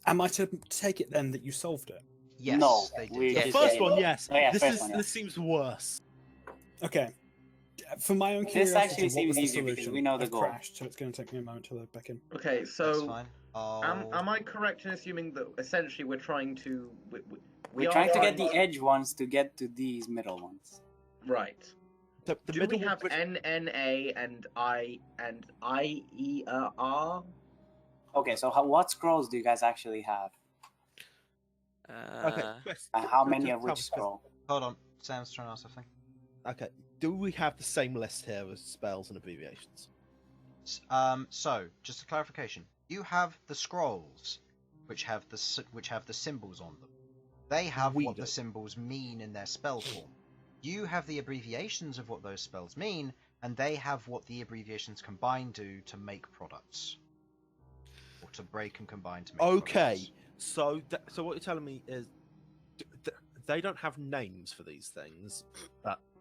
S4: Am I to take it then that you solved it?
S2: Yes,
S5: No,
S2: they did.
S5: we
S1: The
S5: just
S1: first
S5: did it.
S1: one, yes.
S5: Oh, yeah,
S1: this
S5: first one, yeah.
S1: this seems worse.
S4: Okay. For my own
S5: This
S4: curiosity,
S5: actually
S4: what
S5: seems
S4: was the
S5: easier because
S4: solution?
S5: we know the
S4: I've
S5: goal.
S4: crashed, so it's going to take me a moment to load back in.
S7: okay,
S2: That's
S7: so
S2: fine.
S7: am I correct in assuming that essentially we're trying to
S5: We're trying to get the edge ones to get to these middle ones.
S7: right?
S1: The
S7: Do
S1: middle
S7: we have
S1: one-
S7: NNA and IER?
S5: Okay, so what scrolls do you guys actually have?
S1: Okay, Chris.
S5: And how
S1: Chris,
S5: many
S1: just
S5: of
S1: tell
S5: which
S1: me, Chris.
S5: scroll?
S2: Hold on. Sam's trying to ask something.
S1: Okay. Do we have the same list here as spells and abbreviations?
S2: So, just a clarification. You have the scrolls, which have the symbols on them. They have
S1: We
S2: what
S1: do.
S2: the symbols mean in their spell form. You have the abbreviations of what those spells mean, and they have what the abbreviations combine do to make products, or to break and combine to make.
S1: Okay.
S2: products.
S1: So what you're telling me is they don't have names for these things.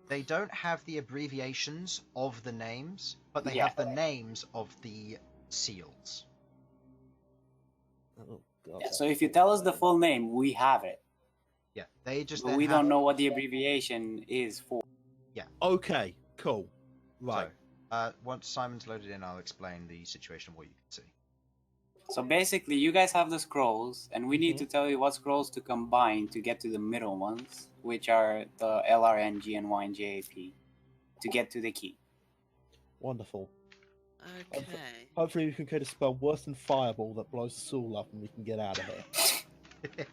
S2: They don't have the abbreviations of the names, but they
S5: Yeah.
S2: have the names of the seals.
S1: Oh, God.
S5: Yeah, so if you tell us the full name, we have it.
S2: Yeah, they just.
S5: But
S2: then
S5: we
S2: have-
S5: don't know what the abbreviation is for.
S1: Okay. Cool. Right.
S2: So, once Simon's loaded in, I'll explain the situation of what you can see.
S5: So basically, you guys have the scrolls, and we need to tell you what scrolls to combine to get to the middle ones, which are the LRN, GNY, and JAP, to get to the key.
S1: Wonderful.
S3: Okay.
S1: Hopefully we can create a spell worse than Fireball that blows us all up and we can get out of here.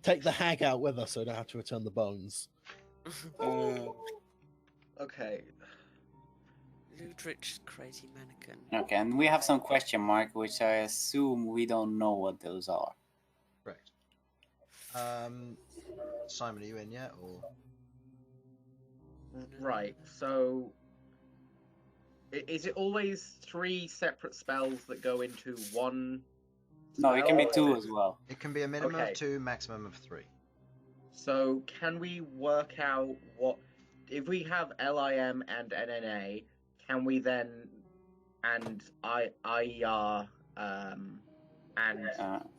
S1: Take the hag out with us so we don't have to return the bones.
S7: Okay.
S3: Ludrich Crazy Mannequin.
S8: Okay, and we have some question mark, which I assume we don't know what those are.
S2: Correct. Simon, are you in yet, or?
S7: Right. So, is it always 3 separate spells that go into one?
S8: No, it can be
S7: spell?
S8: 2 as well.
S2: It can be a minimum
S7: Okay.
S2: of 2, maximum of 3.
S7: So, can we work out what if we have LIM and NNA? Can we then and IER and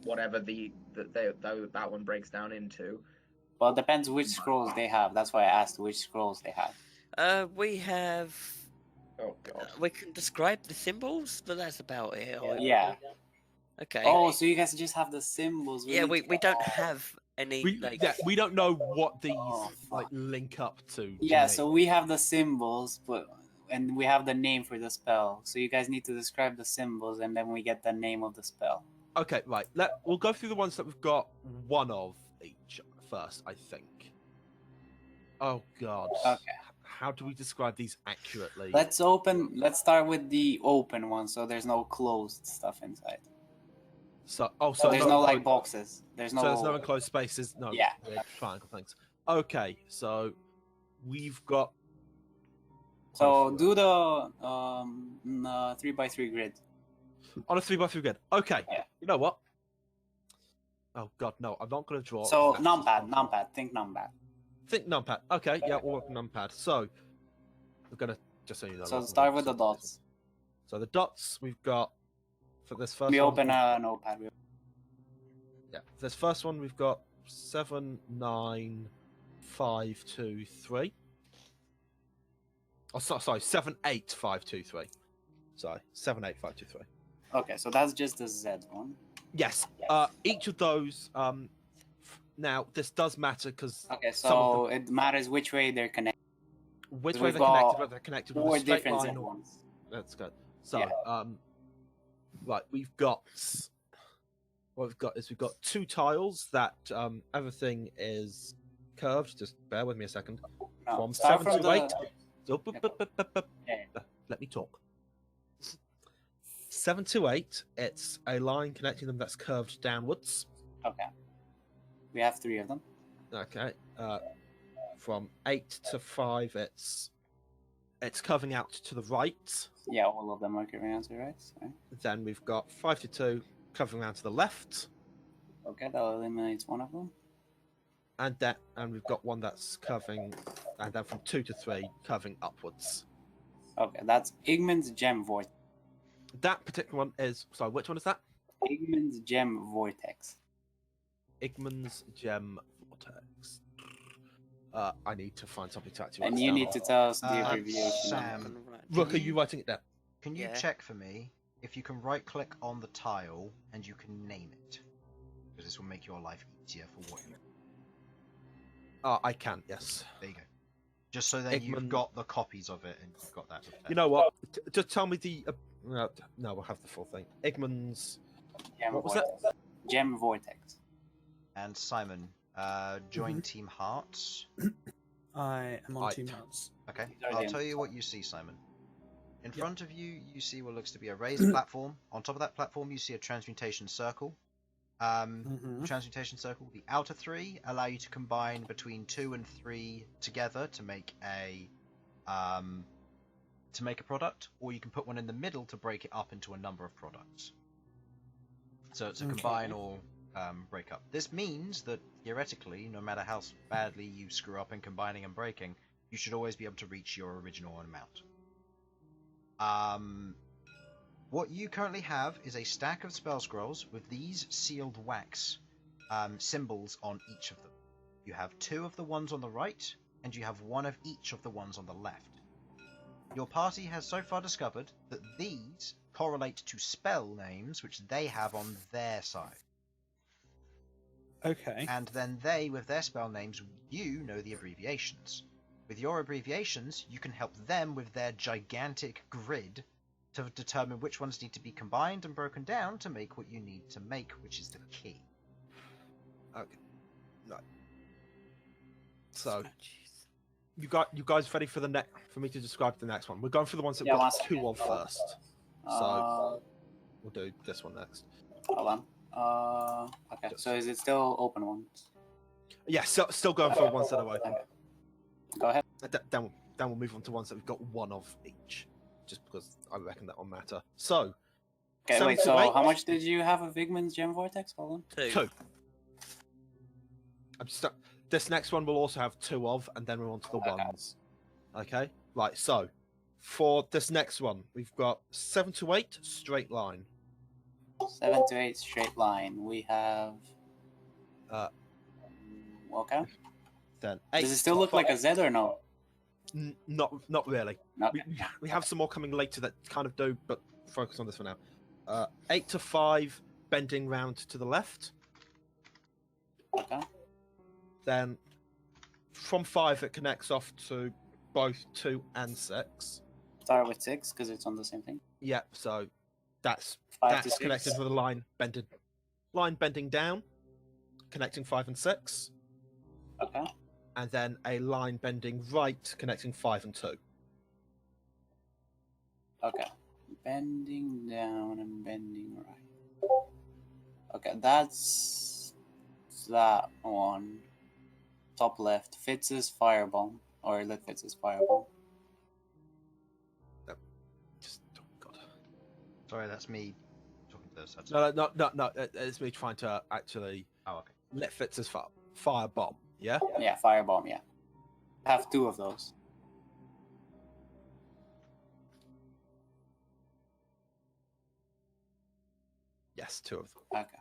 S7: whatever that one breaks down into?
S8: Well, it depends which scrolls they have. That's why I asked which scrolls they have.
S3: We have.
S7: Oh god.
S3: We can describe the symbols, but that's about it.
S8: Yeah.
S3: Okay.
S8: Oh, so you guys just have the symbols.
S3: Yeah, we don't have any.
S1: We don't know what these
S8: fuck.
S1: link up to.
S8: Yeah,
S1: me.
S8: so we have the symbols, and we have the name for the spell. So you guys need to describe the symbols, and then we get the name of the spell.
S1: Okay, right. We'll go through the ones that we've got one of each first, I think. Oh god.
S8: Okay.
S1: How do we describe these accurately?
S8: Let's start with the open one, so there's no closed stuff inside.
S1: So
S8: there's no like boxes. There's no.
S1: So there's no enclosed spaces. No.
S8: Yeah.
S1: Triangle things. Okay, so we've got.
S8: So do the 3x3 grid.
S1: On a 3x3 grid. Okay.
S8: Yeah.
S1: You know what? Oh god, no! I'm not going to draw.
S8: So numpad. Think numpad.
S1: Think numpad. Okay, yeah, we'll work on numpad. So we're gonna just so you know.
S8: So start with the dots.
S1: So the dots we've got for this first.
S8: We
S1: one,
S8: open a notepad.
S1: Yeah, this first one we've got 7, 9, 5, 2, 3. Oh, sorry, 7, 8, 5, 2, 3. Sorry, 7, 8, 5, 2, 3.
S8: Okay, so that's just the Z one.
S1: Yes. Each of those. Now this does matter because.
S8: Okay, so it matters which way they're connected.
S1: Which
S8: So
S1: way
S8: we've
S1: they're connected,
S8: got
S1: whether they're connected
S8: 4
S1: with a straight
S8: different
S1: line
S8: Z
S1: or.
S8: ones.
S1: That's good. So,
S8: Yeah.
S1: Right, we've got. What we've got is we've got 2 tiles that everything is curved. Just bear with me a second.
S8: No,
S1: From
S8: start
S1: 7 to
S8: from
S1: 8.
S8: the-
S1: Let me talk. 7 to 8, it's a line connecting them that's curved downwards.
S8: Okay. We have 3 of them.
S1: Okay. From 8 to 5, it's curving out to the right.
S8: Yeah, all of them are curving out to the right. Sorry.
S1: Then we've got 5 to 2 curving around to the left.
S8: Okay, that eliminates one of them.
S1: And we've got one that's curving, and then from 2 to 3 curving upwards.
S8: Okay, that's Igman's Gem Vortex.
S1: That particular one is. Sorry, which one is that?
S8: Igman's Gem Vortex.
S1: Igman's Gem Vortex. I need to find something to actually.
S8: And you need to tell us the
S2: Uh,
S8: abbreviation.
S2: Sam,
S1: Rook, are you writing it down?
S2: Can you
S3: Yeah.
S2: check for me if you can right-click on the tile and you can name it? Because this will make your life easier for what you.
S1: I can. Yes.
S2: There you go. Just so then you've
S1: Igman-
S2: got the copies of it and you've got that.
S1: You know what? Just tell me the. No, we'll have the full thing. Igman's.
S8: Gem
S1: What was
S8: Vortex.
S1: that?
S8: Gem Vortex.
S2: And Simon, join Team Hearts.
S4: I am on
S1: Right.
S4: Team Hearts.
S2: Okay,
S8: Sorry,
S2: I'll
S8: Dan.
S2: tell you what you see, Simon. In front of you, you see what looks to be a raised platform. On top of that platform, you see a transmutation circle. Transmutation circle. The outer 3 allow you to combine between 2 and 3 together to make a product, or you can put one in the middle to break it up into a number of products. So it's a combine or break up. This means that theoretically, no matter how badly you screw up in combining and breaking, you should always be able to reach your original amount. What you currently have is a stack of spell scrolls with these sealed wax symbols on each of them. You have 2 of the ones on the right, and you have 1 of each of the ones on the left. Your party has so far discovered that these correlate to spell names which they have on their side.
S4: Okay.
S2: And then they, with their spell names, you know the abbreviations. With your abbreviations, you can help them with their gigantic grid to determine which ones need to be combined and broken down to make what you need to make, which is the key.
S1: Okay. Right. So, you guys ready for the next? For me to describe the next one? We're going for the ones that
S8: Yeah,
S1: we've
S8: one
S1: got two of first. So we'll do this one next.
S8: Hold on. Okay. So is it still open ones?
S1: Yeah, still going for ones that are open.
S8: Okay. Go ahead.
S1: Then we'll move on to ones that we've got one of each, just because I reckon that will matter. So.
S8: Okay,
S1: 7
S8: wait,
S1: to
S8: so
S1: 8.
S8: how much did you have of Vigman's Gem Vortex? Hold on.
S3: 2.
S1: This next one will also have 2 of, and then we're on to the ones. Okay? Right, so, for this next one, we've got 7 to 8, straight line.
S8: 7 to 8, straight line. We have... okay.
S1: Then 8
S8: Does it still
S1: to
S8: look like a
S1: 5.
S8: Z or no?
S1: Not really.
S8: Okay.
S1: We have some more coming later that kind of do, but focus on this for now. 8 to 5, bending round to the left.
S8: Okay.
S1: Then from 5, it connects off to both 2 and 6.
S8: Start with 6 because it's on the same thing.
S1: Yep. So that's
S8: 5 to
S1: that's
S8: 6.
S1: connected with a line bending down, connecting 5 and 6,
S8: Okay.
S1: and then a line bending right, connecting 5 and 2.
S8: Okay. Bending down and bending right. Okay, that's that one. Top left. Fitz's firebomb. Or let Fitz's firebomb.
S1: Just oh God.
S2: Sorry, that's me talking to Sudz.
S1: No. It's me trying to actually
S2: Oh, okay.
S1: let Fitz's fire bomb. Yeah.
S8: Yeah, firebomb, yeah. I have 2 of those.
S1: Yes, 2 of them.
S8: Okay.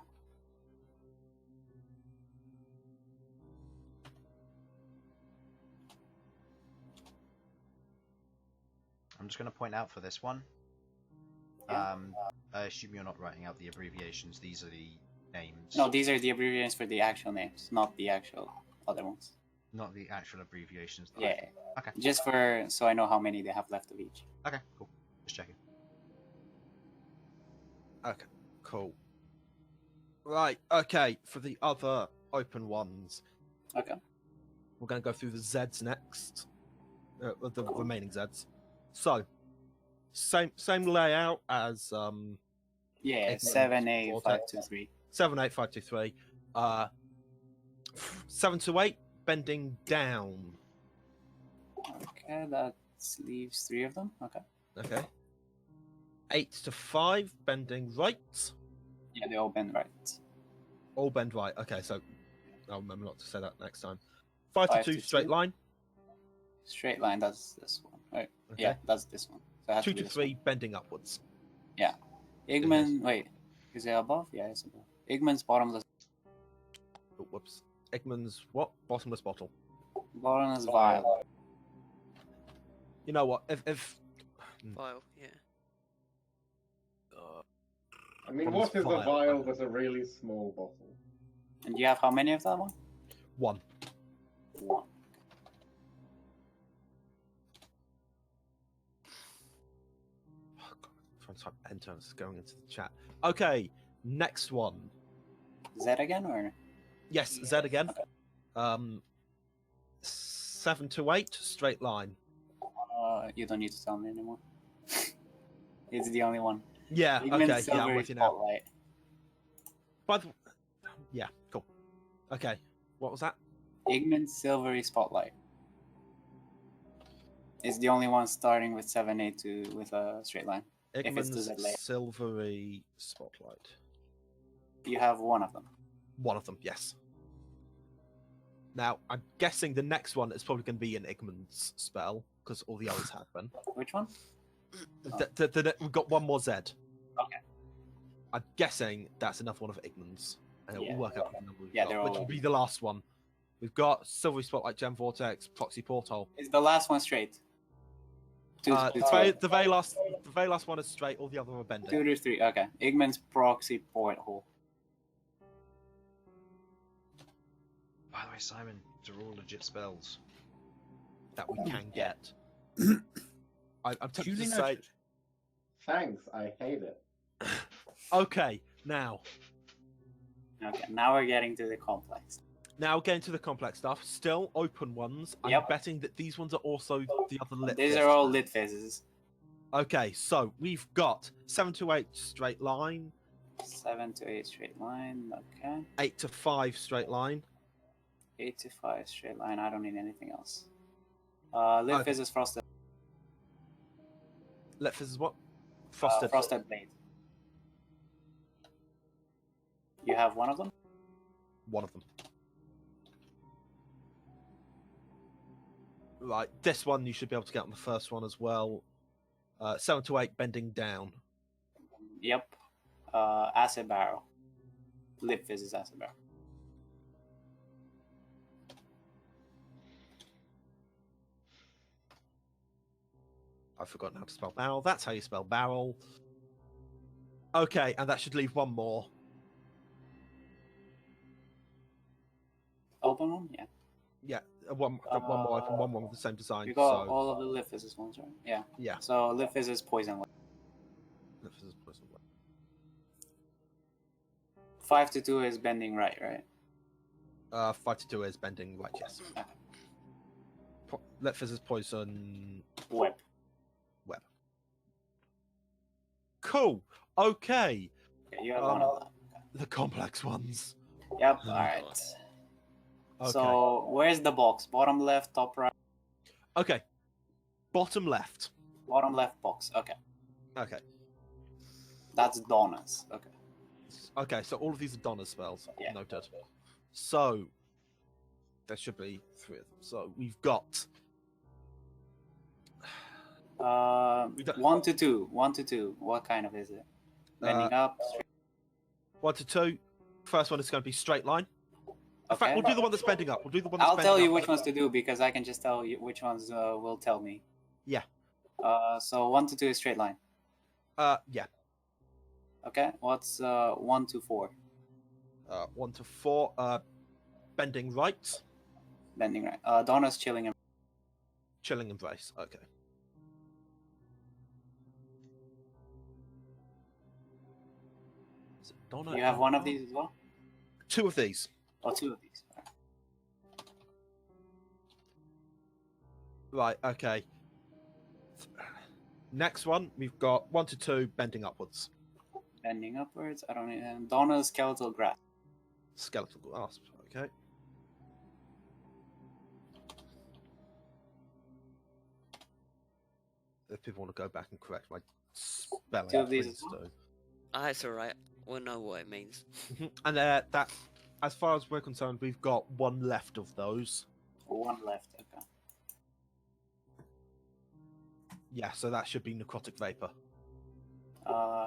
S2: I'm just going to point out for this one.
S8: Yeah.
S2: I assume you're not writing out the abbreviations. These are the names.
S8: No, these are the abbreviations for the actual names, not the actual other ones.
S2: Not the actual abbreviations. That
S8: Yeah.
S2: Okay.
S8: Just for so I know how many they have left of each.
S2: Okay, cool. Just checking.
S1: Okay. Cool. Right. Okay. For the other open ones,
S8: Okay.
S1: we're going to go through the Zeds next. The remaining Zeds. So, same layout as
S8: Yeah,
S1: Ignorant
S8: 7, 8,
S1: Vortex.
S8: 5, 2, 3.
S1: 7, 8, 5, 2, 3. 7 to 8, bending down.
S8: Okay, that leaves 3 of them. Okay.
S1: Okay. 8 to 5, bending right.
S8: Yeah, they all bend right.
S1: All bend right. Okay, so I'll remember not to say that next time. 5 to
S8: 5
S1: 2,
S8: to
S1: straight
S8: 2.
S1: line.
S8: Straight line, that's this one. Right.
S1: Okay.
S8: Yeah, that's this one. So it has
S1: 2
S8: be
S1: to
S8: this
S1: 3, bending upwards.
S8: one. Igman, wait. Is it above? Yeah, it's above. Igman's bottomless.
S1: Oh, whoops. Eggman's what? Bottomless bottle.
S8: Bottomless vial.
S1: You know what? If
S3: Vial, yeah.
S7: I mean,
S1: Bottomless
S7: what is a
S1: vial.
S7: vial that's a really small bottle?
S8: And you have how many of that one?
S1: 1.
S8: 1.
S1: Oh, God. I'm trying to type enter and it's going into the chat. Okay, next one.
S8: Z again or?
S1: Yes, Z again.
S8: Okay.
S1: 7 to 8, straight line.
S8: You don't need to tell me anymore. It's the only one.
S1: Yeah,
S8: Igman's
S1: okay, yeah, I'm
S8: Silvery
S1: with you now.
S8: Spotlight.
S1: By the... Yeah, cool. Okay, what was that?
S8: Igman's Silvery Spotlight. It's the only one starting with 7, 8 with a straight line. If it's the Z
S1: Igman's
S8: layer.
S1: silvery spotlight.
S8: You have 1 of them.
S1: One of them, yes. Now, I'm guessing the next one is probably going to be an Igman's spell, because all the others have been.
S8: Which one?
S1: We've got one more Z.
S8: Okay.
S1: I'm guessing that's another one of Igman's. And it
S8: Yeah.
S1: will work out with the number we've
S8: Yeah,
S1: got,
S8: they're
S1: which
S8: all
S1: will
S8: over.
S1: be the last one. We've got Silvery Spotlight, Gem Vortex, Proxy Porthole.
S8: Is the last one straight? 2 to 3.
S1: The very last one is straight, all the other are bending.
S8: 2 to 3. Okay. Igman's Proxy Porthole.
S2: By the way, Simon, these are all legit spells.
S1: That we can get. I'm tempted
S4: Duly
S1: to say,
S4: noted.
S7: Thanks, I hate it.
S1: okay, now,
S8: Okay, now we're getting to the complex.
S1: Now getting to the complex stuff. Still open ones. I'm
S8: Yep.
S1: betting that these ones are also the other lit.
S8: These
S1: fists.
S8: are all lit phases.
S1: Okay, so we've got 7 to 8 straight line,
S8: 7 to 8 straight line. Okay.
S1: 8 to 5 straight line.
S8: 8 to 5 straight line. I don't need anything else. Lit
S1: Okay.
S8: phases frosted.
S1: Lit fizz is what? Frosted.
S8: Frosted blade. You have one of them?
S1: One of them. Right, this one you should be able to get on the first one as well. 7 to 8 bending down.
S8: Yep. Acid barrel. Lit fizz is acid barrel.
S1: I've forgotten how to spell barrel. That's how you spell barrel. Okay, and that should leave one more.
S8: Open one? Yeah.
S1: Yeah, one more open, one with the same design.
S8: You got
S1: So
S8: all of the lit fizzes ones, right? Yeah.
S1: yeah,
S8: So lit fizz is poison.
S1: lit fizz is poison.
S8: 5 to 2 is bending right, right?
S1: 5 to 2 is bending right. Yes. Lit fizz is poison.
S8: Web.
S1: Web. Cool. Okay.
S8: Okay, you have one of them.
S1: The complex ones.
S8: Yep.
S1: Oh,
S8: All right.
S1: Okay.
S8: So where's the box? Bottom left, top right.
S1: Okay. Bottom left.
S8: Bottom left box. Okay.
S1: Okay.
S8: That's Donna's. Okay.
S1: Okay, so all of these are Donna spells.
S8: Yeah.
S1: Noted. So there should be 3 of them. So we've got
S8: 1 to 2. 1 to 2. What kind of is it? Bending up. Straight.
S1: 1 to 2. First one is going to be straight line. In
S8: Okay.
S1: fact, we'll do the one that's bending up. We'll do the one that's
S8: I'll
S1: bending
S8: tell you
S1: up.
S8: which ones to do because I can just tell you which ones will tell me.
S1: Yeah.
S8: So 1 to 2 is straight line.
S1: Yeah.
S8: Okay. What's 1 to 4?
S1: 1 to 4. Bending right.
S8: Bending right. Donna's chilling.
S1: Chilling embrace. Okay. Is it Donna?
S8: You have one of these as well?
S1: 2 of these.
S8: Or 2 of these?
S1: Right. Okay. Next one, we've got 1 to 2 bending upwards.
S8: Bending upwards. I don't need. Donna's skeletal grasp.
S1: Skeletal grasp. Okay. If people want to go back and correct my spelling,
S8: 2 of these
S1: please
S8: as well?
S1: do.
S3: Ah, it's alright. We'll know what it means.
S1: And that, as far as we're concerned, we've got 1 left of those.
S8: 1 left. Okay.
S1: Yeah, so that should be necrotic vapor.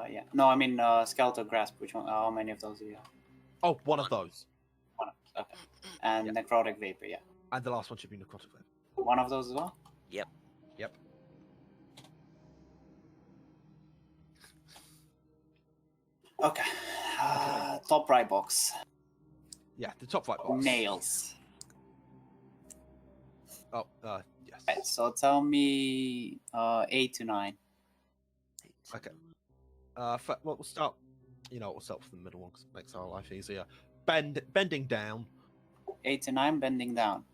S8: Yeah. No, I mean skeletal grasp. Which one? How many of those do you have?
S1: Oh, 1 of those.
S8: 1 of those. Okay. And
S1: Yeah.
S8: necrotic vapor. Yeah.
S1: And the last one should be necrotic vapor.
S8: 1 of those as well.
S3: Yep.
S1: Yep.
S8: Okay. Top right box.
S1: Yeah, the top right box.
S8: Nails.
S1: Oh, yes.
S8: Right, so tell me 8 to 9.
S1: Okay. Well, we'll start. We'll start with the middle one because it makes our life easier. Bending down.
S8: 8 to 9, bending down.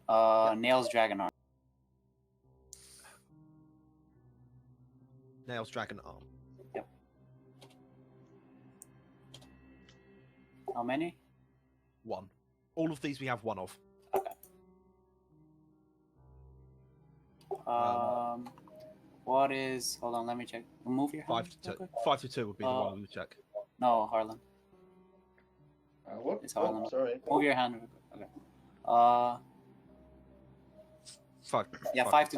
S8: Nails, dragon arm.
S1: Nails, dragon arm.
S8: Yep. How many?
S1: 1. All of these we have 1 of.
S8: Okay. What is? Hold on, let me check. Move your hand.
S1: 5 to 2.
S8: real quick.
S1: 5 to 2 would be the one we would check.
S8: No, Harlan.
S7: What?
S8: It's Harlan.
S7: Oh, sorry.
S8: Move your hand. Real quick. Okay.
S1: 5.
S8: Yeah, 5 to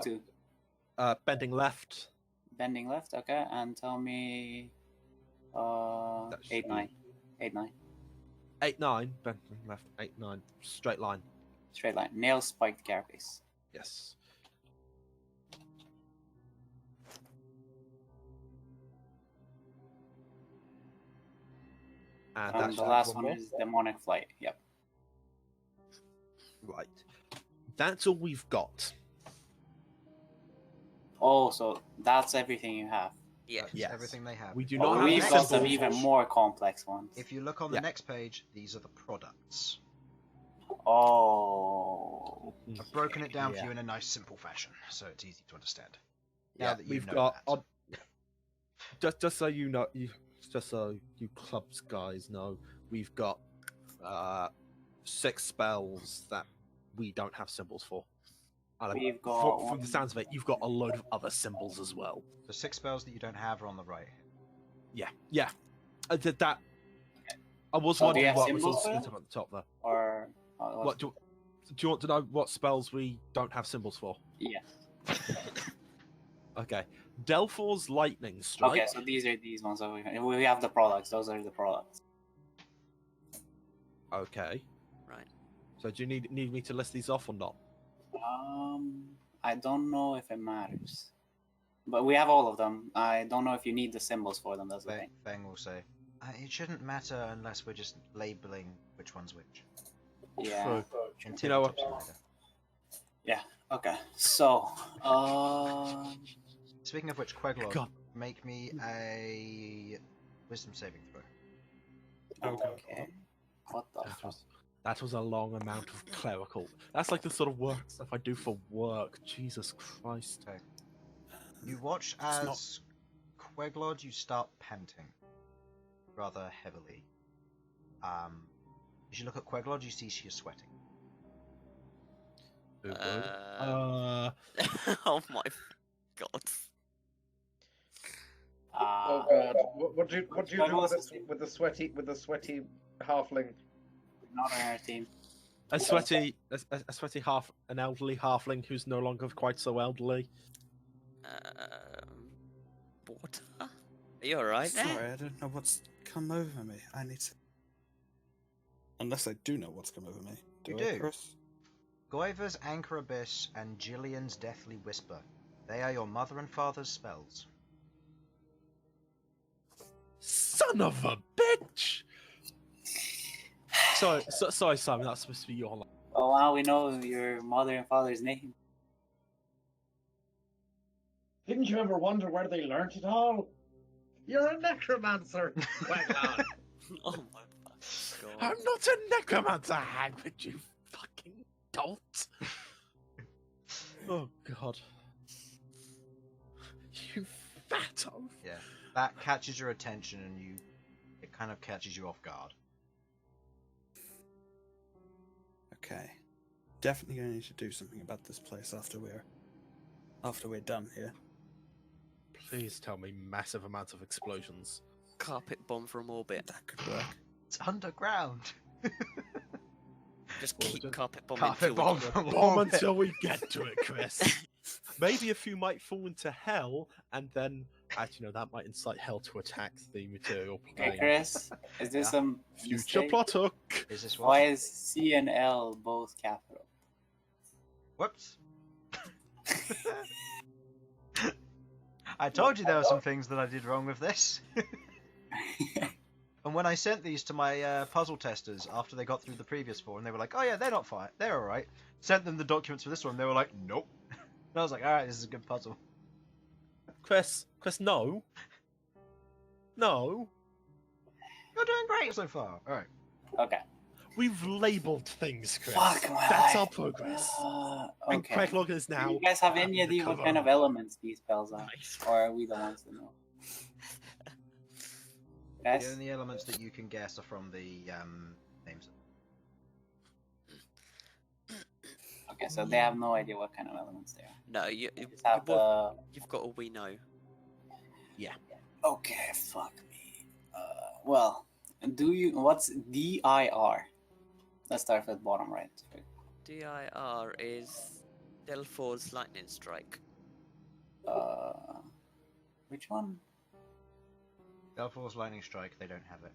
S8: 2.
S1: Bending left.
S8: Bending left. Okay, and tell me.
S1: That should
S8: 8
S1: be-
S8: 9. 8 9.
S1: 8 9. Bending left. 8 9. Straight line.
S8: Straight line. Nail spiked carapace.
S1: Yes. And
S8: And
S1: that's
S8: the last one is demonic flight. Yep.
S1: right. That's all we've got.
S8: Oh, so that's everything you have.
S3: Yeah.
S2: That's
S1: Yes.
S2: everything they have.
S1: We do
S2: If
S1: not
S2: you
S1: have
S2: look
S8: We've
S2: on
S8: got
S2: the
S8: some
S2: next
S8: even
S2: page-
S8: more complex ones.
S2: If you look on the
S1: Yeah.
S2: next page, these are the products.
S8: Oh.
S2: I've broken it down for
S1: Yeah.
S2: you in a nice, simple fashion, so it's easy to understand.
S1: Yeah,
S2: Now that you
S1: we've
S2: know
S1: got
S2: that.
S1: just so you know, just so you clubs guys know, we've got 6 spells that we don't have symbols for. And
S8: We've got
S1: from the sounds of it, you've got a load of other symbols as well.
S2: The 6 spells that you don't have are on the right.
S1: Yeah. That. I was
S8: Oh, do you
S1: wondering
S8: have
S1: what was
S8: symbols
S1: all
S8: for
S1: split
S8: them?
S1: up at the top there.
S8: Or
S1: What do you want to know? What spells we don't have symbols for?
S8: Yeah.
S1: Okay, Delphor's lightning strike.
S8: Okay, so these are these ones over here. We have the products. Those are the products.
S1: Okay.
S3: Right.
S1: So do you need me to list these off or not?
S8: I don't know if it matters, but we have all of them. I don't know if you need the symbols for them. That's the thing.
S2: Fang will say, it shouldn't matter unless we're just labeling which one's which.
S8: Yeah.
S1: So,
S2: Until
S1: you know what?
S2: tips are later.
S8: Yeah. Okay. So,
S2: Speaking of which, Queglod,
S1: God.
S2: make me a wisdom saving throw.
S8: okay. What the fuck?
S1: That was a long amount of clerical. That's like the sort of work stuff I do for work. Jesus Christ.
S2: Okay. You watch as Queglod, you start panting rather heavily. As you look at Queglod, you see she is sweating.
S3: Oh my god.
S7: Oh god, what do you do
S8: Queglod's
S7: with the sweaty halfling?
S8: Not on our team.
S1: A sweaty an elderly halfling who's no longer quite so elderly.
S3: Water? Are you alright there?
S4: Sorry, I don't know what's come over me. I need to. Unless I do know what's come over me.
S2: You
S4: I,
S2: do.
S4: Chris?
S2: Goiver's Anchor Abyss and Gillian's Deathly Whisper. They are your mother and father's spells.
S1: Son of a bitch! Sorry, Simon. That's supposed to be your line.
S8: Oh wow, we know your mother and father's name.
S7: Didn't you ever wonder where they learnt it all? You're a necromancer, Queglod.
S3: Oh my god.
S1: I'm not a necromancer, Hagrid, you fucking dolt. Oh god. You fat oaf.
S2: Yeah, that catches your attention, and it kind of catches you off guard.
S4: Okay. Definitely going to need to do something about this place after we're done here.
S1: Please tell me massive amounts of explosions.
S3: Carpet bomb from orbit.
S4: That could work.
S2: It's underground.
S3: Just
S1: Well,
S3: keep
S1: just
S3: carpet bomb
S2: Carpet
S3: until
S2: bomb
S3: we
S2: from
S1: Bomb
S2: orbit.
S1: until we get to it, Chris. Maybe a few might fall into hell, and then actually no, that might incite hell to attack the material
S8: Okay,
S1: plane.
S8: Chris, is this
S2: Yeah.
S8: some
S1: Future
S8: mistake?
S1: plot hook.
S2: Is this what?
S8: Why is C and L both capital?
S2: Whoops. I told you there were some things that I did wrong with this. And when I sent these to my puzzle testers after they got through the previous 4, and they were like, "Oh yeah, they're not fine, they're all right." Sent them the documents for this one, and they were like, "Nope." And I was like, "All right, this is a good puzzle."
S1: Chris, no. No.
S2: You're doing great so far. All right.
S8: Okay.
S1: We've labelled things, Chris.
S8: Fuck my
S1: That's
S8: life.
S1: our progress. And
S8: Okay.
S1: Queglod is
S8: Do
S1: now.
S8: you guys have any idea what kind of
S1: undercover.
S8: elements these spells are?
S3: Nice.
S8: Or are we the ones to know? Guys?
S2: The only elements that you can guess are from the names.
S8: Okay, so they have no idea what kind of elements they are.
S3: No,
S8: You just have the...
S3: you've got all we know.
S8: Okay, fuck me. Well, what's DIR? Let's start with bottom right.
S3: DIR is Delphor's lightning strike.
S8: Which one?
S2: Delphor's Lightning Strike, they don't have it.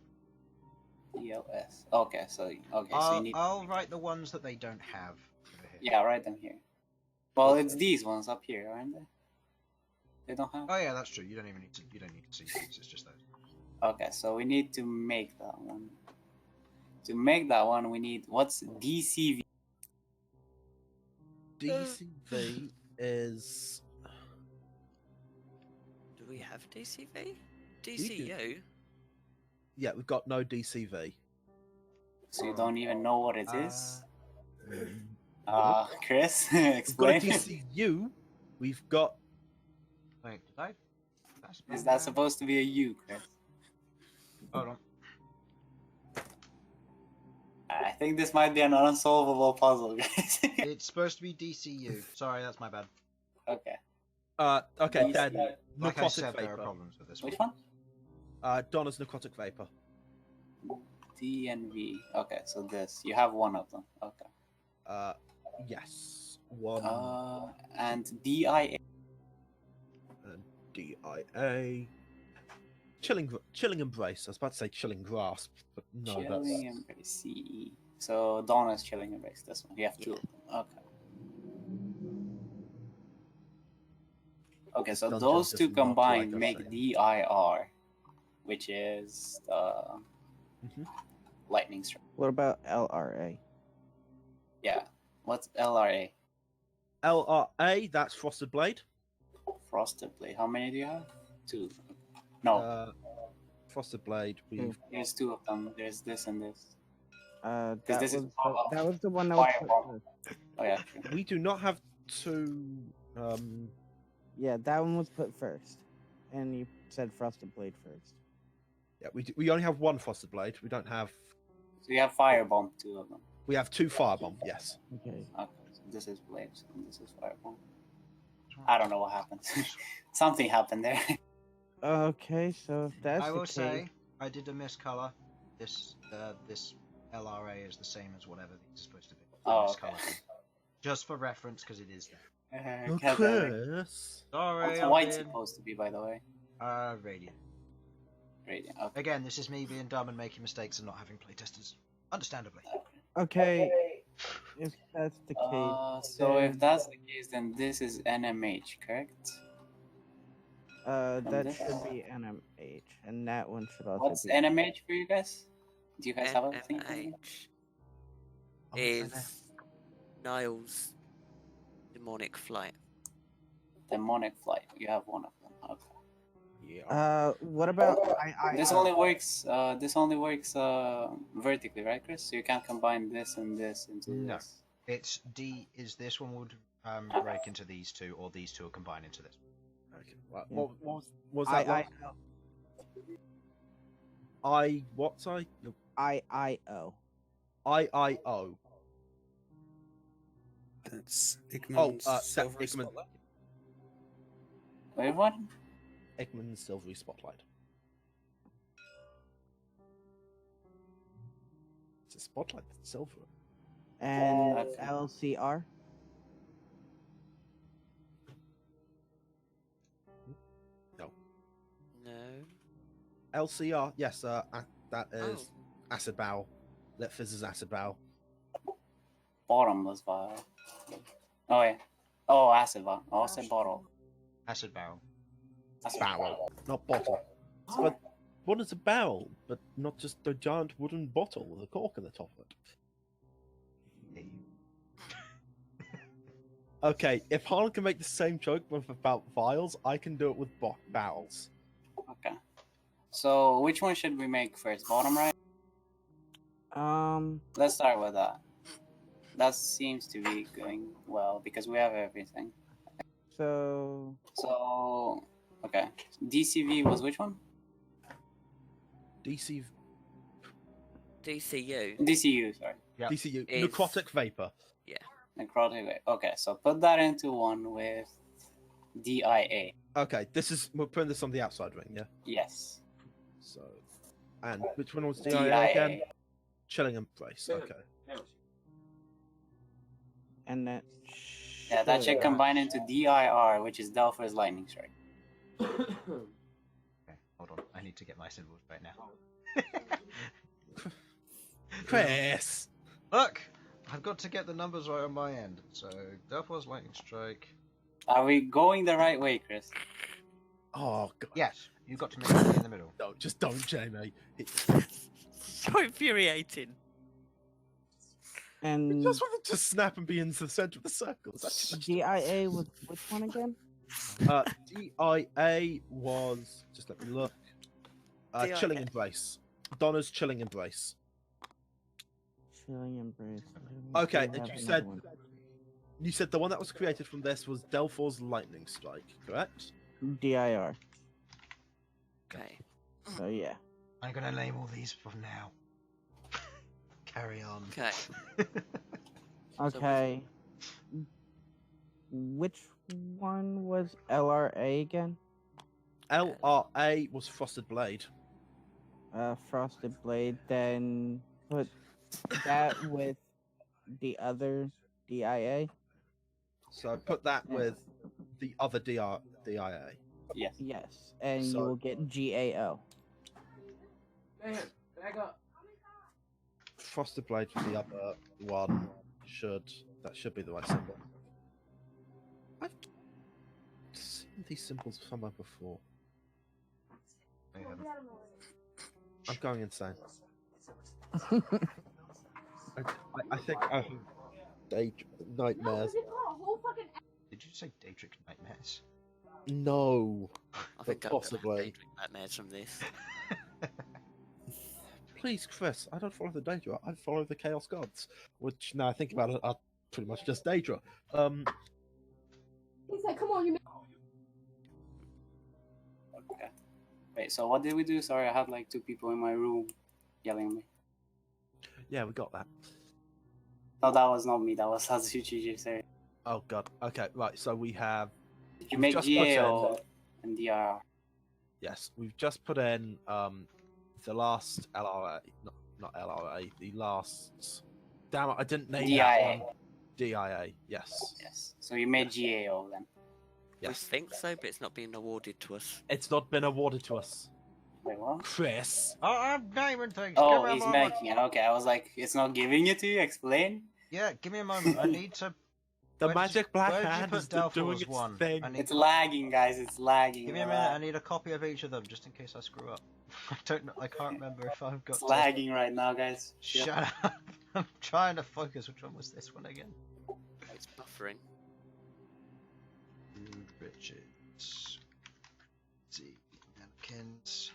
S8: ELS. Okay, so you need.
S2: I'll write the ones that they don't have over here.
S8: Yeah, write them here. Well, it's these ones up here, aren't they? They don't have.
S2: Oh yeah, that's true. You don't need to see these. It's just those.
S8: Okay, so we need to make that one. To make that one, we need what's DCV?
S1: DCV is.
S3: Do we have DCV?
S1: do.
S3: DCU?
S1: Yeah, we've got no DCV.
S8: So you don't even know what it is? Chris,
S1: We've got a
S8: explain.
S1: DCU. We've got.
S2: Wait, did I?
S8: Is that supposed to be a U, Chris?
S2: Hold on.
S8: I think this might be an unsolvable puzzle, guys.
S2: It's supposed to be DCU. Sorry, that's my bad.
S8: Okay.
S1: Okay,
S8: DC.
S1: then.
S2: Like I
S1: Necrotic
S2: said, there are
S1: Vapor.
S2: problems with this one.
S8: Which one?
S1: Donna's Necrotic Vapor.
S8: D and V. Okay, so this. You have one of them. Okay.
S1: Yes. One.
S8: And DIA.
S1: And DIA. Chilling Embrace. I was about to say Chilling Grasp, but no,
S8: Chilling
S1: that's.
S8: Embrace. CE. So Donna's Chilling Embrace. This one. You have two of them. Okay. Okay, so
S1: Dungeon
S8: those
S1: does
S8: two
S1: not
S8: combined
S1: like us
S8: make
S1: saying.
S8: DIR, which is
S1: Mhm.
S8: lightning strike.
S6: What about LRA?
S8: Yeah. What's LRA?
S1: LRA, that's Frosted Blade.
S8: Frosted Blade. How many do you have? Two. No,
S1: Frosted Blade, we've.
S8: there's two of them. There's this and this.
S6: That
S8: this is-
S6: was the one that was put
S8: Fireball.
S6: first.
S8: Oh yeah. True.
S1: We do not have two.
S6: Yeah, that one was put first, and you said Frosted Blade first.
S1: Yeah, we only have one Frosted Blade. We don't have.
S8: So you have Firebomb, two of them.
S1: We have two Firebomb, yes.
S6: Okay.
S8: Okay. So this is Blades and this is Firebomb. I don't know what happened. Something happened there.
S6: Okay, so if that's
S2: I
S6: the
S2: will
S6: case,
S2: say, I did a miscolor. This LRA is the same as whatever these are supposed to be.
S8: Oh,
S2: Miscolor
S8: okay.
S2: thing. Just for reference, because it is there.
S1: Chris.
S2: Sorry,
S8: What's
S2: I'm
S8: white
S2: being-
S8: supposed to be, by the way?
S2: Radiant.
S8: Radiant. Okay.
S2: Again, this is me being dumb and making mistakes and not having playtesters. Understandably.
S6: okay, if that's the case,
S8: So
S6: then,
S8: if that's the case, then this is NMH, correct?
S6: that
S8: this-
S6: should be NMH, and that one should also
S8: What's
S6: be.
S8: NMH for you guys? Do you guys have a thing?
S3: NMH
S1: Oh,
S3: is Niall's demonic flight.
S8: Demonic Flight. You have one of them. Okay.
S1: Yeah.
S6: What about
S8: This only works. This only works vertically, right, Chris? So you can't combine this and this into
S2: No.
S8: this.
S2: It's D. Is this one would break into these two, or these two will combine into this?
S1: Okay. What,
S6: Yeah.
S1: what was that? What? Sorry. No,
S6: IIO.
S1: IIO.
S4: That's Igman's
S1: Oh,
S4: Silvery
S1: Igman.
S4: Spotlight.
S8: Wait, what?
S1: Eggman's Silvery Spotlight. It's a spotlight that's silver.
S6: And
S8: Okay.
S6: LCR.
S1: No.
S3: No.
S1: LCR. Yes. That is
S3: Oh.
S1: Acid Bow. Lit Fizz's Acid Bow.
S8: Bottomless vial. Oh yeah. Oh, acid vial. Oh, I said bottle.
S2: Acid barrel.
S8: Acid
S1: Barrel, not bottle. But what is a barrel? But not just a giant wooden bottle with a cork in the top of it. Okay, if Harlan can make the same joke with about vials, I can do it with barrels.
S8: Okay. So which one should we make first? Bottom right? Let's start with that. That seems to be going well because we have everything.
S6: So
S8: So okay. DCV was which one?
S1: DC,
S3: DCU.
S8: DCU, sorry.
S2: Yep.
S1: DCU,
S3: Is-
S1: necrotic vapor.
S8: Necrotic. Okay, so put that into one with DIA.
S1: Okay, we're putting this on the outside ring, yeah.
S8: Yes.
S1: So, and which one was
S8: DIA.
S1: DIA again? Chilling Embrace. Okay.
S6: and that.
S8: Yeah, that should combine into DIR, which is Delphi's Lightning Strike.
S2: Okay, hold on. I need to get my symbols right now.
S1: Chris.
S2: Look, I've got to get the numbers right on my end. So, Delphi's Lightning Strike.
S8: Are we going the right way, Chris?
S1: Oh god.
S2: Yes, you've got to make it in the middle.
S1: No, just don't, Jamie.
S3: So infuriating.
S6: And
S1: Just wanted to snap and be in the center of the circle.
S6: DIA was which one again?
S1: DIA was just let me look.
S3: DIA.
S1: Chilling Embrace. Donna's Chilling Embrace.
S6: Chilling Embrace.
S1: Okay,
S6: Do
S1: and
S6: have
S1: you
S6: another
S1: said
S6: one.
S1: you said the one that was created from this was Delphor's Lightning Strike, correct?
S6: DIR.
S3: Okay.
S6: So yeah.
S2: I'm gonna label these from now. Carry on.
S3: Okay.
S6: Okay. Which one was LRA again?
S1: LRA was Frosted Blade.
S6: Frosted Blade. Then put that with the other DIA.
S1: So put that with the other DIA.
S8: Yes.
S6: Yes, and
S1: So-
S6: you will get GAO.
S1: Frosted Blade for the other one that should be the right symbol. I've seen these symbols somewhere before. I'm going insane. I think I have nightmares.
S2: Did you say Daedric Nightmares?
S1: No,
S3: I think
S1: but
S3: I'll
S1: possibly.
S3: nightmares from this.
S1: Please, Chris, I don't follow the Daedra. I follow the Chaos Gods, which now I think about it are pretty much just Daedra.
S9: He said, "Come on, you."
S8: Okay. Wait, so what did we do? Sorry, I had like 2 people in my room yelling at me.
S1: Yeah, we got that.
S8: No, that was not me. That was Satsuchi. Sorry.
S1: Oh god. Okay, right. So we have.
S8: Did you
S1: We've
S8: make
S1: just put in-
S8: GAO and DRR?
S1: Yes, we've just put in the last LRA, not LRA, the last. Damn it! I didn't name
S8: DIA.
S1: that one. DIA. Yes.
S8: Yes. So you made GAO then.
S3: We
S1: Yes.
S3: think so, but it's not being awarded to us.
S1: It's not been awarded to us,
S8: Wait, what?
S1: Chris.
S2: Oh, I'm naming things.
S8: Oh,
S2: Give me a
S8: he's
S2: moment.
S8: making it. Okay, I was like, it's not giving it to you. Explain.
S2: Yeah, give me a moment. I need to.
S1: The
S2: Where did
S1: magic
S2: you-
S1: black
S2: where did you
S1: hand
S2: put
S1: is doing
S2: Delphor's
S1: its
S2: one?
S1: thing.
S2: I need
S8: It's lagging, guys. It's lagging.
S2: Give me a minute. I need a copy of each of them just in case I screw up. I don't know. I can't remember if I've got.
S8: It's lagging right now, guys. Chill.
S2: Shut up. I'm trying to focus. Which one was this one again?
S3: It's buffering.
S2: Richards. Z. Atkins.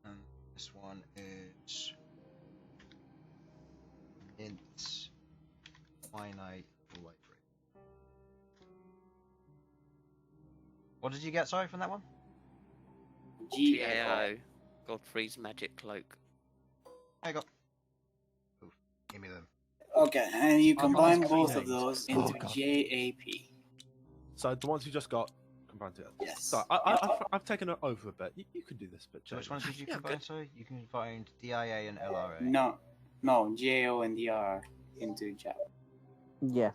S2: And this one is. Int. Finite library. What did you get, sorry, from that one?
S8: GAO.
S3: GAO. Godfrey's magic cloak.
S2: There you go. Oof, give me them.
S8: Okay, and you
S2: Oh,
S8: combine
S2: nice.
S8: both of
S1: Create.
S8: those
S1: Oh,
S8: into
S1: God.
S8: JAP.
S1: So the ones you just got combined together.
S8: Yes.
S1: So I've taken it over a bit. You can do this bit.
S2: So which
S1: Jaden.
S2: ones did you
S3: Yeah,
S2: combine,
S3: good.
S2: sorry? You combined DIA and LRA.
S8: No, GAO and DR into JAP.
S6: Yeah.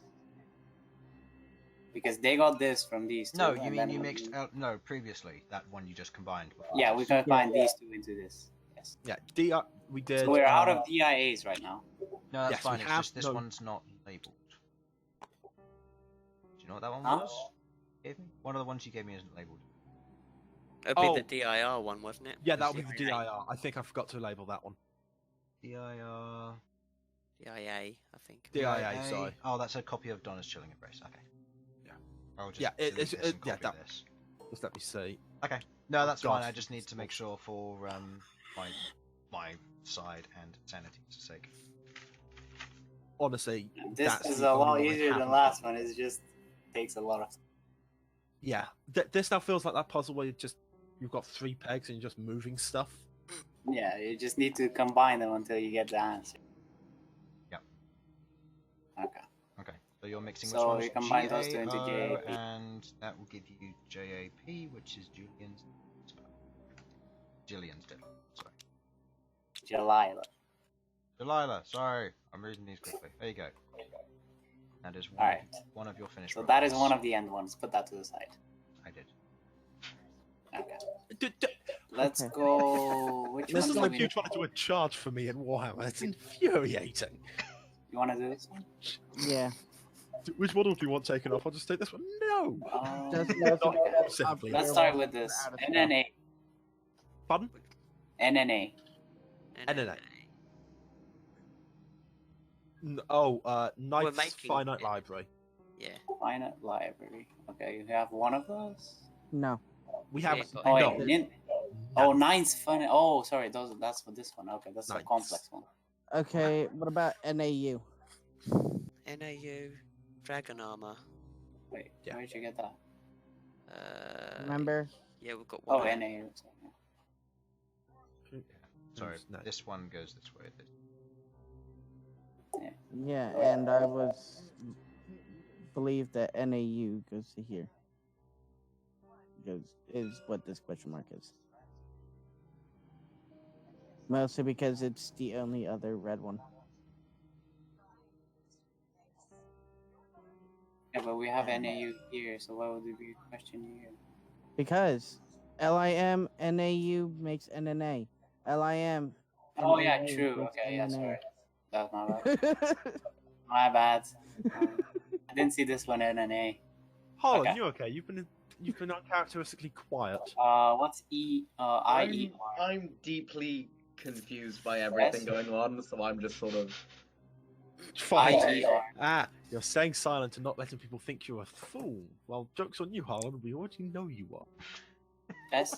S8: Because they got this from these two.
S2: No, you
S8: and
S2: mean
S8: then
S2: you
S8: we-
S2: mixed no, previously, that one you just combined before.
S8: Yeah, we
S2: this.
S8: combined these two into this. Yes.
S1: Yeah, we did.
S8: So we're out of DIAs right now.
S2: No, that's
S1: yes, we
S2: fine, it's
S1: have
S2: just this
S1: no-
S2: one's not labelled. Do you know what that one
S8: Huh?
S2: was? Gave me? One of the ones you gave me isn't labelled.
S3: It'd
S1: Oh.
S3: be the DIR one, wasn't it?
S1: Yeah, that would be the DIR. I think I forgot to label that one.
S2: DIR.
S3: DIA, I think.
S1: DIA, sorry.
S2: Oh, that's a copy of Donna's Chilling Embrace. Okay.
S1: Yeah.
S2: I'll just
S1: Yeah,
S2: delete
S1: it's-
S2: this and
S1: yeah,
S2: copy
S1: that-
S2: this.
S1: Just let me see.
S2: Okay. No, that's
S1: God.
S2: fine. I just need to make sure for my side and sanity's sake.
S1: Honestly,
S8: This
S1: that's
S8: is
S1: the
S8: a
S1: only
S8: lot
S1: one I
S8: easier than
S1: haven't
S8: last
S1: done.
S8: one. It just takes a lot of.
S1: Yeah, this now feels like that puzzle where you've got 3 pegs and you're just moving stuff.
S8: Yeah, you just need to combine them until you get the answer.
S2: Yep.
S8: Okay.
S2: Okay. So you're mixing
S8: So
S2: which
S8: we
S2: ones?
S8: combine those two into
S2: GAO,
S8: JAP.
S2: and that will give you JAP, which is Julian's spell. Jillian's dip. Sorry.
S8: Jalila.
S2: Delilah. Sorry, I'm reading these quickly. There you go. That is one,
S8: Alright.
S2: one of your finished.
S8: So that is
S2: rolls.
S8: one of the end ones. Put that to the side.
S2: I did.
S8: Okay.
S1: D-
S8: Let's
S6: Okay.
S8: go. Which
S1: This
S8: one
S1: is
S8: do
S1: like
S8: we
S1: you trying to do a charge for me in Warhammer. It's infuriating.
S8: You want to do this one?
S6: Yeah.
S1: Which model do you want taken off? I'll just take this one. No.
S6: Just
S1: Not specifically.
S8: Let's start with this. NNA.
S1: Pardon?
S8: NNA.
S1: NNA. Knight's
S3: making
S1: Finite
S3: it.
S1: Library.
S3: Yeah.
S8: Finite library. Okay, you have one of those.
S6: No.
S1: We have
S3: Yeah, got
S8: Oh
S1: no.
S8: wait, oh, nine's funny. Oh, sorry, that's for this one. Okay, that's the
S1: Ninth.
S8: complex one.
S6: Okay, what about NAU?
S3: NAU, Dragon Armor.
S8: Wait,
S1: Yeah.
S8: where'd you get that?
S6: Remember?
S3: Yeah, we've got
S8: Oh,
S3: one.
S8: NAU.
S2: Sorry,
S1: No.
S2: this one goes this way.
S6: Yeah, and I was believe that NAU goes to here. Is what this question mark is. Mostly because it's the only other red one.
S8: Yeah, but we have NAU here, so why would there be a question here?
S6: Because LIM NAU makes NNA. LIM.
S8: Oh yeah,
S6: NAU
S8: true.
S6: makes
S8: Okay, yeah,
S6: NNA.
S8: sorry. That's my bad. My bad. I didn't see this one NNA.
S1: Harlan,
S8: Okay.
S1: you okay? You've been uncharacteristically quiet.
S8: What's IE?
S7: I'm deeply confused by everything going on, so I'm just sort of.
S1: Fine.
S8: IER.
S1: You're staying silent and not letting people think you're a fool. Well, joke's on you, Harlan. We already know you are.
S8: Yes.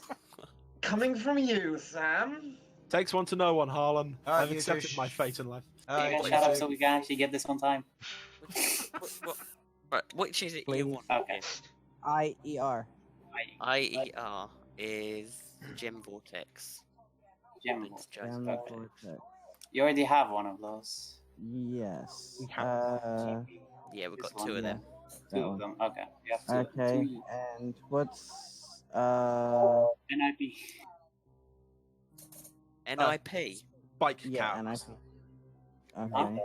S7: Coming from you, Sam.
S1: Takes one to know one, Harlan.
S2: Alright,
S1: I've
S2: you
S1: accepted
S2: two
S1: my fate in life.
S8: You guys shut up so we can actually get this on time.
S3: Right, which is it you want?
S8: Okay.
S6: IER.
S3: IER is Gem Vortex.
S8: Gem
S3: It's
S8: Vortex.
S3: just-
S8: Okay.
S6: Vortex.
S8: You already have one of those.
S6: Yes.
S1: We have-
S3: Yeah, we've got
S8: This
S3: two
S8: one,
S3: of them.
S8: Two of them. Okay. You have two.
S6: Okay.
S8: Two
S6: And what's
S8: NIP.
S3: NIP.
S1: Spike
S6: yeah,
S1: cows.
S6: NIP. Okay.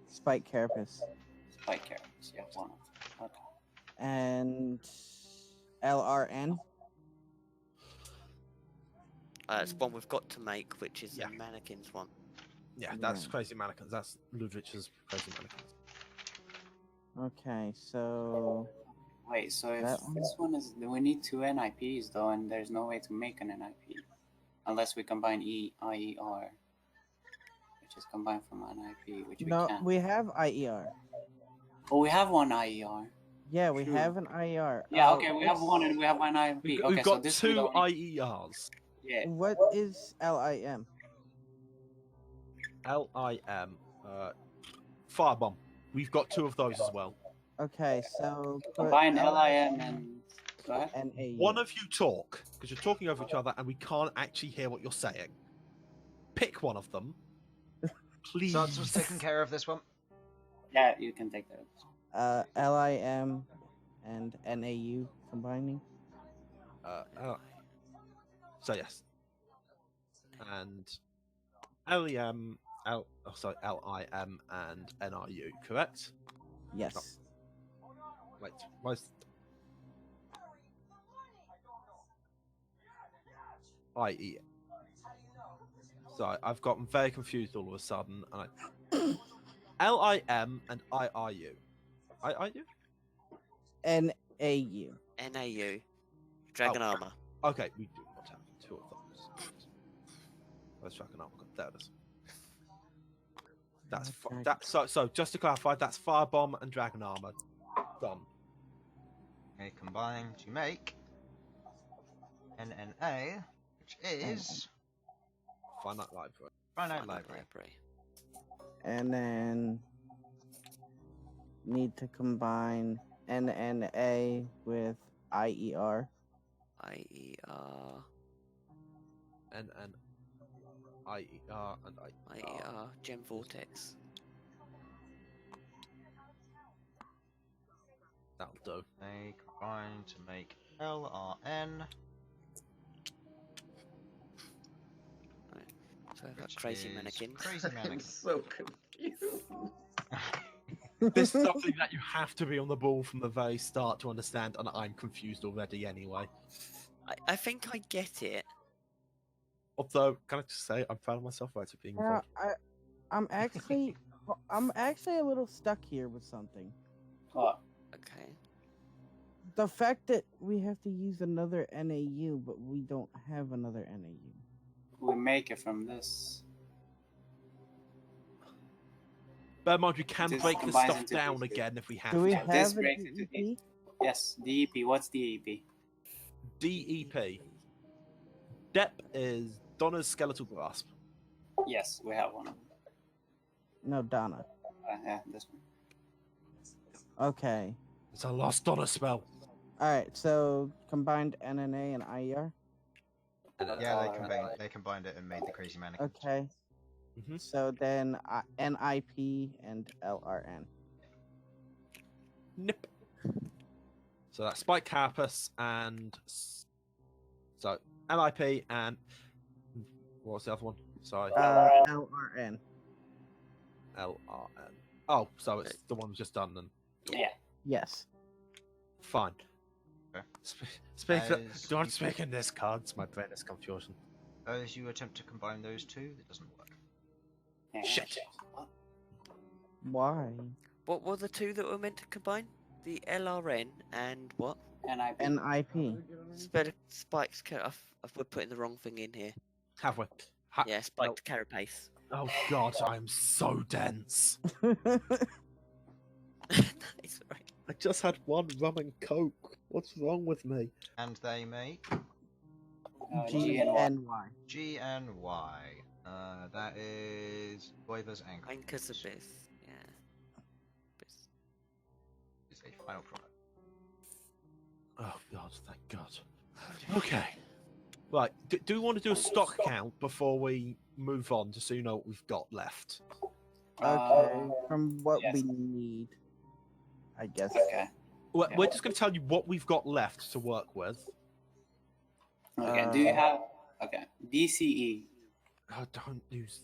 S6: Spike carapace.
S8: Spike carrots. You have one of them. Okay.
S6: And LRN.
S3: It's one we've got to make, which is
S1: Yeah.
S3: the mannequins one.
S1: Yeah, that's
S6: Yeah.
S1: crazy mannequins. That's Ludwich's crazy mannequins.
S6: Okay, so
S8: Wait, so if
S6: That one?
S8: this one is, we need two NIPs though, and there's no way to make an NIP unless we combine IER, which is combined from NIP, which we
S6: no,
S8: can't.
S6: we have IER.
S8: Oh, we have one IER.
S6: Yeah, we
S8: True.
S6: have an IER.
S8: Yeah,
S6: Oh,
S8: okay, we have one and we have one INP.
S1: We've
S8: Okay, so
S1: got
S8: this
S1: two
S8: would only...
S1: IERs.
S8: Yeah.
S6: What is LIM?
S1: LIM. Firebomb. We've got two of those as well.
S6: Okay, so put
S8: Combine LIM and... Go ahead.
S6: NAU.
S1: One of you talk, because you're talking over each other and we can't actually hear what you're saying. Pick one of them. Please.
S2: Sudz was taking care of this one.
S8: Yeah, you can take that.
S6: LIM and NAU combining.
S1: So yes. And LIM and NRU, correct?
S6: Yes.
S1: Wait, where's... IE. Sorry, I've gotten very confused all of a sudden. And LIM and IRU. IRU?
S6: NAU.
S3: NAU. Dragon
S1: Oh.
S3: Armor.
S1: Okay, we do not have two of those. Where's Dragon Armor? There it is. That's so just to clarify, that's Firebomb and Dragon Armor. Done.
S2: Okay, combine to make NNA, which is
S1: Finite Library.
S2: Finite Library.
S6: And then need to combine NNA with IER.
S3: IER.
S1: IER and
S3: IER. Gem Vortex.
S1: That'll do.
S2: They combine to make LRN.
S3: So I've got
S2: which
S3: crazy
S2: is
S3: mannequins.
S2: Crazy
S7: I'm
S2: mannequins.
S7: so confused.
S1: This is something that you have to be on the ball from the very start to understand, and I'm confused already anyway.
S3: I think I get it.
S1: Although, can I just say, I'm proud of myself for actually being
S6: Yeah,
S1: involved.
S6: I'm actually a little stuck here with something.
S8: What?
S3: Okay.
S6: The fact that we have to use another NAU, but we don't have another NAU.
S8: We make it from this.
S1: Bear in mind, we can
S8: This
S1: break the
S8: combines
S1: stuff
S8: into
S1: down
S8: these two.
S1: again if we have
S6: Do we
S1: to.
S6: have
S8: This
S6: a
S8: breaks into
S6: DEP?
S8: Yes, DEP. What's DEP?
S1: DEP. DEP is Donna's Skeletal Grasp.
S8: Yes, we have one of them.
S6: No, Donna.
S8: Yeah, this one.
S6: Okay.
S1: It's a lost Donna spell.
S6: Alright, so combined NNA and IER?
S2: Yeah, they combined it and made the crazy mannequin.
S6: Okay.
S1: Mhm.
S6: So then NIP and LRN.
S1: Nip. So that's Spike Carapace and so NIP and what was the other one? Sorry,
S6: LRN.
S1: LRN. Oh, so it's the one we just done then.
S8: Yeah.
S6: Yes.
S1: Fine.
S2: Okay.
S1: Don't speak in this cards. My brain is confusion.
S2: As you attempt to combine those two, it doesn't work.
S8: Yeah.
S1: Shit.
S6: Why?
S3: What were the two that were meant to combine? The LRN and what?
S8: NIP.
S6: NIP.
S3: Spikes. We're putting the wrong thing in here.
S1: Have we?
S3: Yeah, spiked carapace.
S1: Oh god, I'm so dense.
S3: Nice, right.
S1: I just had one rum and coke. What's wrong with me?
S2: And they make
S8: G and Y.
S6: GNY.
S2: G and Y. That is Goiva's Anchor.
S3: Anchor's Abyss. Yeah. Abyss.
S2: Is a final product.
S1: Oh god, thank god. Okay. Right, do we want to do a stock count before we move on, just so you know what we've got left?
S6: Okay. From what
S8: yes.
S6: we need, I guess.
S8: Okay.
S1: We're just going to tell you what we've got left to work with.
S8: Okay. Do you have? Okay. DCE.
S1: Oh, don't use...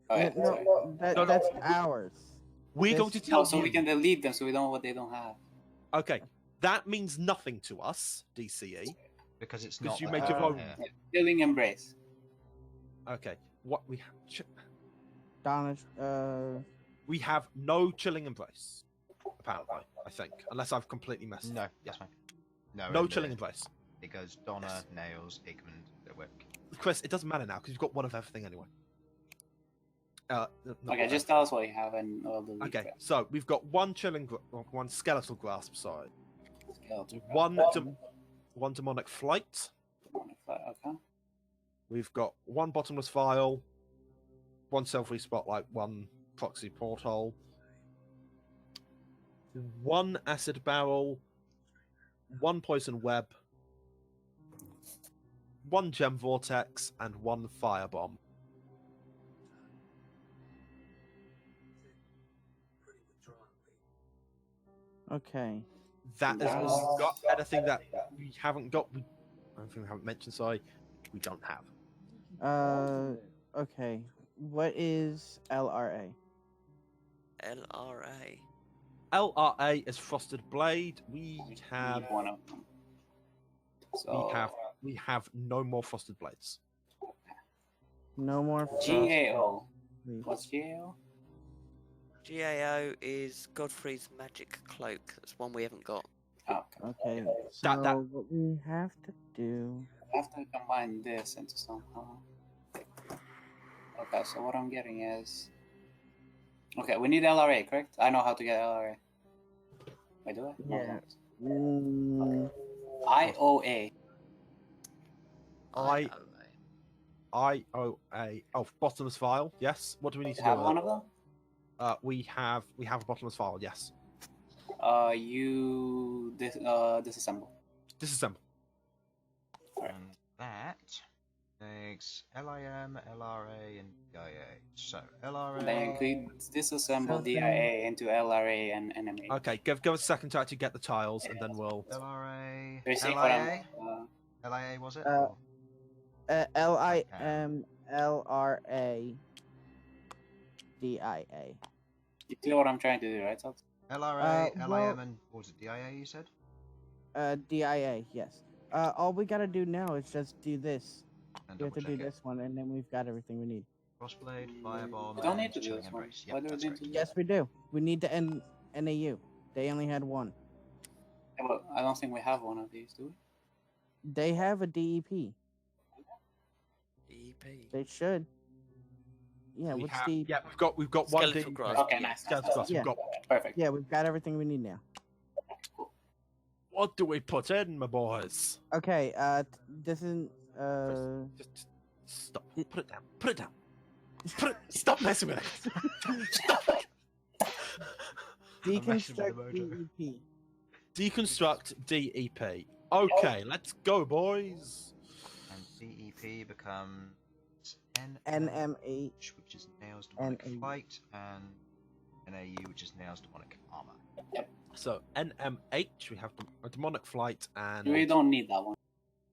S8: Oh, yeah, sorry.
S6: No, that's ours.
S1: We're going to tell
S8: So
S1: you...
S8: we can delete them, so we know what they don't have.
S1: Okay, that means nothing to us, DCE.
S2: Because it's
S1: Because
S2: not.
S1: you made your own.
S2: Yeah.
S8: Chilling Embrace.
S1: Okay, what we have...
S6: Donna,
S1: We have no Chilling Embrace, apparently, I think. Unless I've completely messed
S2: No,
S1: up.
S2: that's fine. No,
S1: No
S2: and,
S1: Chilling Embrace.
S2: It goes Donna, Nails, Igmund, Wick.
S1: Chris, it doesn't matter now, because you've got one of everything anyway. Not
S8: Okay, just tell us what you have and we'll delete
S1: Okay,
S8: them.
S1: so we've got one one Skeletal Grasp, sorry.
S8: Skeletal
S1: One,
S8: Grasp.
S1: one Demonic Flight.
S8: Okay.
S1: We've got one Bottomless Vial, one Silvery Spotlight, one Proxy Porthole, one Acid Barrel, one Poison Web, one Gem Vortex, and one Firebomb.
S6: okay.
S1: That is all we've got. Anything that we haven't got, anything we haven't mentioned, sorry, we don't have.
S6: Okay. What is LRA?
S3: LRA.
S1: LRA is Frosted Blade. We have
S8: Need one of them. So,
S1: we have no more Frosted Blades.
S6: No more.
S8: GAO.
S6: Please.
S8: What's GAO?
S3: GAO is Godfrey's Magic Cloak. That's one we haven't got.
S8: Oh, okay.
S6: Okay. So
S1: That-
S6: what we have to do?
S8: I have to combine this into somehow. Okay, so what I'm getting is... Okay, we need LRA, correct? I know how to get LRA. Wait, do I? No,
S6: Yeah.
S8: no.
S6: Mm,
S8: IOA.
S1: IOA. Oh, Bottomless Vial. Yes. What do we need to do?
S8: Have
S1: with
S8: one
S1: it?
S8: of them?
S1: We have a Bottomless Vial. Yes.
S8: You disassemble.
S1: Disassemble.
S8: Alright.
S2: And that takes LIM, LRA, and DIA. So LRA.
S8: Then you could disassemble
S6: Something-
S8: DIA into LRA and NMA.
S1: Okay. Give us a second to actually get the tiles, and then we'll.
S2: LRA.
S8: You see what
S2: LIA.
S8: I'm,
S2: LIA was it?
S6: Uh,
S2: Or-
S6: LIM LRA DIA.
S8: you see what I'm trying to do, right? Sudz?
S2: LRA,
S6: well-
S2: LIM, and what was it? DIA? You said.
S6: DIA. Yes. All we gotta do now is just do this.
S2: And
S6: We have to do
S2: double-check it.
S6: this one, and then we've got everything we need.
S2: Crossblade, Firebomb.
S8: We don't
S2: and
S8: need to do
S2: Chilling
S8: this one.
S2: Embrace.
S8: Why
S2: Yep,
S8: do we
S2: that's
S8: need
S2: right.
S8: to do
S6: Yes, we do. We need the NAU. They only had one.
S8: Yeah, well, I don't think we have one of these, do we?
S6: They have a DEP.
S3: EP.
S6: They should. Yeah,
S1: We
S6: what's
S1: have,
S6: the?
S1: yeah, we've got one
S3: Skeletal
S1: DEP.
S3: Grasp.
S8: Okay, nice.
S1: Skeletal Grasp.
S6: Yeah.
S1: We've got.
S8: Perfect.
S6: Yeah, we've got everything we need now.
S1: What do we put in, my boys?
S6: Okay. This is
S1: Just stop. Put it down. Put it down. Stop messing with it. Stop it.
S6: Deconstruct DEP.
S1: Deconstruct DEP. Okay, let's go, boys.
S2: And DEP becomes
S6: NMH.
S2: which is Nails Demonic
S6: NAU.
S2: Flight, and NAU, which is Nails Demonic Armor.
S1: So NMH, we have a demonic flight, and
S8: We don't need that one.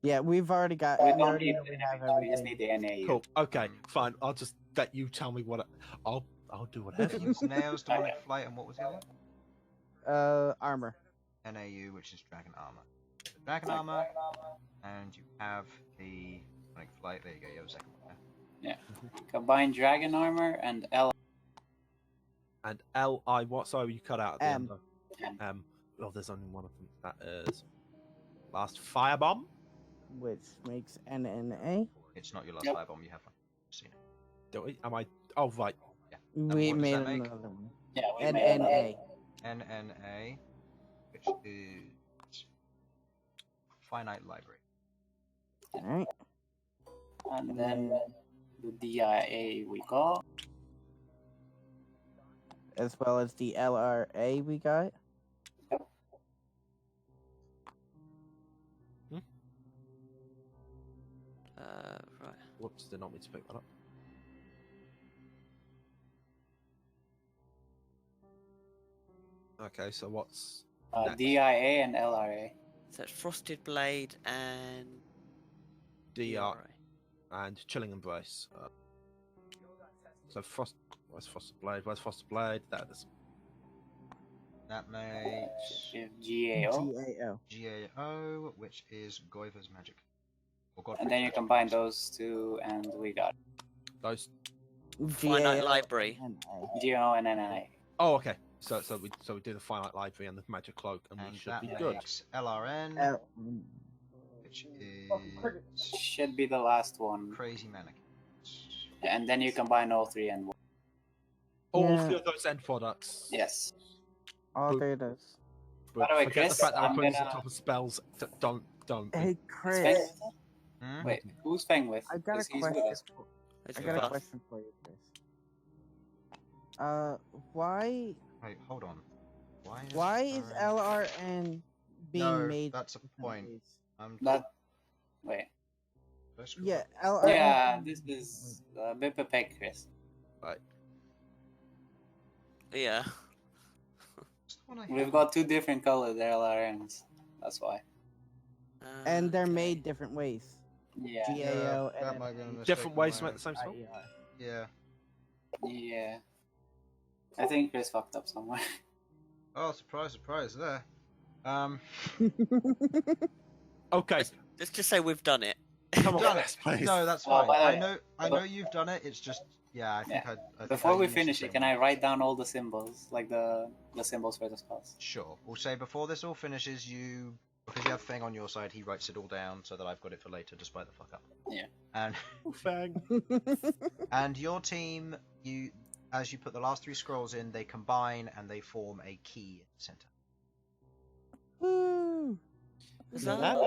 S6: Yeah, we've already got.
S8: We
S6: we
S8: don't
S6: already
S8: need
S6: know we have
S8: it. We just
S6: everything.
S8: need the NAU.
S1: cool. Okay, fine. I'll just let you tell me what. I'll do whatever.
S2: Use Nails Demonic Flight, and what was the other one?
S6: Armor.
S2: NAU, which is Dragon Armor. Dragon Armor, and you have the Demonic Flight. There you go. You have a second one there.
S8: Combine dragon armor and L.
S1: And LI. What? Sorry, you cut out at the end.
S8: M.
S1: Though. Oh, there's only one of them. That is last firebomb.
S6: Which makes NNA.
S2: It's not your last
S8: Yep.
S2: firebomb. You have one. Seen it.
S1: Do we? Am I? Oh, right.
S6: We
S2: what does
S6: made
S2: that make?
S6: another one.
S8: Yeah, we made
S6: NNA.
S2: NNA, which is Finite Library.
S6: Alright.
S8: And then the DIA we got.
S6: As well as the LRA we got.
S3: Right.
S1: Whoops, did not mean to pick that up. Okay, so what's Next.
S8: DIA and LRA.
S3: So it's Frosted Blade and
S1: DR and Chilling Embrace? So where's Frosted Blade? Where's Frosted Blade? That is.
S2: That makes
S8: GAO.
S6: GAO.
S2: GAO, which is Goiver's Magic. Or Godfrey's
S8: And then you
S2: Magic.
S8: combine those two, and we got
S1: Those.
S3: Finite
S6: GAO
S3: Library.
S6: and
S8: GAO and NNA.
S1: Oh, okay. So we do the Finite Library and the Magic Cloak, and we
S2: And
S1: should
S2: that
S1: be good.
S2: makes LRN,
S6: L.
S2: which is
S8: Should be the last one.
S2: Crazy Mannequin.
S8: And then you combine all three and one.
S1: All
S6: Yeah.
S1: three of those end products.
S8: Yes.
S6: All
S1: Boop.
S6: three of those.
S1: But
S8: By the way,
S1: forget
S8: Chris,
S1: the fact that I
S8: I'm
S1: put this on
S8: gonna-
S1: top of spells. Don't.
S6: Hey,
S8: Is
S6: Chris.
S8: Feng with us?
S2: Hmm?
S8: Wait, who's Feng with?
S6: I got a
S8: 'Cause he's with
S6: question.
S8: us.
S3: It's
S6: I got a
S3: buff.
S6: question for you, Chris. Why
S2: Wait, hold on.
S6: why is LRN being
S2: No,
S6: made?
S2: that's a
S6: different
S2: point.
S6: ways?
S8: That. Wait.
S6: Yeah, LRN.
S8: Yeah, this is Bippa Peck, Chris.
S3: Yeah.
S8: We've got two different colored LRNs. That's why.
S6: And they're
S3: Okay.
S6: made different ways.
S8: Yeah.
S6: GAO
S2: that
S6: and
S2: might be a mistake
S1: Different
S2: on
S1: ways to
S2: my
S1: make the same spell.
S6: IER.
S2: Yeah.
S8: Yeah. I think Chris fucked up somewhere.
S2: Oh, surprise, surprise there.
S1: Okay,
S3: Let's just say we've done it.
S1: come on,
S2: Done
S1: yes, please.
S2: No, that's
S8: Oh,
S2: fine.
S8: by the
S2: I
S8: way,
S2: know you've done it. It's just, yeah, I think
S8: Yeah.
S2: I think
S8: Before
S2: I
S8: we
S2: used the
S8: finish
S2: same
S8: it, can
S2: one.
S8: I write down all the symbols, like the symbols for the spells?
S2: Sure. We'll say before this all finishes, because you have Feng on your side, he writes it all down so that I've got it for later, despite the fuck up.
S8: Yeah.
S2: And
S1: Fang.
S2: and your team, as you put the last three scrolls in, they combine and they form a key in the center.
S6: Woo!
S3: Is
S1: Now
S3: that?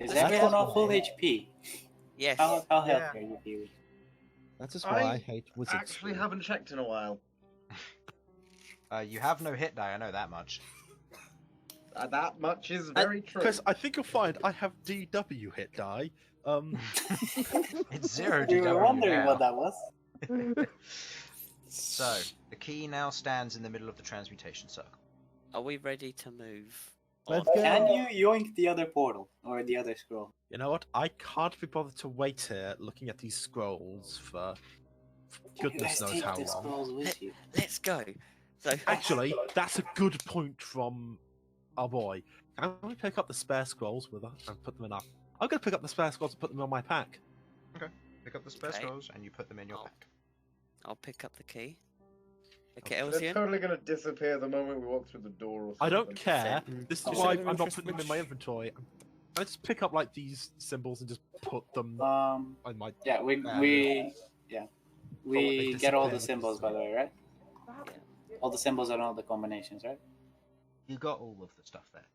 S8: Is
S1: That's
S8: everyone on full
S1: awesome.
S8: HP?
S3: Yes.
S8: How
S7: Yeah.
S8: healthy are you feeling?
S1: That is
S7: why
S1: why
S7: I
S1: I hate wizards.
S7: Actually, haven't checked in a while.
S2: You have no hit die, I know that much.
S7: That much is very true.
S1: Chris, I think you'll find I have DW hit die.
S2: It's 0
S8: We were
S2: DW
S8: wondering
S2: now.
S8: what that was.
S2: So, the key now stands in the middle of the transmutation circle.
S3: Are we ready to move?
S6: Let's
S3: on?
S6: go.
S8: Can you yoink the other portal or the other scroll?
S1: You know what? I can't be bothered to wait here looking at these scrolls for goodness knows how long.
S8: scrolls with you.
S3: Let's go. So
S1: Actually, that's a good point from our boy. Can we pick up the spare scrolls with us and put them in our... I'm going to pick up the spare scrolls and put them in my pack.
S2: Pick up the spare
S3: Okay.
S2: scrolls and you put them in your
S3: Oh.
S2: pack.
S3: I'll pick up the key. Okay,
S7: They're
S3: Elsyan.
S7: totally gonna disappear the moment we walk through the door. Or something.
S1: I don't care. This is
S4: Just
S1: why
S4: out of
S1: I'm not
S4: interest,
S1: putting them in
S4: which-
S1: my inventory. I just pick up like these symbols and just put them on my...
S8: Yeah, we
S1: what
S8: we
S1: they
S8: get all the
S1: disappear.
S8: symbols, by the way, right? All the symbols and all the combinations, right?
S2: You got all of the stuff there.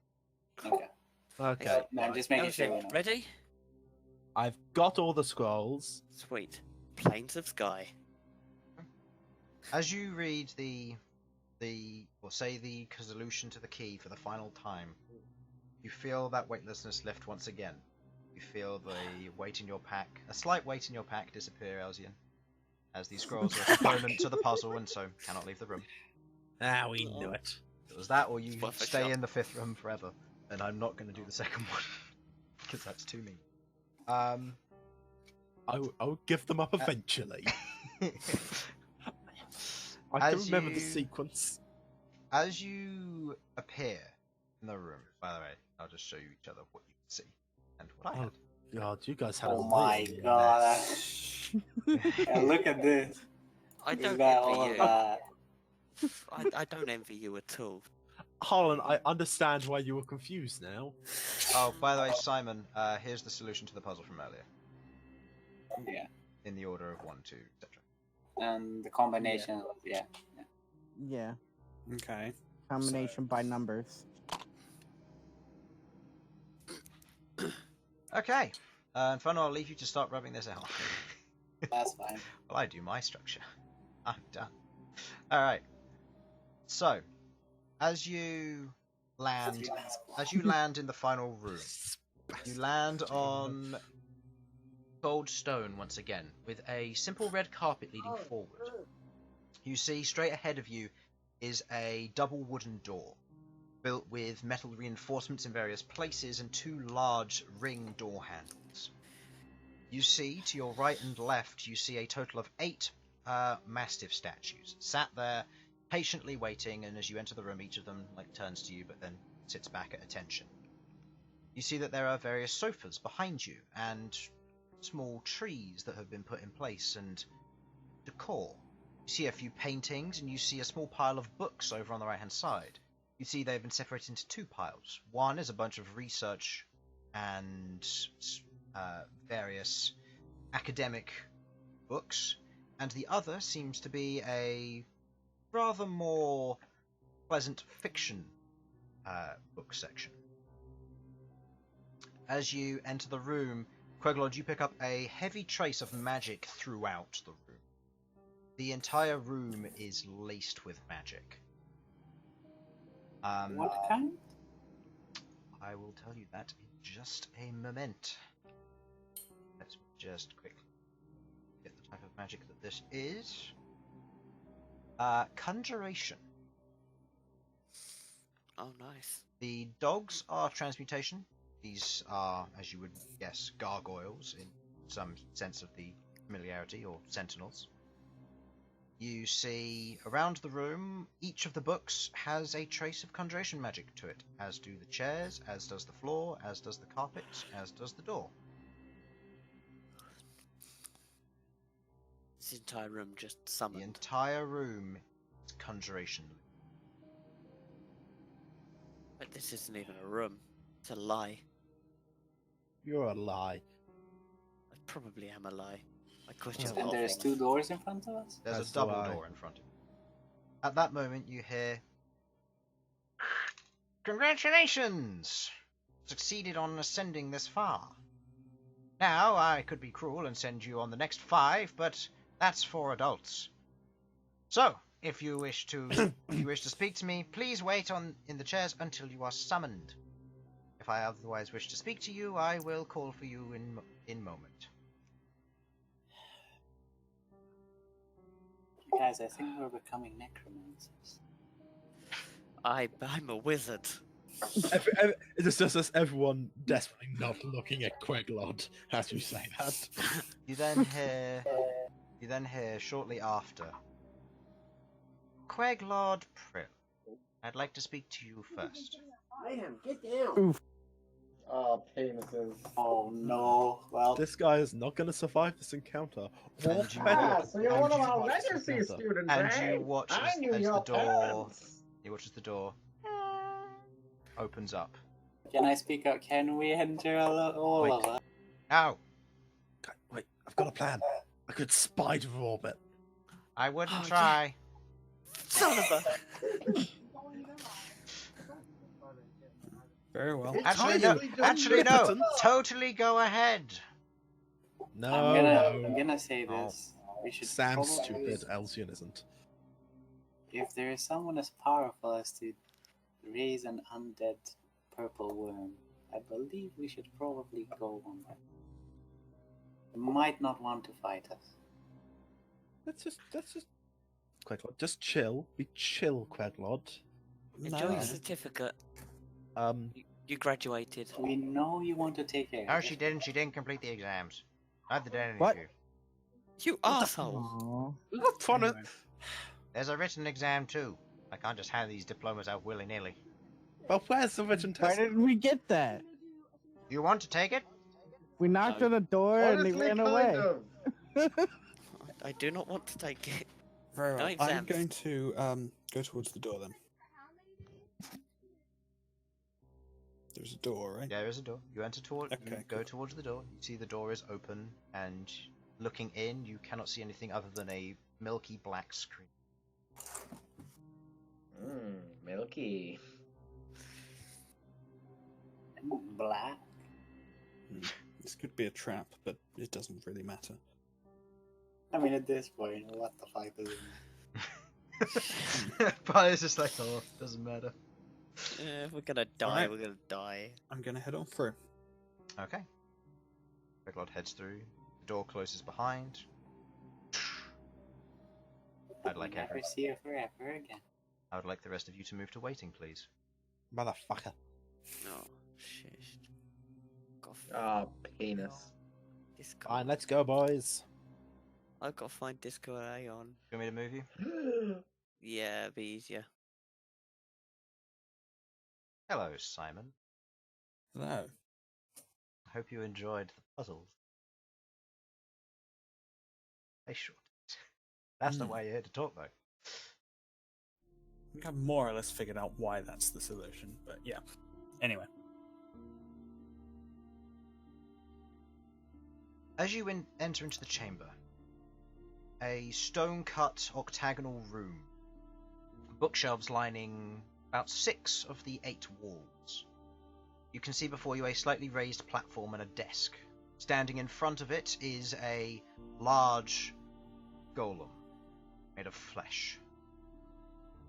S8: Okay.
S1: Okay.
S8: No, I'm just making sure. We
S3: Elsyan,
S8: know.
S3: ready?
S1: I've got all the scrolls.
S3: Sweet. Plains of Sky.
S2: As you read or say the solution to the key for the final time, you feel that weightlessness lift once again. You feel the weight in your pack, a slight weight in your pack disappear, Elsyan, as these scrolls are a component to the puzzle and so cannot leave the room.
S1: Ah, we knew it.
S2: It was that, or you
S3: Worth a
S2: stay
S3: shot.
S2: in the 5th room forever, and I'm not going to do the second one because that's too mean.
S1: I'll give them up eventually. I can
S2: As
S1: remember the
S2: you-
S1: sequence.
S2: As you appear in the room, by the way, I'll just show you each other what you can see and what I had.
S1: God, you guys had
S5: Oh
S1: a
S5: my
S1: real
S5: god.
S1: mess.
S5: Yeah, look at this.
S3: I
S5: You
S3: don't
S5: got all
S3: envy
S5: of
S3: you.
S5: that.
S3: I don't envy you at all.
S1: Harlan, I understand why you were confused now.
S2: Oh, by the way, Simon, here's the solution to the puzzle from earlier,
S8: Yeah.
S2: in the order of 1, 2, etc.
S8: And the combination of yeah.
S6: Yeah.
S4: Okay.
S6: Combination by numbers.
S2: Okay, Infernal, I'll leave you to start rubbing this out.
S8: That's fine.
S2: Well, I do my structure. I'm done. Alright. So, as you land in the final room, you land on gold stone once again, with a simple red carpet leading forward. You see, straight ahead of you is a double wooden door, built with metal reinforcements in various places and 2 large ring door handles. You see, to your right and left, you see a total of 8 mastiff statues, sat there, patiently waiting, and as you enter the room, each of them turns to you, but then sits back at attention. You see that there are various sofas behind you, and small trees that have been put in place, and decor. You see a few paintings, and you see a small pile of books over on the right-hand side. You see they've been separated into 2 piles. One is a bunch of research and various academic books, and the other seems to be a rather more pleasant fiction book section. As you enter the room, Queglod, you pick up a heavy trace of magic throughout the room. The entire room is laced with magic.
S8: What kind?
S2: I will tell you that in just a moment. Let's just quickly get the type of magic that this is. Conjuration.
S3: Oh, nice.
S2: The dogs are transmutation. These are, as you would guess, gargoyles in some sense of the familiarity, or sentinels. You see, around the room, each of the books has a trace of conjuration magic to it, as do the chairs, as does the floor, as does the carpet, as does the door.
S3: This entire room just
S2: The
S3: summoned.
S2: entire room is conjuration.
S3: But this isn't even a room. It's a lie.
S1: You're a lie.
S3: I probably am a lie. I question a
S8: And
S3: lot of
S8: there's
S3: things.
S8: 2 doors in front of us?
S2: There's
S1: That's
S2: a double
S1: why.
S2: door in front of you. At that moment, you hear, "Congratulations! Succeeded on ascending this far. Now, I could be cruel and send you on the next 5, but that's for adults. So, if you wish to speak to me, please wait in the chairs until you are summoned. If I otherwise wish to speak to you, I will call for you in moment."
S8: Guys, I think we're becoming necromancers.
S3: I'm a wizard.
S1: It's just as everyone desperately not looking at Queglod as you say that.
S2: You then hear shortly after, "Queglod Prill, I'd like to speak to you first."
S7: Oh, penises.
S8: Oh no. Well,
S2: Oh.
S1: This guy is not going to survive this encounter.
S2: And you
S7: Ah,
S2: watch-
S7: so you're
S2: and
S7: one of
S2: you
S7: our
S2: watch this
S7: legacy
S1: encounter.
S7: students,
S2: And
S7: eh?
S2: you watch
S7: I
S2: as
S7: knew
S2: the
S7: your
S2: door
S7: parents.
S2: you watch as the door opens up.
S8: can I speak out? Can we enter all of us?
S2: Now,
S1: Wait, I've got a plan. I could spider orbit.
S2: I wouldn't
S3: Oh,
S2: try.
S3: Son of a...
S4: Very well.
S2: Actually,
S1: Try
S2: no.
S1: you,
S2: Actually, no.
S1: Omnipotent.
S2: Totally go ahead.
S1: No,
S8: I'm
S1: no.
S8: gonna say
S2: Oh.
S8: this. We should
S1: Sam's
S8: probably-
S1: stupid. Elsyan isn't.
S8: if there is someone as powerful as to raise an undead purple worm, I believe we should probably go on that. They might not want to fight us.
S1: Let's just Queglod, just chill. Be chill, Queglod.
S3: Enjoy
S4: No.
S3: your certificate.
S1: Um,
S3: You graduated.
S8: We know you want to take care
S2: No,
S8: of
S2: she
S8: it.
S2: didn't. She didn't complete the exams. Neither did any
S1: What?
S2: of you.
S3: You arsehole!
S6: Aw.
S1: I'm not trying to.
S4: Anyway.
S2: There's a written exam too. I can't just hand these diplomas out willy-nilly.
S1: Well, where's the written
S6: Why
S1: test?
S6: didn't we get that?
S2: You want to take it?
S6: We knocked
S8: No.
S6: on the door and they
S7: Honestly,
S6: ran
S7: kind
S6: away.
S7: of.
S3: I do not want to take it.
S4: Very
S3: No
S4: well. I'm
S3: exams.
S4: going to go towards the door then. There's a door, right?
S2: Yeah, there is a door. You enter toward. You
S4: Okay,
S2: go
S4: cool.
S2: towards the door. You see the door is open, and looking in, you cannot see anything other than a milky black screen.
S7: Milky.
S8: Black.
S4: This could be a trap, but it doesn't really matter.
S8: I mean, at this point, what the fuck does it mean?
S2: But it's just like, oh, doesn't matter.
S3: We're gonna die.
S4: Alright.
S3: We're gonna die.
S4: I'm going to head on through.
S2: Okay. Queglod heads through. The door closes behind. I'd like
S8: Never
S2: every.
S8: see her forever again.
S2: I would like the rest of you to move to waiting, please.
S1: Motherfucker.
S3: No. Shit. Got
S7: Ah, penis.
S3: Disco.
S1: Fine, let's go, boys.
S3: I've got to find Disco Aeon.
S2: You want me to move you?
S3: Yeah, it'd be easier.
S2: Hello, Simon.
S4: Hello.
S2: I hope you enjoyed the puzzles. They sure did. That's not
S4: Hmm.
S2: why you're here to talk, though.
S4: I think I've more or less figured out why that's the solution, but yeah. Anyway.
S2: As you enter into the chamber, a stone-cut octagonal room, bookshelves lining about 6 of the 8 walls. You can see before you a slightly raised platform and a desk. Standing in front of it is a large golem made of flesh.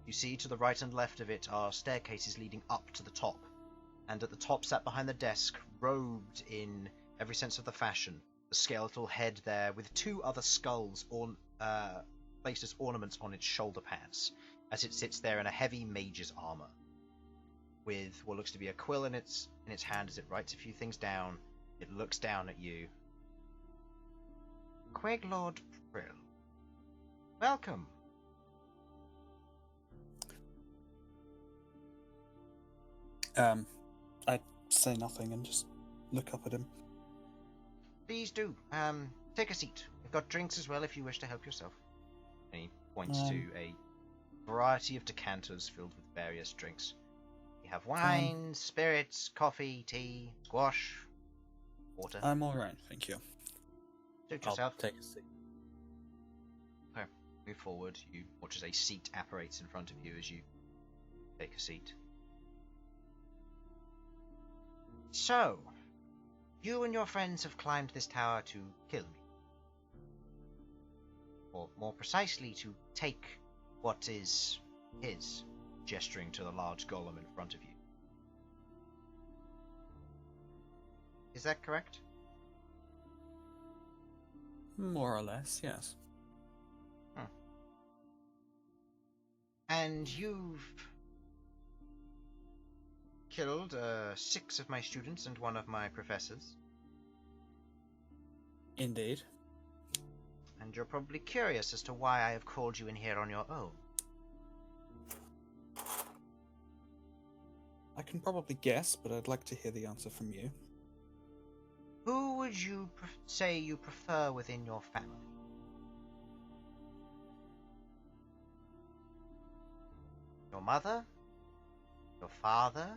S2: You see to the right and left of it are staircases leading up to the top, and at the top, sat behind the desk, robed in every sense of the fashion, the skeletal head there with 2 other skulls placed as ornaments on its shoulder pads, as it sits there in a heavy mage's armor, with what looks to be a quill in its hand. As it writes a few things down, it looks down at you. Queglod Prill, welcome.
S4: I say nothing and just look up at him.
S2: Please do. Take a seat. We've got drinks as well if you wish to help yourself. And he points to a variety of decanters filled with various drinks. You have wine, spirits, coffee, tea, squash, water.
S4: I'm alright, thank you.
S2: Suit
S4: I'll
S2: yourself.
S4: take a seat.
S2: Okay. Move forward. You watch as a seat apparates in front of you as you take a seat. So, you and your friends have climbed this tower to kill me. Or more precisely, to take what is his, gesturing to the large golem in front of you. Is that correct?
S4: More or less, yes.
S2: And you've killed 6 of my students and 1 of my professors.
S4: Indeed.
S2: And you're probably curious as to why I have called you in here on your own.
S4: I can probably guess, but I'd like to hear the answer from you.
S2: Who would you say you prefer within your family? Your mother? Your father?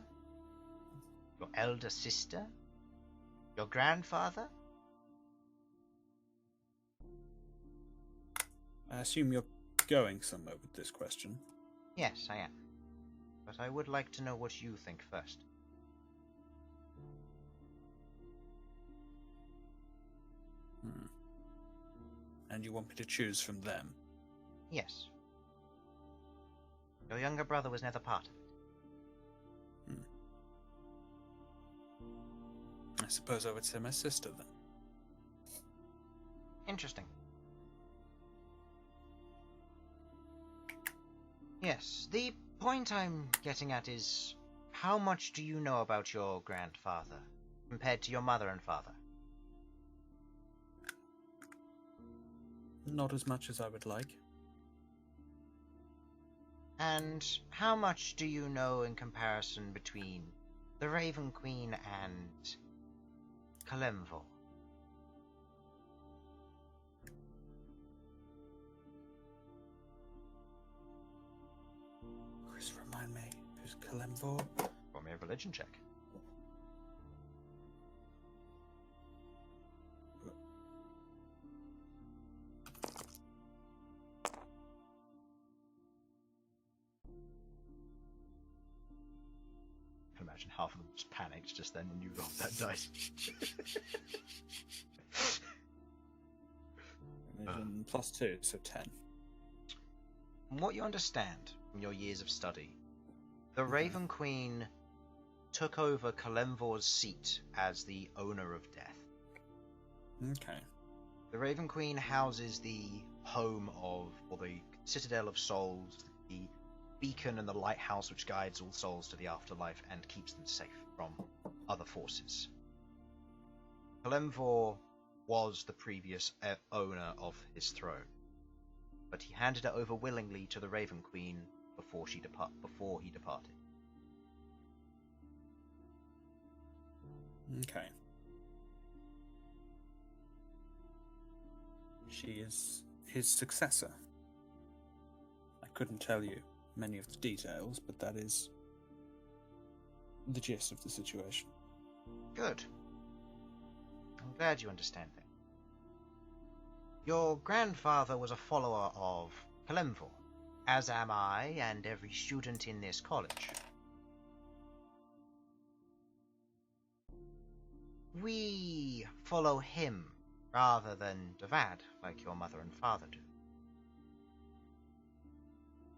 S2: Your elder sister? Your grandfather?
S4: I assume you're going somewhere with this question.
S2: Yes, I am. But I would like to know what you think first.
S4: And you want me to choose from them?
S2: Yes. Your younger brother was never part of it.
S4: I suppose I would say my sister then.
S2: Interesting. Yes, the point I'm getting at is, how much do you know about your grandfather compared to your mother and father?
S4: Not as much as I would like.
S2: And how much do you know in comparison between the Raven Queen and Kalemvor?
S4: Chris, remind me, who's Kalemvor?
S2: Roll me a religion check. I can imagine half of them just panicked just then when you rolled that dice.
S4: Religion +2, so 10.
S2: From what you understand from your years of study, the Raven Queen took over Kalemvor's seat as the owner of death.
S4: Okay.
S2: The Raven Queen houses the home of, or the Citadel of Souls, the beacon and the lighthouse which guides all souls to the afterlife and keeps them safe from other forces. Kalemvor was the previous owner of his throne, but he handed it over willingly to the Raven Queen before he departed.
S4: Okay. She is his successor. I couldn't tell you many of the details, but that is the gist of the situation.
S2: Good. I'm glad you understand that. Your grandfather was a follower of Kalemvor, as am I and every student in this college. We follow him rather than Devad, like your mother and father do.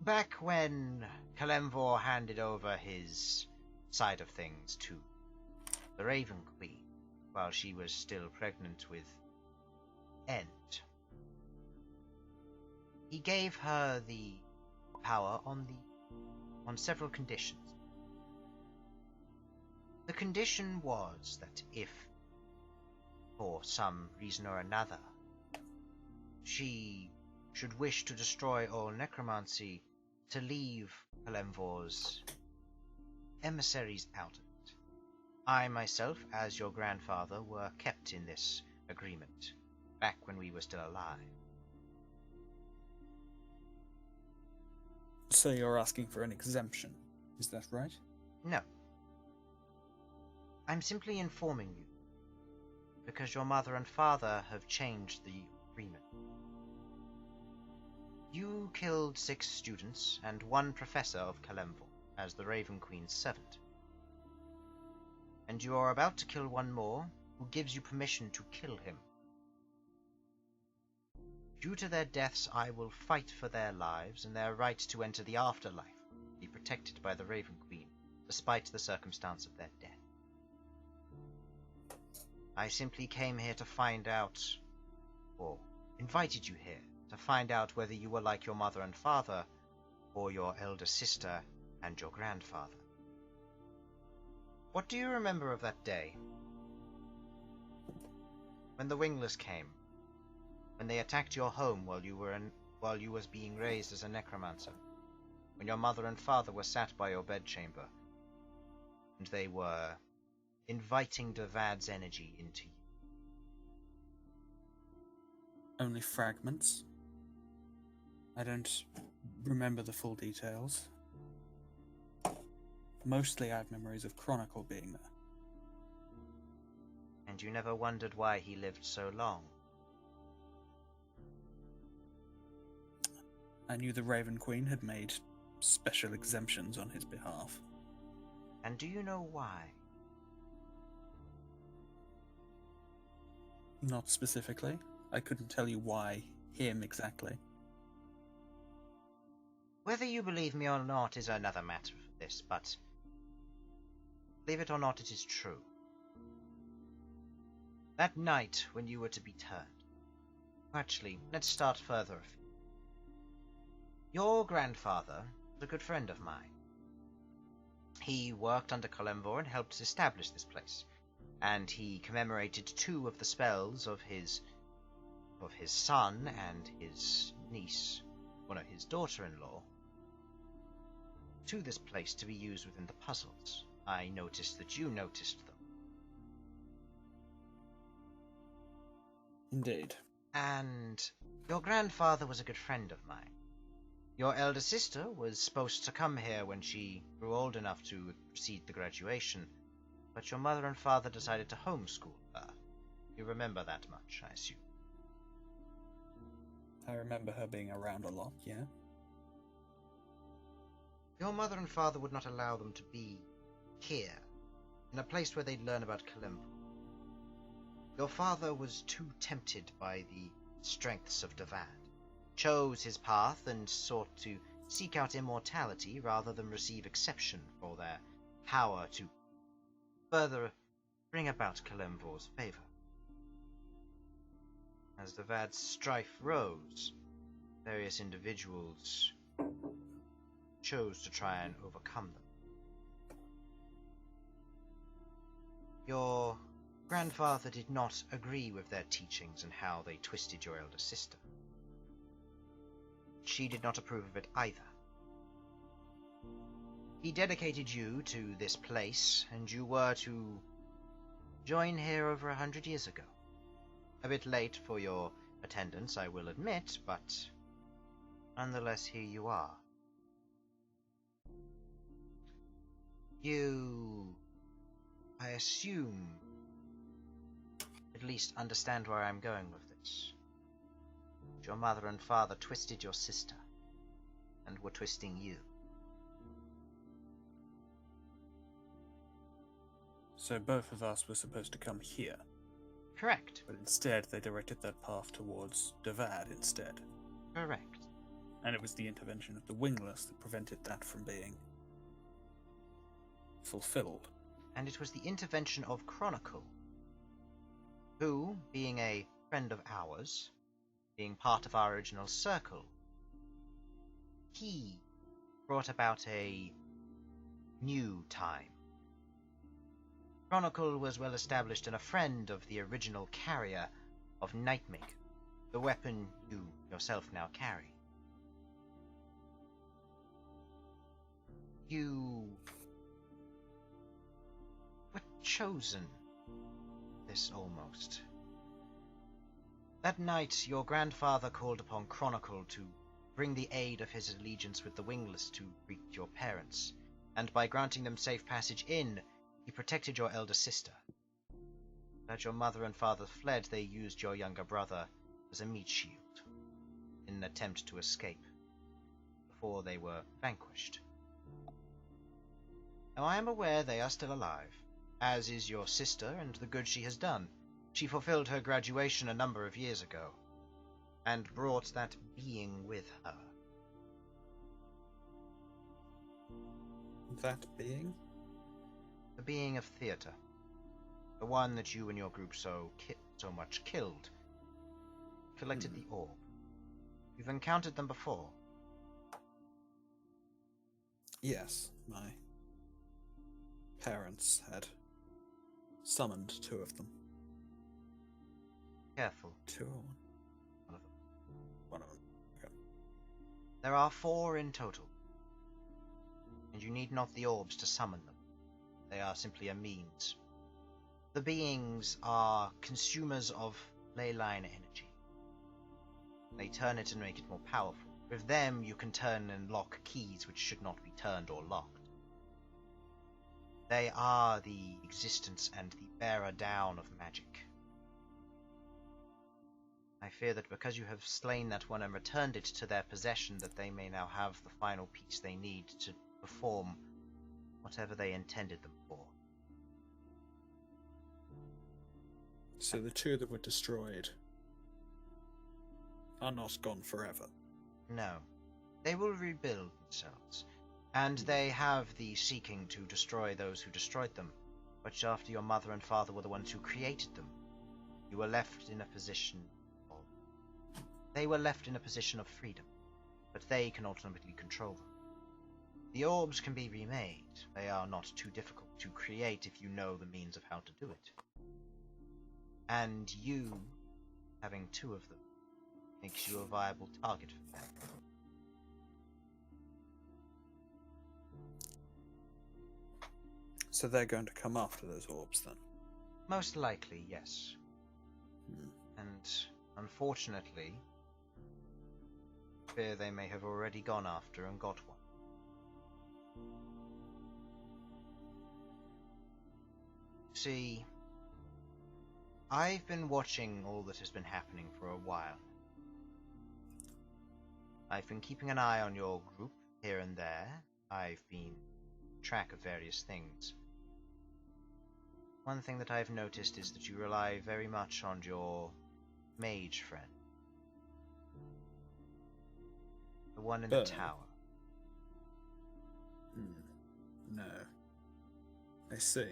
S2: Back when Kalemvor handed over his side of things to the Raven Queen, while she was still pregnant with End, he gave her the power on several conditions. The condition was that if, for some reason or another, she should wish to destroy all necromancy, to leave Kalemvor's emissaries out of it. I myself, as your grandfather, were kept in this agreement back when we were still alive.
S4: So you're asking for an exemption, is that right?
S2: No. I'm simply informing you, because your mother and father have changed the agreement. You killed 6 students and 1 professor of Kalemvor as the Raven Queen's servant. And you are about to kill 1 more, who gives you permission to kill him. Due to their deaths, I will fight for their lives and their right to enter the afterlife, be protected by the Raven Queen, despite the circumstance of their death. I simply came here to find out, or invited you here, to find out whether you were like your mother and father, or your elder sister and your grandfather. What do you remember of that day? When the Wingless came, when they attacked your home while you was being raised as a necromancer, when your mother and father were sat by your bedchamber, and they were inviting Devad's energy into you.
S4: Only fragments. I don't remember the full details. Mostly I have memories of Chronicle being there.
S2: And you never wondered why he lived so long?
S4: I knew the Raven Queen had made special exemptions on his behalf.
S2: And do you know why?
S4: Not specifically. I couldn't tell you why him exactly.
S2: Whether you believe me or not is another matter for this, but believe it or not, it is true. That night when you were to be turned. Actually, let's start further afield. Your grandfather was a good friend of mine. He worked under Kalemvor and helped establish this place, and he commemorated 2 of the spells of his son and his niece, his daughter-in-law, to this place to be used within the puzzles. I noticed that you noticed them.
S4: Indeed.
S2: And your grandfather was a good friend of mine. Your elder sister was supposed to come here when she grew old enough to proceed the graduation, but your mother and father decided to homeschool her. You remember that much, I assume.
S4: I remember her being around a lot, yeah.
S2: Your mother and father would not allow them to be here, in a place where they'd learn about Kalemvor. Your father was too tempted by the strengths of Devad, chose his path and sought to seek out immortality rather than receive exception for their power to further bring about Kalemvor's favor. As Devad's strife rose, various individuals chose to try and overcome them. Your grandfather did not agree with their teachings and how they twisted your elder sister. She did not approve of it either. He dedicated you to this place, and you were to join here over 100 years ago. A bit late for your attendance, I will admit, but nonetheless, here you are. You, I assume, at least understand where I'm going with this. Your mother and father twisted your sister, and were twisting you.
S4: So both of us were supposed to come here.
S2: Correct.
S4: But instead, they directed that path towards Devad instead.
S2: Correct.
S4: And it was the intervention of the Wingless that prevented that from being fulfilled.
S2: And it was the intervention of Chronicle, who, being a friend of ours, being part of our original circle, he brought about a new time. Chronicle was well established and a friend of the original carrier of Nightmake, the weapon you yourself now carry. You were chosen, this almost. That night, your grandfather called upon Chronicle to bring the aid of his allegiance with the Wingless to greet your parents, and by granting them safe passage in, he protected your elder sister. As your mother and father fled, they used your younger brother as a meat shield, in an attempt to escape, before they were vanquished. Now I am aware they are still alive, as is your sister and the good she has done. She fulfilled her graduation a number of years ago, and brought that being with her.
S4: That being?
S2: The being of theatre. The one that you and your group so much killed. Collected the orb. You've encountered them before.
S4: Yes, my parents had summoned 2 of them.
S2: Careful.
S4: 2 or 1?
S2: One of them.
S4: 1 of them. Okay.
S2: There are 4 in total, and you need not the orbs to summon them. They are simply a means. The beings are consumers of leyline energy. They turn it and make it more powerful. With them, you can turn and lock keys which should not be turned or locked. They are the existence and the bearer down of magic. I fear that because you have slain that one and returned it to their possession, that they may now have the final piece they need to perform whatever they intended them for.
S4: So the 2 that were destroyed are not gone forever.
S2: No. They will rebuild themselves, and they have the seeking to destroy those who destroyed them. But after your mother and father were the ones who created them, you were left in a position of... They were left in a position of freedom, but they can ultimately control them. The orbs can be remade. They are not too difficult to create if you know the means of how to do it. And you, having 2 of them, makes you a viable target for them.
S4: So they're going to come after those orbs then?
S2: Most likely, yes.
S4: Hmm.
S2: And unfortunately, fear they may have already gone after and got one. See, I've been watching all that has been happening for a while. I've been keeping an eye on your group here and there. I've been track of various things. One thing that I've noticed is that you rely very much on your mage friend. The one in the
S4: Bern.
S2: tower.
S4: No. I see.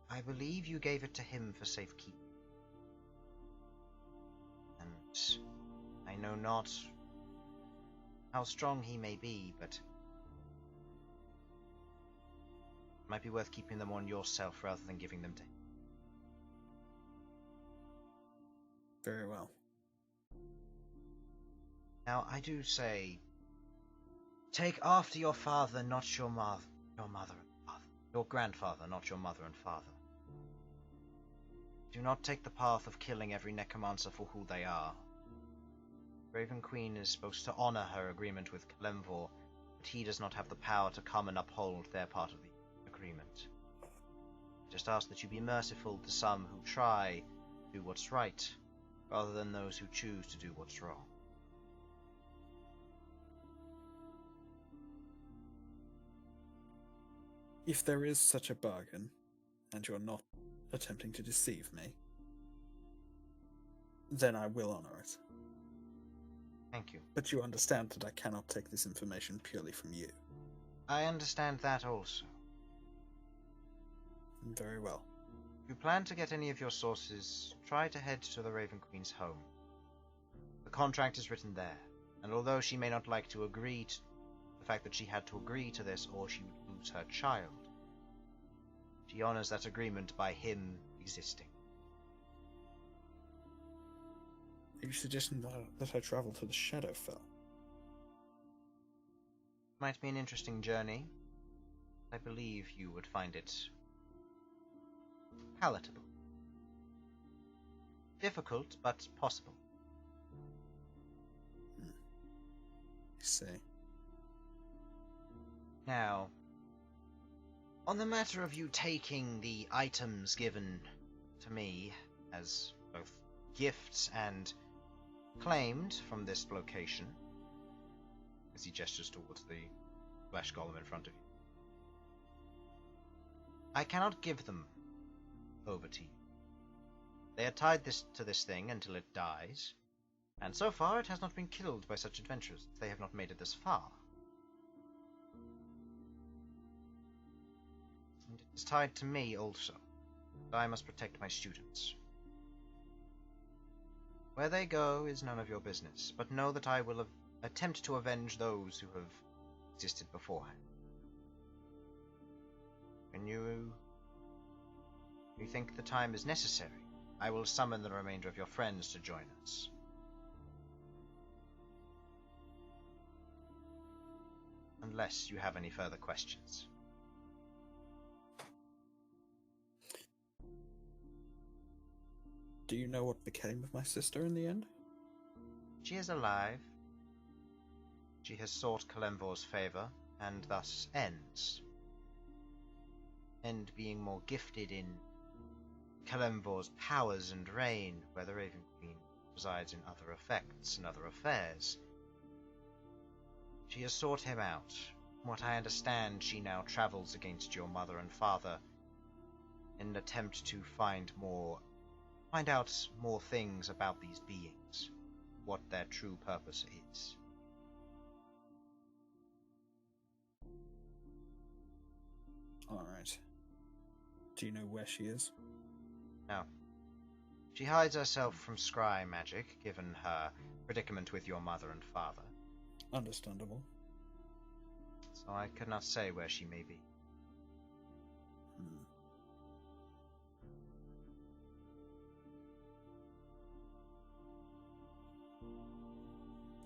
S2: I believe you gave it to him for safekeeping. And I know not how strong he may be, but it might be worth keeping them on yourself rather than giving them to him.
S4: Very well.
S2: Now, I do say, take after your father, not your mother and father. Your grandfather, not your mother and father. Do not take the path of killing every necromancer for who they are. Raven Queen is supposed to honor her agreement with Kalemvor, but he does not have the power to come and uphold their part of the agreement. Just ask that you be merciful to some who try to do what's right, rather than those who choose to do what's wrong.
S4: If there is such a bargain, and you're not attempting to deceive me, then I will honor it.
S2: Thank you.
S4: But you understand that I cannot take this information purely from you.
S2: I understand that also.
S4: Very well.
S2: If you plan to get any of your sources, try to head to the Raven Queen's home. The contract is written there, and although she may not like to agree to the fact that she had to agree to this or she would lose her child, she honors that agreement by him existing.
S4: Are you suggesting that I travel to the Shadowfell?
S2: Might be an interesting journey. I believe you would find it palatable. Difficult, but possible.
S4: I see.
S2: Now, on the matter of you taking the items given to me as both gifts and claimed from this location, as he gestures towards the flesh golem in front of you, I cannot give them over to you. They are tied to this thing until it dies, and so far it has not been killed by such adventurers. They have not made it this far. And it is tied to me also. I must protect my students. Where they go is none of your business, but know that I will attempt to avenge those who have existed beforehand. When you think the time is necessary, I will summon the remainder of your friends to join us. Unless you have any further questions.
S4: Do you know what became of my sister in the end?
S2: She is alive. She has sought Kalemvor's favor, and thus ends. And being more gifted in Kalemvor's powers and reign, where the Raven Queen resides in other effects and other affairs. She has sought him out. From what I understand, she now travels against your mother and father in an attempt to find out more things about these beings, what their true purpose is.
S4: Do you know where she is?
S2: No. She hides herself from scry magic, given her predicament with your mother and father.
S4: Understandable.
S2: So I could not say where she may be.
S4: Hmm.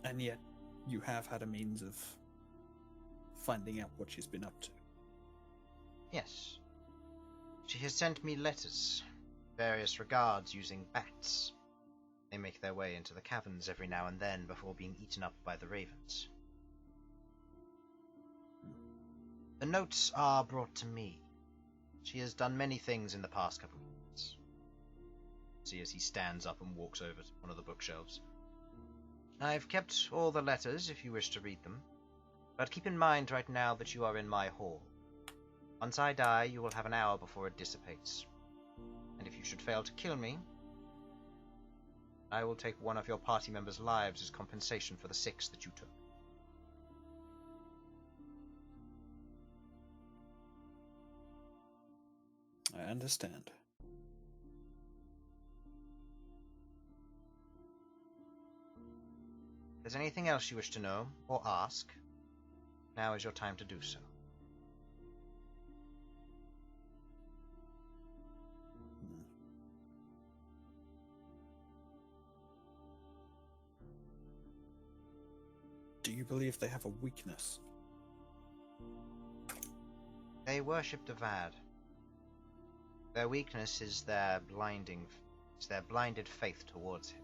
S4: And yet, you have had a means of finding out what she's been up to.
S2: Yes. She has sent me letters, various regards using bats. They make their way into the caverns every now and then before being eaten up by the ravens. The notes are brought to me. She has done many things in the past couple of weeks. See as he stands up and walks over to one of the bookshelves. I've kept all the letters if you wish to read them, but keep in mind right now that you are in my hall. Once I die, you will have an hour before it dissipates. And if you should fail to kill me, I will take one of your party members' lives as compensation for the 6 that you took.
S4: I understand.
S2: If there's anything else you wish to know or ask, now is your time to do so.
S4: Do you believe they have a weakness?
S2: They worship Devad. Their weakness is their blinded faith towards him.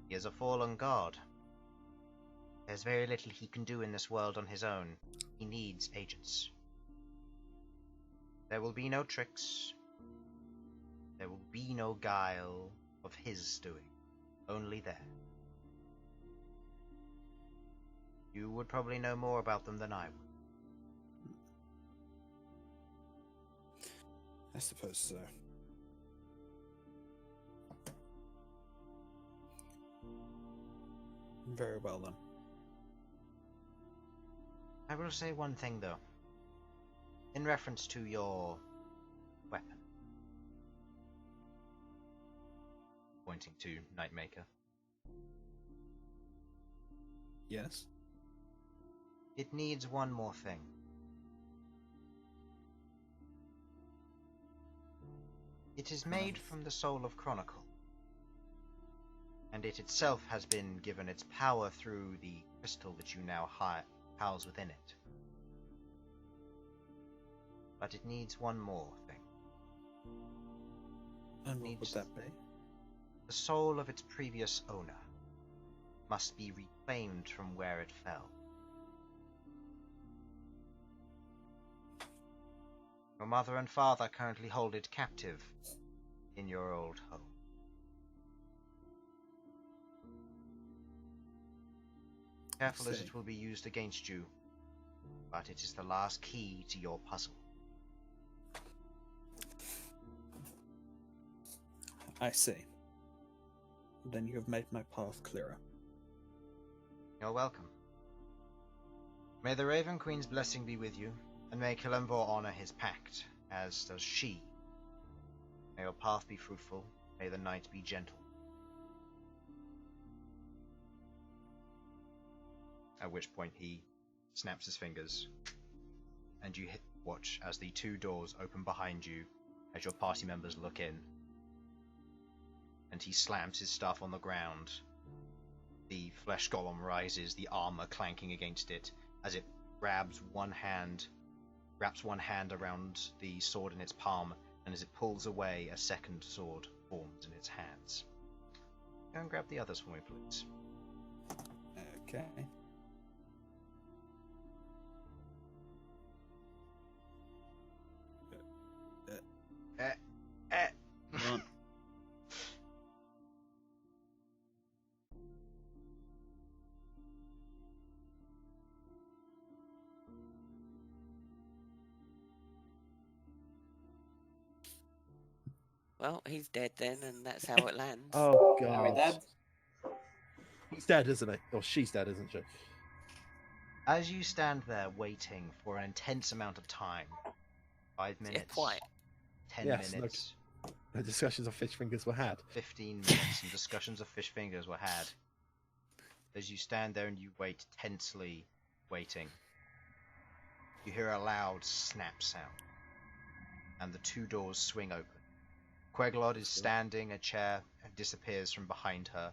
S2: He is a fallen god. There's very little he can do in this world on his own. He needs agents. There will be no tricks. There will be no guile of his doing. Only there. You would probably know more about them than I would.
S4: I suppose so. Very well then.
S2: I will say one thing though. In reference to your weapon. Pointing to Nightmaker.
S4: Yes?
S2: It needs one more thing. It is made from the soul of Chronicle, and it itself has been given its power through the crystal that you now house within it. But it needs one more thing.
S4: And what would that be?
S2: The soul of its previous owner must be reclaimed from where it fell. Your mother and father currently hold it captive in your old home. Careful as it will be used against you, but it is the last key to your puzzle.
S4: I see. Then you have made my path clearer.
S2: You're welcome. May the Raven Queen's blessing be with you, and may Kilembor honor his pact, as does she. May your path be fruitful, may the night be gentle. At which point he snaps his fingers, and you watch as the 2 doors open behind you as your party members look in. And he slams his staff on the ground. The flesh golem rises, the armor clanking against it, as it wraps one hand around the sword in its palm, and as it pulls away, a second sword forms in its hands. Go and grab the others for me, please.
S4: Okay.
S8: Run.
S3: Well, he's dead then, and that's how it lands.
S1: Oh
S8: Are we
S1: god.
S8: dead?
S1: He's dead, isn't he? Or she's dead, isn't she?
S2: As you stand there waiting for an intense amount of time, 5
S3: Yeah,
S2: minutes.
S3: quite.
S2: 10
S1: Yes, no-
S2: minutes.
S1: The discussions of fish fingers were had.
S2: 15 minutes, and discussions of fish fingers were had. As you stand there and you wait, tensely waiting, you hear a loud snap sound, and the 2 doors swing open. Queglod is standing, a chair disappears from behind her.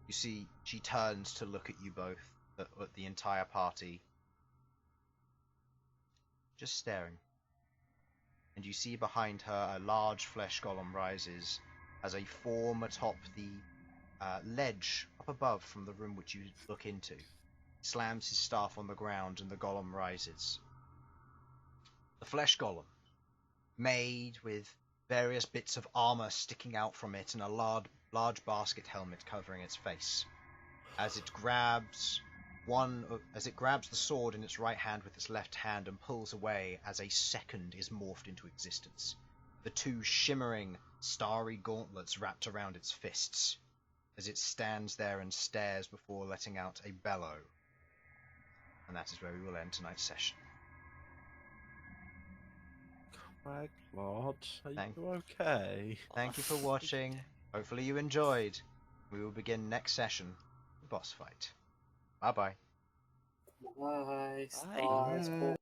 S2: You see, she turns to look at you both, at the entire party, just staring. And you see behind her a large flesh golem rises as a form atop the ledge up above from the room which you look into. Slams his staff on the ground and the golem rises. The flesh golem, made with various bits of armor sticking out from it and a large basket helmet covering its face. As it grabs the sword in its right hand with its left hand and pulls away as a second is morphed into existence. The 2 shimmering, starry gauntlets wrapped around its fists, as it stands there and stares before letting out a bellow. And that is where we will end tonight's session.
S1: Queglod,
S2: Thank-
S1: are you okay?
S2: Thank you for watching. Hopefully you enjoyed. We will begin next session, the boss fight. Bye bye.
S8: Bye.
S3: Bye.
S8: Stars.